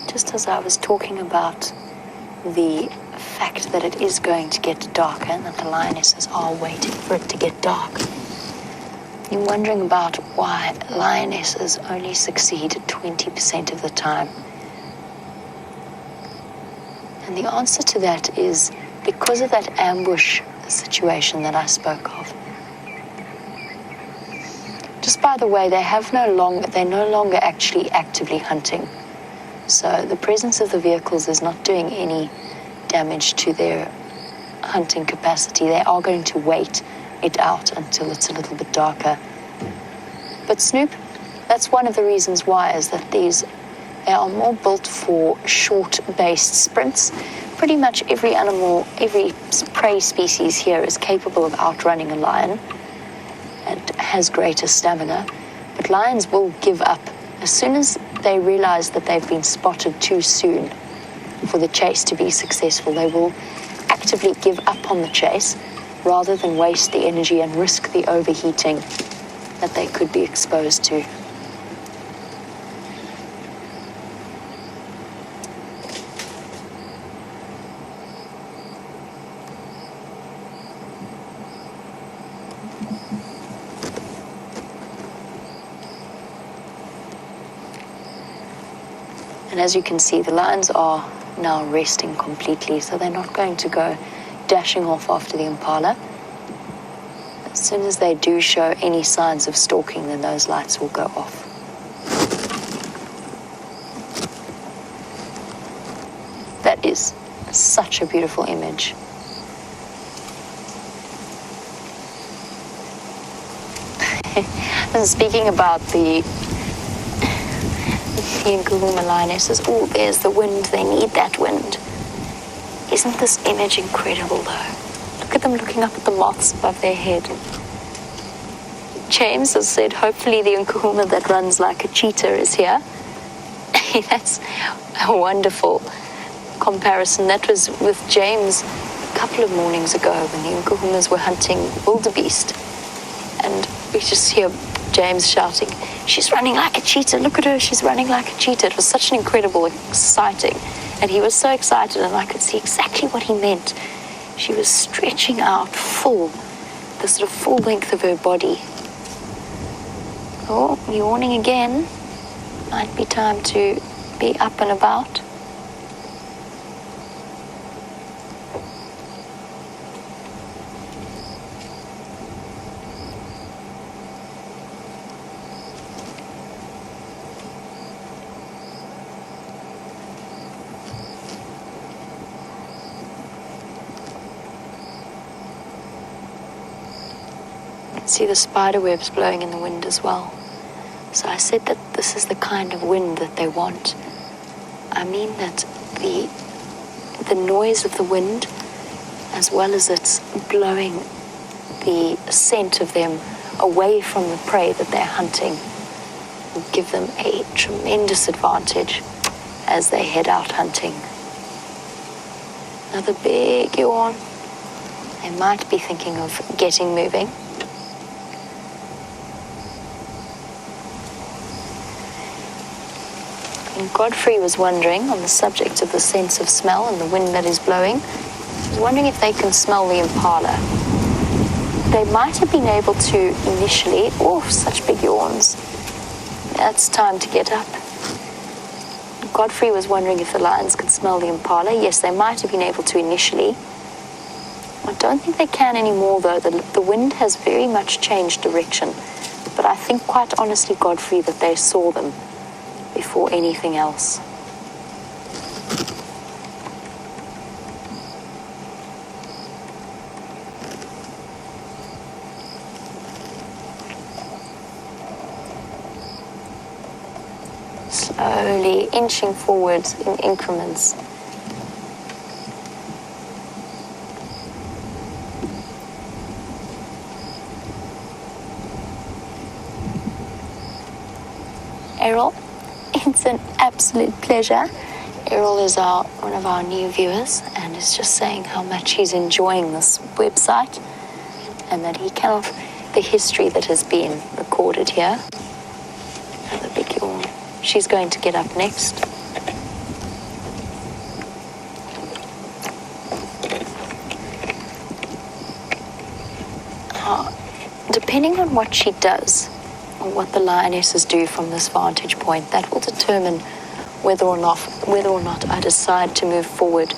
just as I was talking about the fact that it is going to get darker and that the lionesses are waiting for it to get dark, you're wondering about why lionesses only succeed 20% of the time. And the answer to that is because of that ambush situation that I spoke of. Just by the way, they're no longer actually actively hunting. So the presence of the vehicles is not doing any damage to their hunting capacity. They are going to wait it out until it's a little bit darker. But Snoop, that's one of the reasons why, is that they are more built for short-based sprints. Pretty much every animal, every prey species here is capable of outrunning a lion and has greater stamina. But lions will give up as soon as they realize that they've been spotted too soon for the chase to be successful. They will actively give up on the chase rather than waste the energy and risk the overheating that they could be exposed to. And as you can see, the lions are now resting completely, so they're not going to go dashing off after the impala. As soon as they do show any signs of stalking, then those lights will go off. That is such a beautiful image. And speaking about the Nkahuma lionesses, oh, there's the wind. They need that wind. Isn't this image incredible, though? Look at them looking up at the moths above their head. James has said, hopefully the Nkahuma that runs like a cheetah is here. That's a wonderful comparison. That was with James a couple of mornings ago when the Nkahumas were hunting wildebeest. And we just hear James shouting, "She's running like a cheetah, look at her, she's running like a cheetah." It was such an incredible sighting. And he was so excited, and I could see exactly what he meant. She was stretching out full, the sort of full length of her body. Oh, yawning again. Might be time to be up and about. See the spider webs blowing in the wind as well. So I said that this is the kind of wind that they want. I mean that the noise of the wind, as well as it's blowing the scent of them away from the prey that they're hunting, will give them a tremendous advantage as they head out hunting. Another big yawn. They might be thinking of getting moving. And Godfrey was wondering, on the subject of the sense of smell and the wind that is blowing, wondering if they can smell the impala. They might have been able to initially. Oh, such big yawns. It's time to get up. Godfrey was wondering if the lions could smell the impala. Yes, they might have been able to initially. I don't think they can anymore, though. The wind has very much changed direction. But I think, quite honestly, Godfrey, that they saw them before anything else. Slowly inching forward in increments. Errol, it's an absolute pleasure. Errol is one of our new viewers and is just saying how much he's enjoying this website and that he cannot, the history that has been recorded here. Another big yawn. She's going to get up next. Depending on what she does, or what the lionesses do from this vantage point, that will determine whether or not I decide to move forward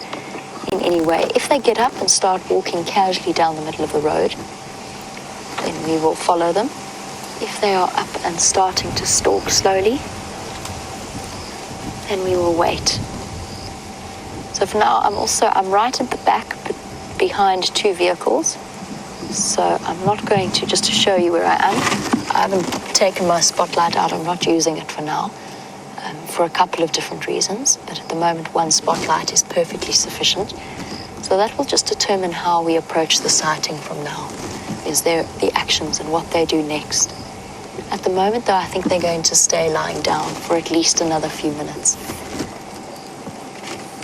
in any way. If they get up and start walking casually down the middle of the road, then we will follow them. If they are up and starting to stalk slowly, then we will wait. So for now, I'm right at the back, but behind two vehicles. So I'm not going to, just to show you where I am, I haven't taken my spotlight out. I'm not using it for now, for a couple of different reasons. But at the moment, one spotlight is perfectly sufficient. So that will just determine how we approach the sighting from now. Is there the actions and what they do next. At the moment, though, I think they're going to stay lying down for at least another few minutes.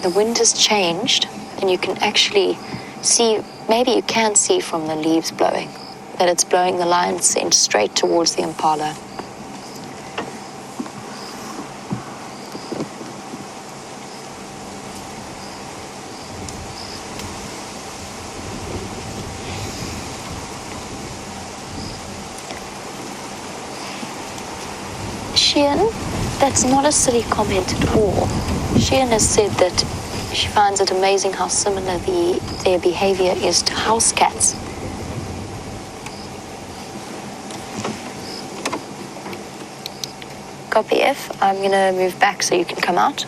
The wind has changed, and you can actually see, maybe you can see from the leaves blowing, that it's blowing the lion's scent straight towards the impala. Sheehan, that's not a silly comment at all. Sheehan has said that she finds it amazing how similar their behavior is to house cats. Copy F. I'm going to move back so you can come out.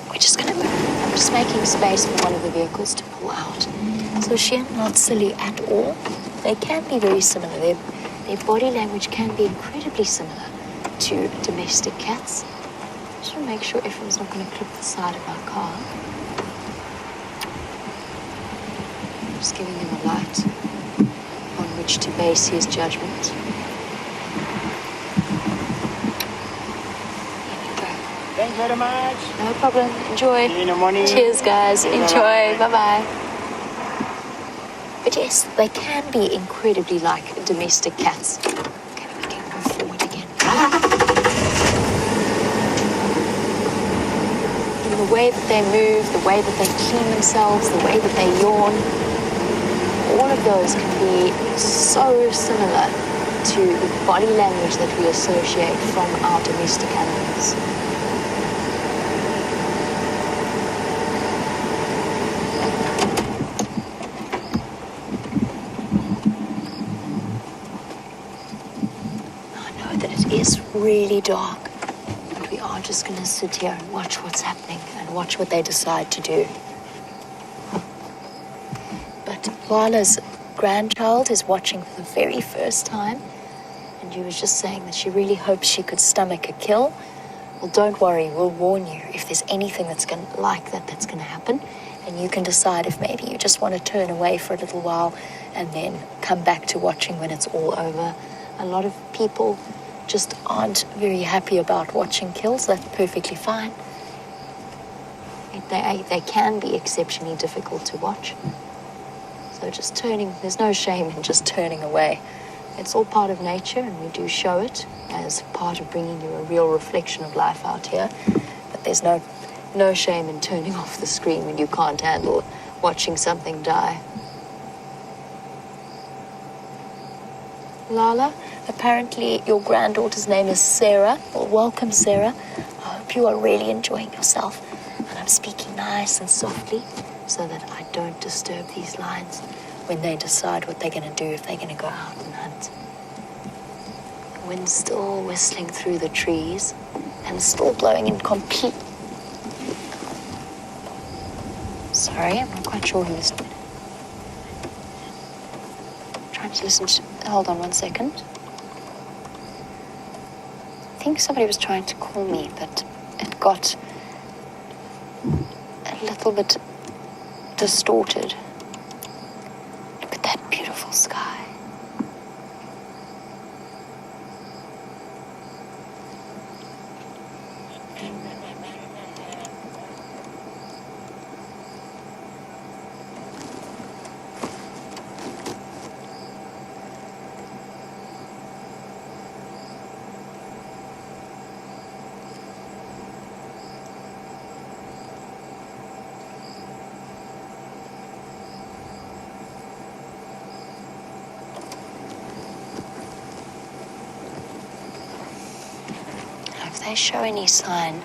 We're just going to move. I'm just making space for one of the vehicles to pull out. So Sheehan, not silly at all. They can be very similar. Their body language can be incredibly similar to domestic cats. Just want to make sure Ephraim's not going to clip the side of our car. Just giving him a light on which to base his judgment. Here we go. Thanks very much. No problem. Enjoy. See you in the morning. Cheers, guys. Enjoy. Bye-bye. But yes, they can be incredibly like domestic cats. Okay, we can move forward again. In the way that they move, the way that they clean themselves, the way that they yawn, all of those can be so similar to the body language that we associate from our domestic animals. It's really dark, but we are just going to sit here and watch what's happening and watch what they decide to do. But Lala's grandchild is watching for the very first time, and she was just saying that she really hopes she could stomach a kill. Well, don't worry, we'll warn you if there's anything that's going to that's going to happen, and you can decide if maybe you just want to turn away for a little while and then come back to watching when it's all over. A lot of people just aren't very happy about watching kills. That's perfectly fine. They can be exceptionally difficult to watch. So just there's no shame in just turning away. It's all part of nature, and we do show it as part of bringing you a real reflection of life out here. But there's no no shame in turning off the screen when you can't handle watching something die. Lala, apparently your granddaughter's name is Sarah. Well, welcome, Sarah. I hope you are really enjoying yourself. And I'm speaking nice and softly so that I don't disturb these lions when they decide what they're going to do, if they're going to go out and hunt. The wind's still whistling through the trees and still blowing in complete... Sorry, I'm not quite sure who's... Trying to listen to... Hold on 1 second. I think somebody was trying to call me, but it got a little bit distorted. Look at that beautiful sky. If they show any sign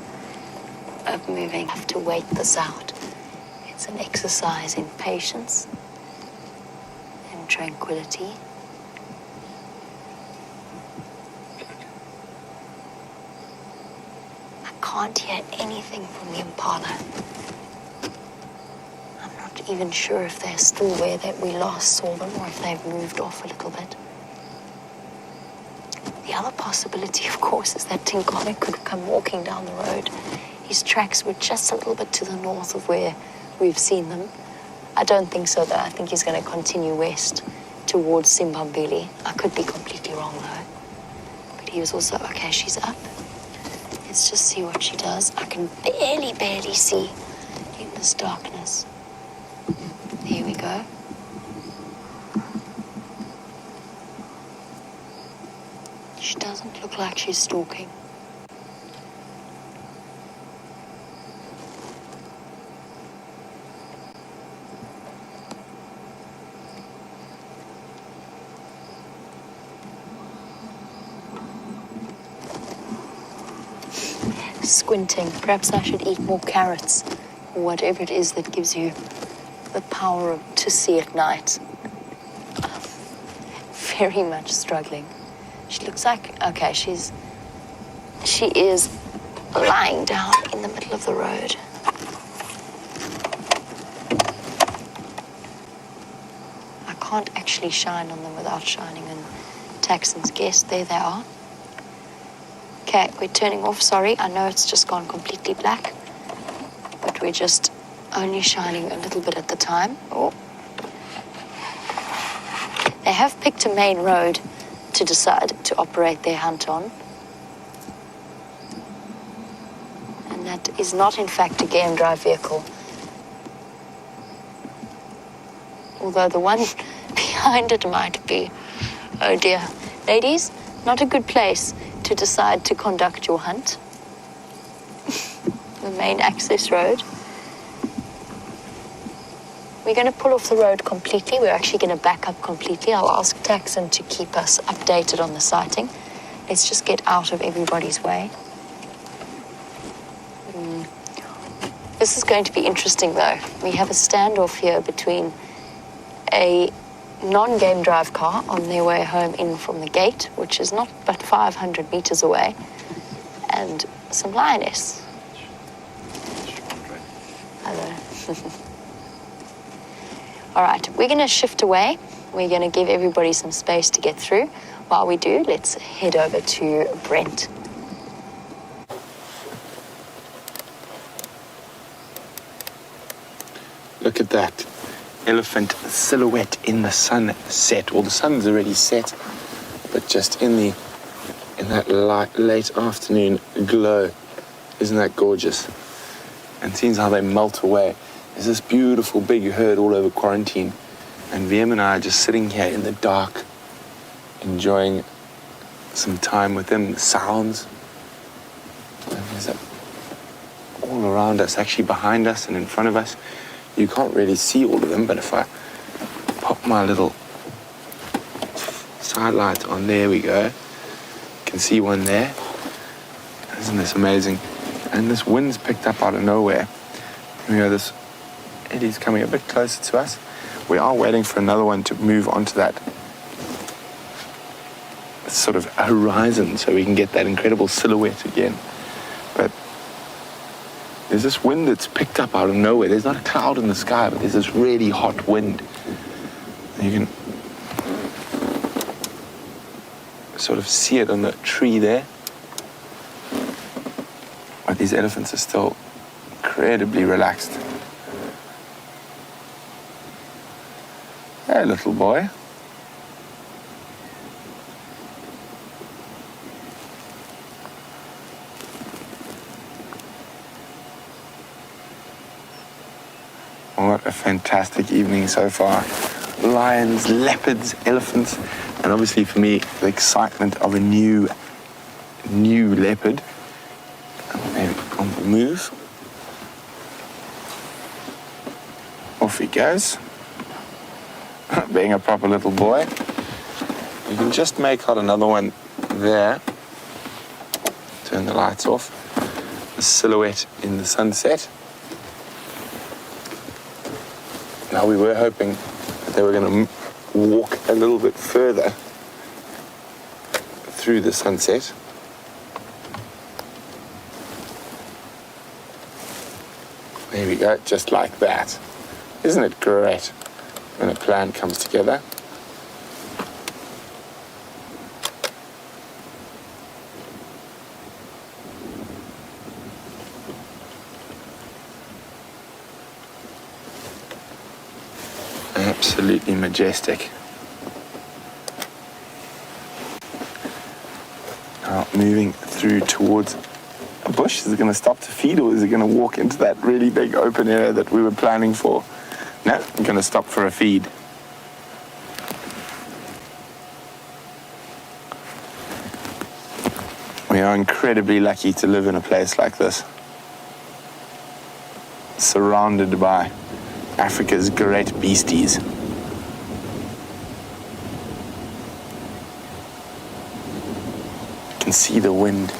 of moving, I have to wait this out. It's an exercise in patience and tranquility. I can't hear anything from the impala. I'm not even sure if they're still where that we last saw them or if they've moved off a little bit. The other possibility, of course, is that Tinkone could come walking down the road. His tracks were just a little bit to the north of where we've seen them. I don't think so, though. I think he's going to continue west towards Simbambili. I could be completely wrong, though. But he was also... Okay, she's up. Let's just see what she does. I can barely see in this darkness. Here we go. She doesn't look like she's stalking. Squinting. Perhaps I should eat more carrots or whatever it is that gives you the power to see at night. Very much struggling. She looks like, okay, she is lying down in the middle of the road. I can't actually shine on them without shining on Taxon's guest. There they are. Okay, we're turning off, sorry. I know it's just gone completely black, but we're just only shining a little bit at the time. Oh. They have picked a main road to decide to operate their hunt on. And that is not, in fact, a game drive vehicle. Although the one behind it might be. Oh dear. Ladies, not a good place to decide to conduct your hunt. The main access road. We're going to pull off the road completely. We're actually going to back up completely. I'll ask Taxon to keep us updated on the sighting. Let's just get out of everybody's way. This is going to be interesting, though. We have a standoff here between a non-game drive car on their way home in from the gate, which is not but 500 meters away, and some lioness. Hello. All right, we're going to shift away. We're going to give everybody some space to get through. While we do, let's head over to Brent. Look at that elephant silhouette in the sunset. Well, the sun's already set, but just in that late afternoon glow. Isn't that gorgeous? And seeing how they melt away. There's this beautiful big herd all over quarantine, and VM and I are just sitting here in the dark, enjoying some time with them, the sounds. And there's that all around us, actually behind us and in front of us. You can't really see all of them, but if I pop my little side light on, there we go. You can see one there. Isn't this amazing? And this wind's picked up out of nowhere. You know, this eddy's coming a bit closer to us. We are waiting for another one to move onto that sort of horizon so we can get that incredible silhouette again. But there's this wind that's picked up out of nowhere. There's not a cloud in the sky, but there's this really hot wind. And you can sort of see it on the tree there. But these elephants are still incredibly relaxed. Hey, little boy. What a fantastic evening so far. Lions, leopards, elephants, and obviously for me, the excitement of a new leopard. Maybe on the move. Off he goes. Being a proper little boy. You can just make out another one there. Turn the lights off. The silhouette in the sunset. Now we were hoping that they were going to walk a little bit further through the sunset. There we go, just like that. Isn't it great when a plan comes together? Absolutely majestic. Now moving through towards a bush. Is it going to stop to feed, or is it going to walk into that really big open area that we were planning for? No, I'm going to stop for a feed. We are incredibly lucky to live in a place like this, surrounded by Africa's great beasties. You can see the wind.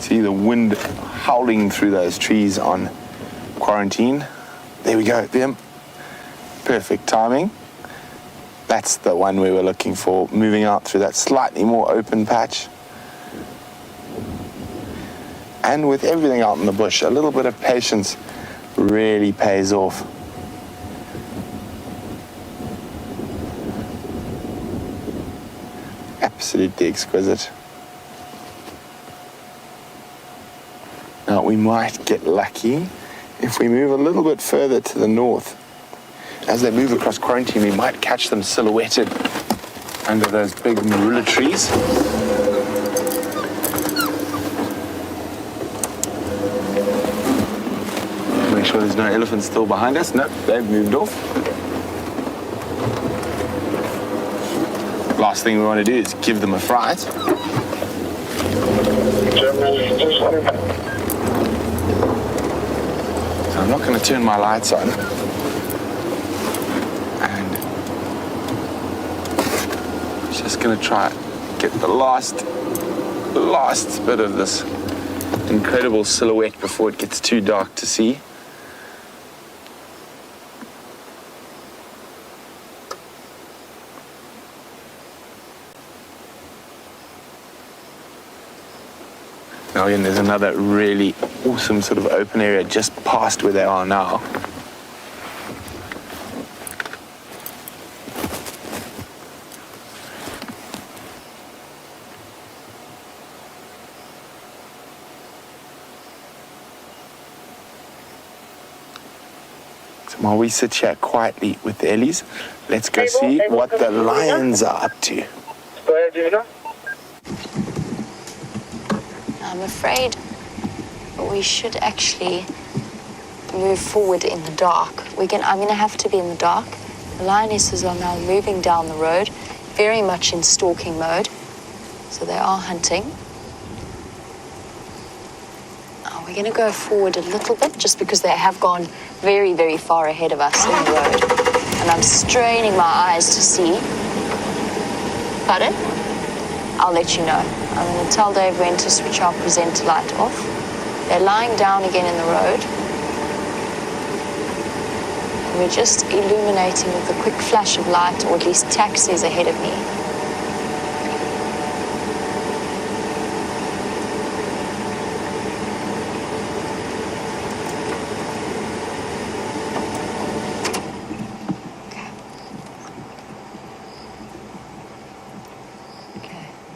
See the wind howling through those trees on quarantine. There we go, them. Perfect timing. That's the one we were looking for, moving out through that slightly more open patch. And with everything out in the bush, a little bit of patience really pays off. Absolutely exquisite. Now we might get lucky if we move a little bit further to the north. As they move across quarantine, we might catch them silhouetted under those big marula trees. Make sure there's no elephants still behind us. Nope, they've moved off. Last thing we want to do is give them a fright. So I'm not going to turn my lights on. And just going to try get the last bit of this incredible silhouette before it gets too dark to see. Now again, there's another really awesome sort of open area just past where they are now. So while we sit here quietly with the Ellies, let's go see what the lions are up to. I'm afraid we should actually move forward in the dark. I'm going to have to be in the dark. The lionesses are now moving down the road, very much in stalking mode. So they are hunting. We're going to go forward a little bit just because they have gone very, very far ahead of us in the road. And I'm straining my eyes to see. Pardon? I'll let you know. I'm going to tell Dave when to switch our presenter light off. They're lying down again in the road. And we're just illuminating with a quick flash of light, or at least taxis ahead of me.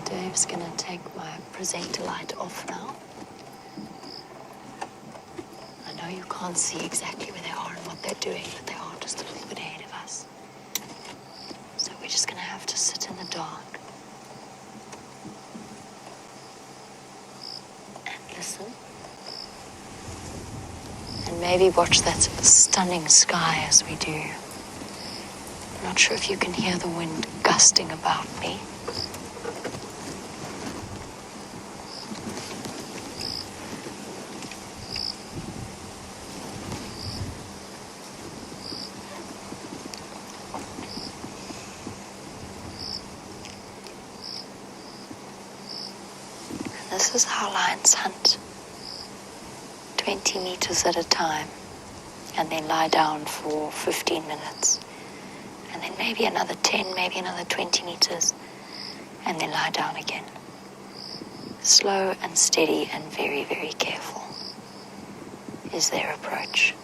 Dave's going to take my presenter light off now. I know you can't see exactly where they are and what they're doing, but they are just a little bit ahead of us. So we're just going to have to sit in the dark and listen. And maybe watch that stunning sky as we do. I'm not sure if you can hear the wind gusting about me. This is how lions hunt, 20 meters at a time, and then lie down for 15 minutes, and then maybe another 10, maybe another 20 meters, and then lie down again. Slow and steady and very, very careful is their approach.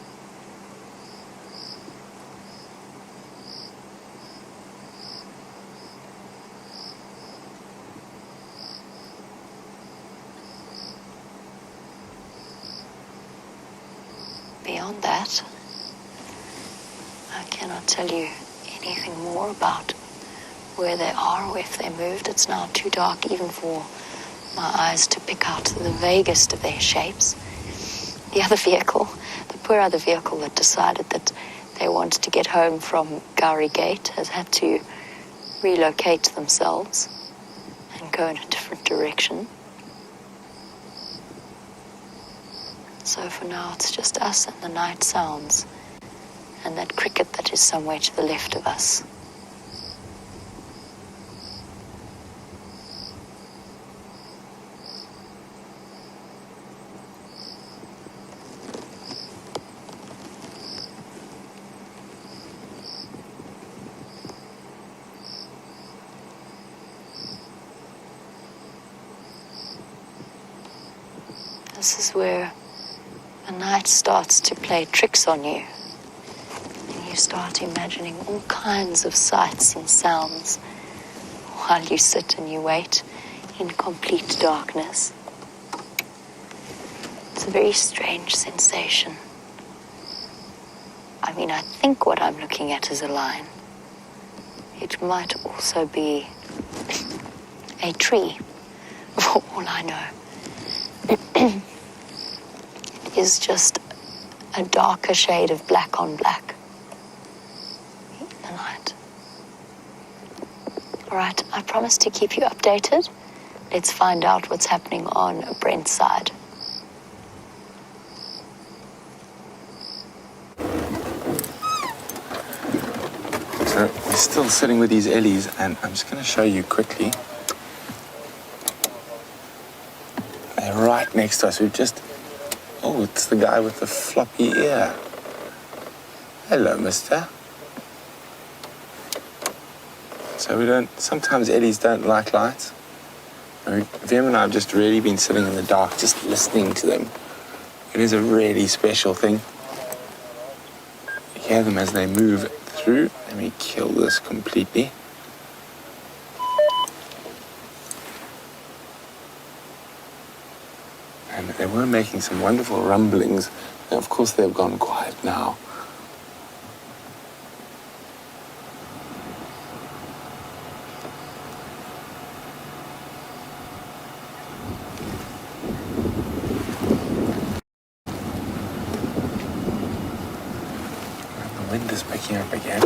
Beyond that, I cannot tell you anything more about where they are or if they moved. It's now too dark even for my eyes to pick out the vaguest of their shapes. The other vehicle, the poor other vehicle that decided that they wanted to get home from Gowrie Gate, has had to relocate themselves and go in a different direction. So for now, it's just us and the night sounds, and that cricket that is somewhere to the left of us. This is where the night starts to play tricks on you. And you start imagining all kinds of sights and sounds while you sit and you wait in complete darkness. It's a very strange sensation. I mean, I think what I'm looking at is a lion. It might also be a tree, for all I know. Is just a darker shade of black on black in the night. All right, I promise to keep you updated. Let's find out what's happening on Brent's side. So we're still sitting with these Ellies, and I'm just going to show you quickly. They're right next to us. We've just... Oh, it's the guy with the floppy ear. Hello, mister. So sometimes Ellies don't like lights. Vim and I have just really been sitting in the dark, just listening to them. It is a really special thing. You hear them as they move through. Let me kill this completely. And they were making some wonderful rumblings. And of course, they've gone quiet now. is picking up again.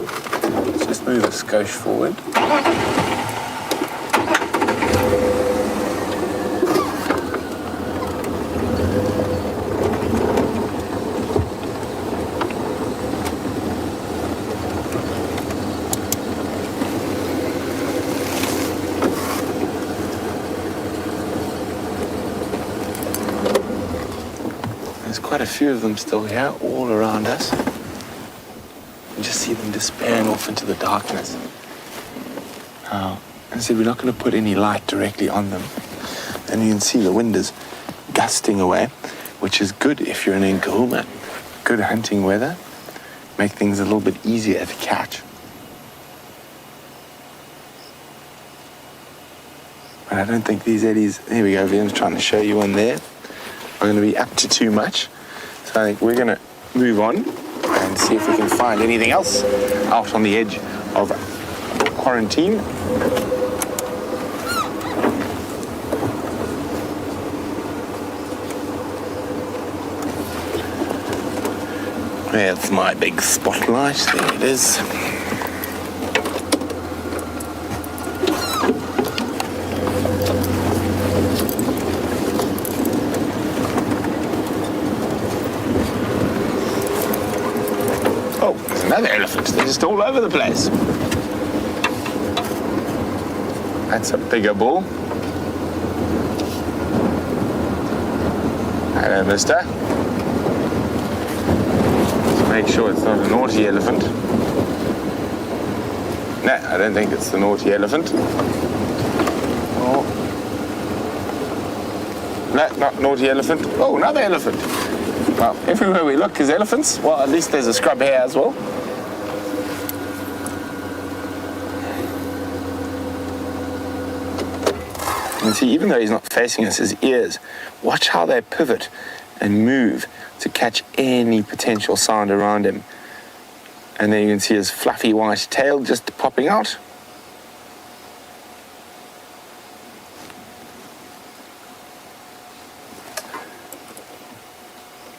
Let's just move a skosh forward. There's quite a few of them still here, all around us. You just see them despairing off into the darkness. As I said, we're not going to put any light directly on them. And you can see the wind is gusting away, which is good if you're in Djuma. Good hunting weather. Make things a little bit easier to catch. But I don't think these eddies, here we go, Vian's trying to show you one there, are going to be up to too much. So I think we're going to move on and see if we can find anything else out on the edge of quarantine. There's my big spotlight, there it is. Oh, there's another elephant. They're just all over the place. That's a bigger bull. Hello, mister. Just make sure it's not a naughty elephant. No, I don't think it's the naughty elephant. Oh. No, not naughty elephant. Oh, another elephant. Well, everywhere we look is elephants. Well, at least there's a scrub hare as well. You can see, even though he's not facing us, his ears, watch how they pivot and move to catch any potential sound around him. And then you can see his fluffy white tail just popping out.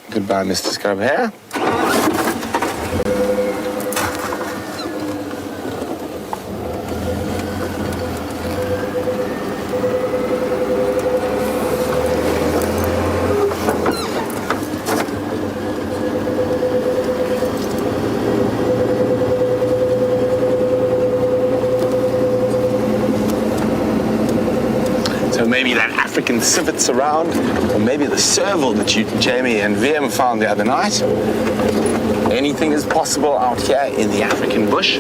Goodbye, Mr. Scrub Hare. So maybe that African civet's around, or maybe the serval that Jamie and VM found the other night. Anything is possible out here in the African bush.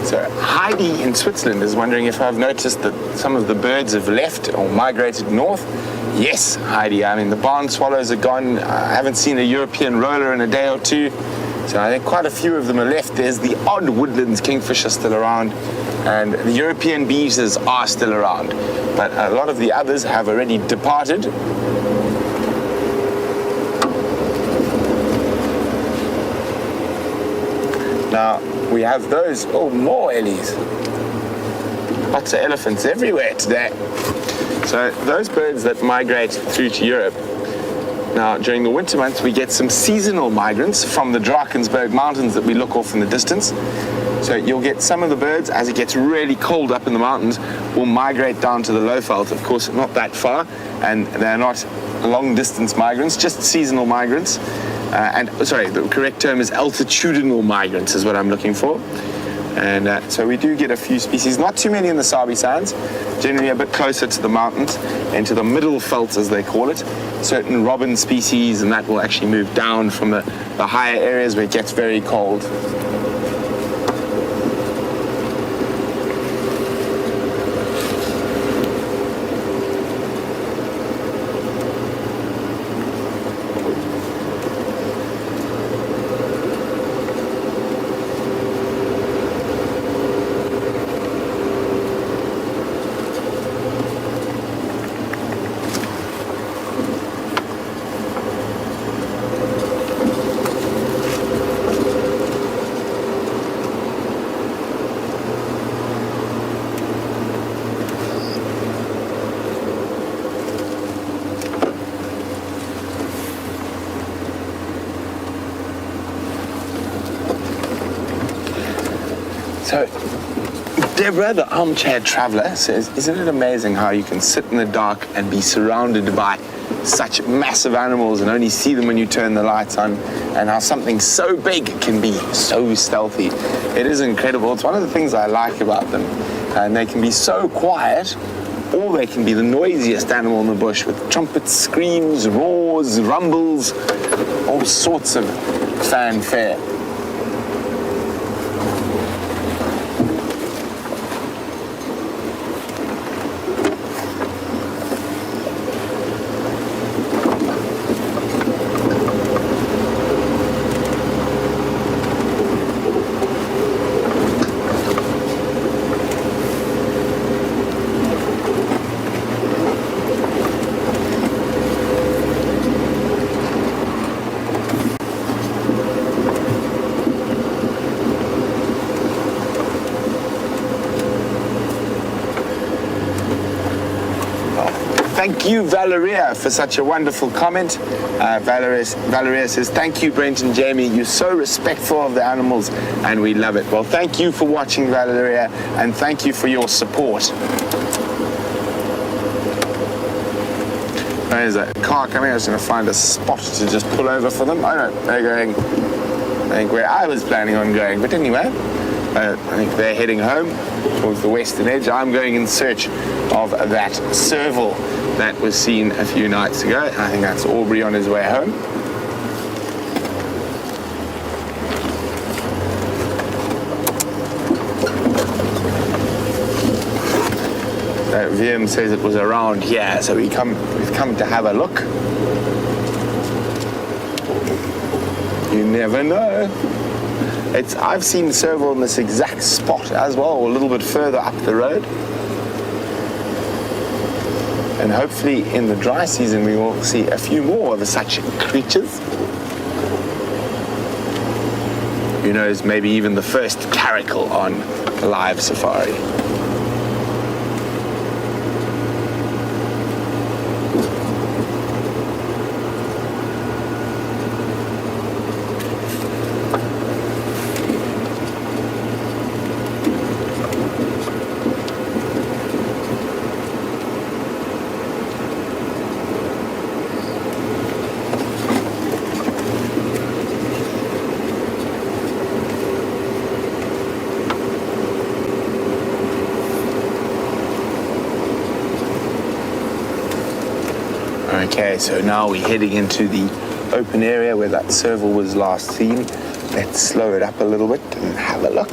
So Heidi in Switzerland is wondering if I've noticed that some of the birds have left or migrated north. Yes, Heidi, I mean, the barn swallows are gone. I haven't seen a European roller in a day or two. So I think quite a few of them are left. There's the odd woodlands kingfisher still around, and the European beavers are still around. But a lot of the others have already departed. Now, we have those, oh, more Ellies. Lots of elephants everywhere today. So those birds that migrate through to Europe, now during the winter months we get some seasonal migrants from the Drakensberg mountains that we look off in the distance. So you'll get some of the birds, as it gets really cold up in the mountains, will migrate down to the lowveld. Of course, not that far, and they're not long distance migrants, just seasonal migrants. The correct term is altitudinal migrants is what I'm looking for. And so we do get a few species, not too many in the Sabi Sands, generally a bit closer to the mountains and to the middle veldt as they call it. Certain robin species, and that will actually move down from the higher areas where it gets very cold. So, Deborah, the armchair traveler, says, isn't it amazing how you can sit in the dark and be surrounded by such massive animals and only see them when you turn the lights on, and how something so big can be so stealthy? It is incredible. It's one of the things I like about them. And they can be so quiet, or they can be the noisiest animal in the bush with trumpets, screams, roars, rumbles, all sorts of fanfare. Thank you, Valeria, for such a wonderful comment. Valeria says, thank you, Brent and Jamie. You're so respectful of the animals, and we love it. Well, thank you for watching, Valeria, and thank you for your support. There's a car coming. I was going to find a spot to just pull over for them. Oh, no, they're going, I think, where I was planning on going. But anyway, I think they're heading home towards the western edge. I'm going in search of that serval that was seen a few nights ago. I think that's Aubrey on his way home. Viam says it was around here, so we've come to have a look. You never know. I've seen serval in this exact spot as well, or a little bit further up the road. And hopefully in the dry season we will see a few more of such creatures. Who knows, maybe even the first caracal on live safari. Okay, so now we're heading into the open area where that serval was last seen. Let's slow it up a little bit and have a look.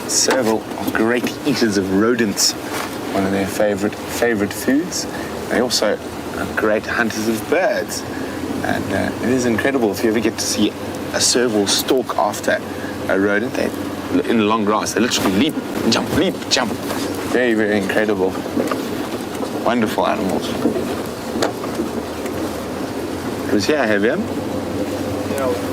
Serval are great eaters of rodents, one of their favorite foods. They also are great hunters of birds, and it is incredible if you ever get to see a serval stalk after a rodent. They in the long grass, they literally leap, jump, very, very incredible, wonderful animals. It was here, have you? Yeah, I was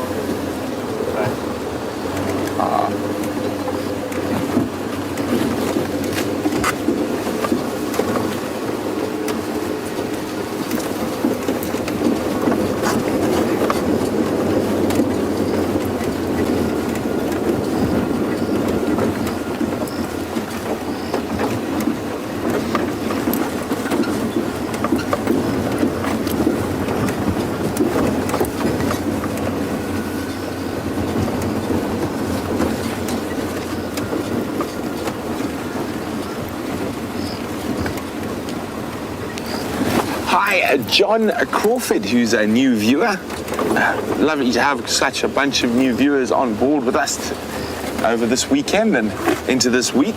John Crawford, who's a new viewer. Lovely to have such a bunch of new viewers on board with us over this weekend and into this week.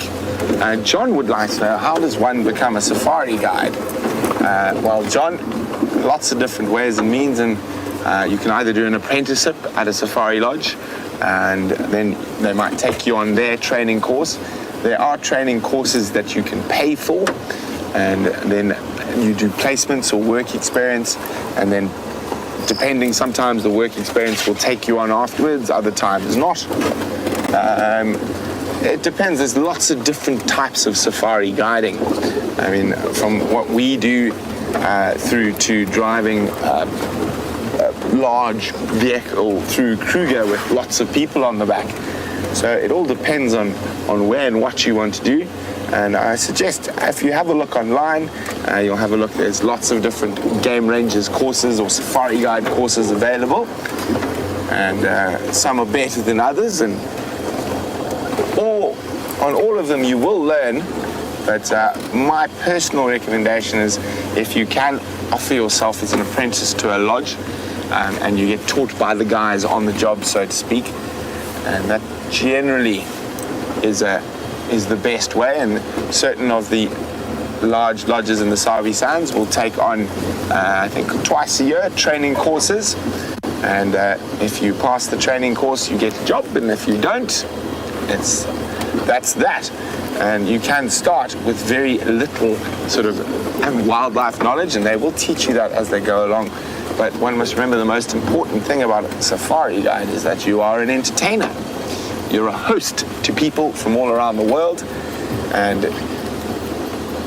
John would like to know, how does one become a safari guide? Well, John, lots of different ways and means, and you can either do an apprenticeship at a safari lodge, and then they might take you on their training course. There are training courses that you can pay for, and then you do placements or work experience, and then depending, sometimes the work experience will take you on afterwards, other times not. It depends. There's lots of different types of safari guiding. I mean, from what we do through to driving a large vehicle through Kruger with lots of people on the back. So it all depends on where and what you want to do. And I suggest if you have a look online, you'll have a look. There's lots of different game rangers courses or safari guide courses available. And some are better than others. And on all of them you will learn. But my personal recommendation is if you can offer yourself as an apprentice to a lodge and you get taught by the guys on the job, so to speak. And that generally is the best way, and certain of the large lodges in the Sabi Sands will take on, I think, twice a year training courses. And if you pass the training course, you get a job, and if you don't, that's that. And you can start with very little sort of wildlife knowledge, and they will teach you that as they go along. But one must remember the most important thing about a safari guide is that you are an entertainer. You're a host to people from all around the world, and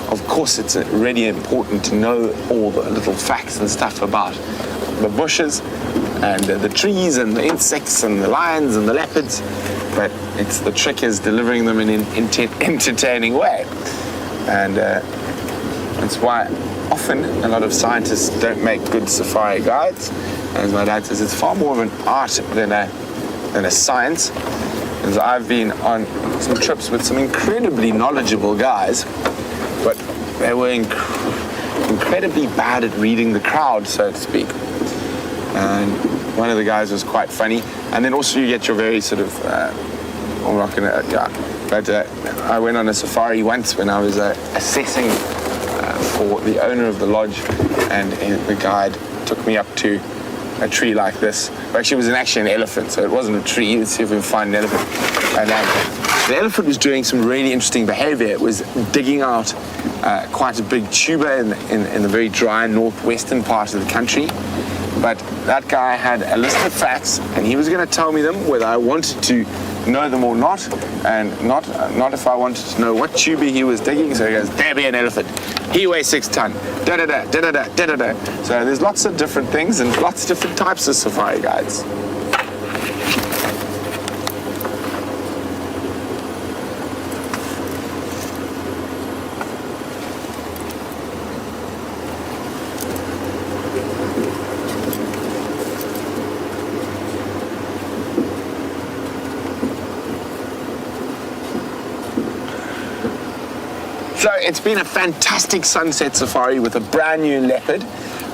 of course it's really important to know all the little facts and stuff about the bushes and the trees and the insects and the lions and the leopards, but the trick is delivering them in an entertaining way. And that's why often a lot of scientists don't make good safari guides. As my dad says, it's far more of an art than a science. Because I've been on some trips with some incredibly knowledgeable guys, but they were incredibly bad at reading the crowd, so to speak. And one of the guys was quite funny. And then also you get your very sort of, I'm not going to, but I went on a safari once when I was assessing for the owner of the lodge, and the guide took me up to a tree like this. Actually, it was actually an elephant, so it wasn't a tree. Let's see if we can find an elephant. And the elephant was doing some really interesting behavior. It was digging out quite a big tuba in the very dry northwestern part of the country. But that guy had a list of facts, and he was going to tell me them whether I wanted to know them or not, and not if I wanted to know what tuba he was digging. So he goes, there be an elephant. He weighs 6 ton. Da-da-da, da-da-da, da-da-da. So there's lots of different things and lots of different types of safari guides. So it's been a fantastic sunset safari with a brand new leopard,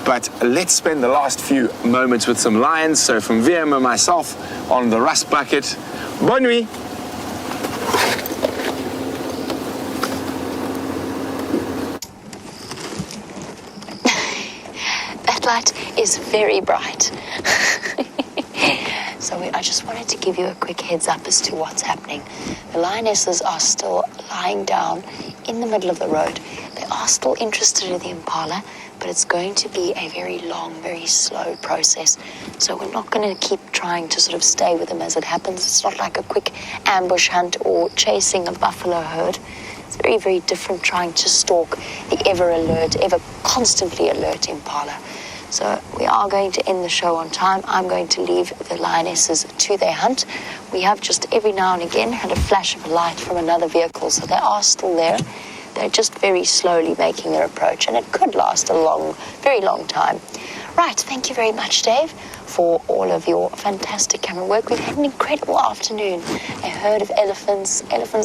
but let's spend the last few moments with some lions. So from VM and myself on the rust bucket, bonne nuit. That light is very bright. So I just wanted to give you a quick heads up as to what's happening. The lionesses are still lying down in the middle of the road. They are still interested in the impala, but it's going to be a very long, very slow process. So we're not going to keep trying to sort of stay with them as it happens. It's not like a quick ambush hunt or chasing a buffalo herd. It's very, very different trying to stalk the ever alert, ever constantly alert impala. So we are going to end the show on time. I'm going to leave the lionesses to their hunt. We have just every now and again had a flash of a light from another vehicle, so they are still there. They're just very slowly making their approach, and it could last a long, very long time. Right, thank you very much, Dave, for all of your fantastic camera work. We've had an incredible afternoon. A herd of elephants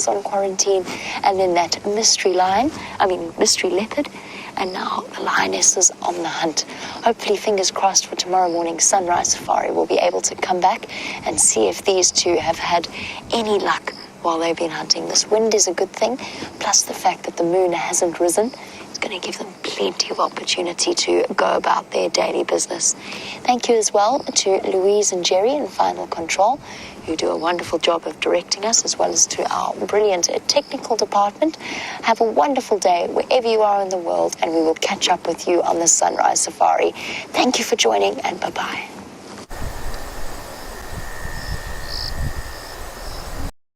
on quarantine, and then that mystery leopard. And now the lioness is on the hunt. Hopefully, fingers crossed, for tomorrow morning's sunrise safari, we'll be able to come back and see if these two have had any luck while they've been hunting. This wind is a good thing, plus the fact that the moon hasn't risen. It's going to give them plenty of opportunity to go about their daily business. Thank you as well to Louise and Jerry in Final Control, who do a wonderful job of directing us, as well as to our brilliant technical department. Have a wonderful day wherever you are in the world, and we will catch up with you on the Sunrise Safari. Thank you for joining, and bye-bye.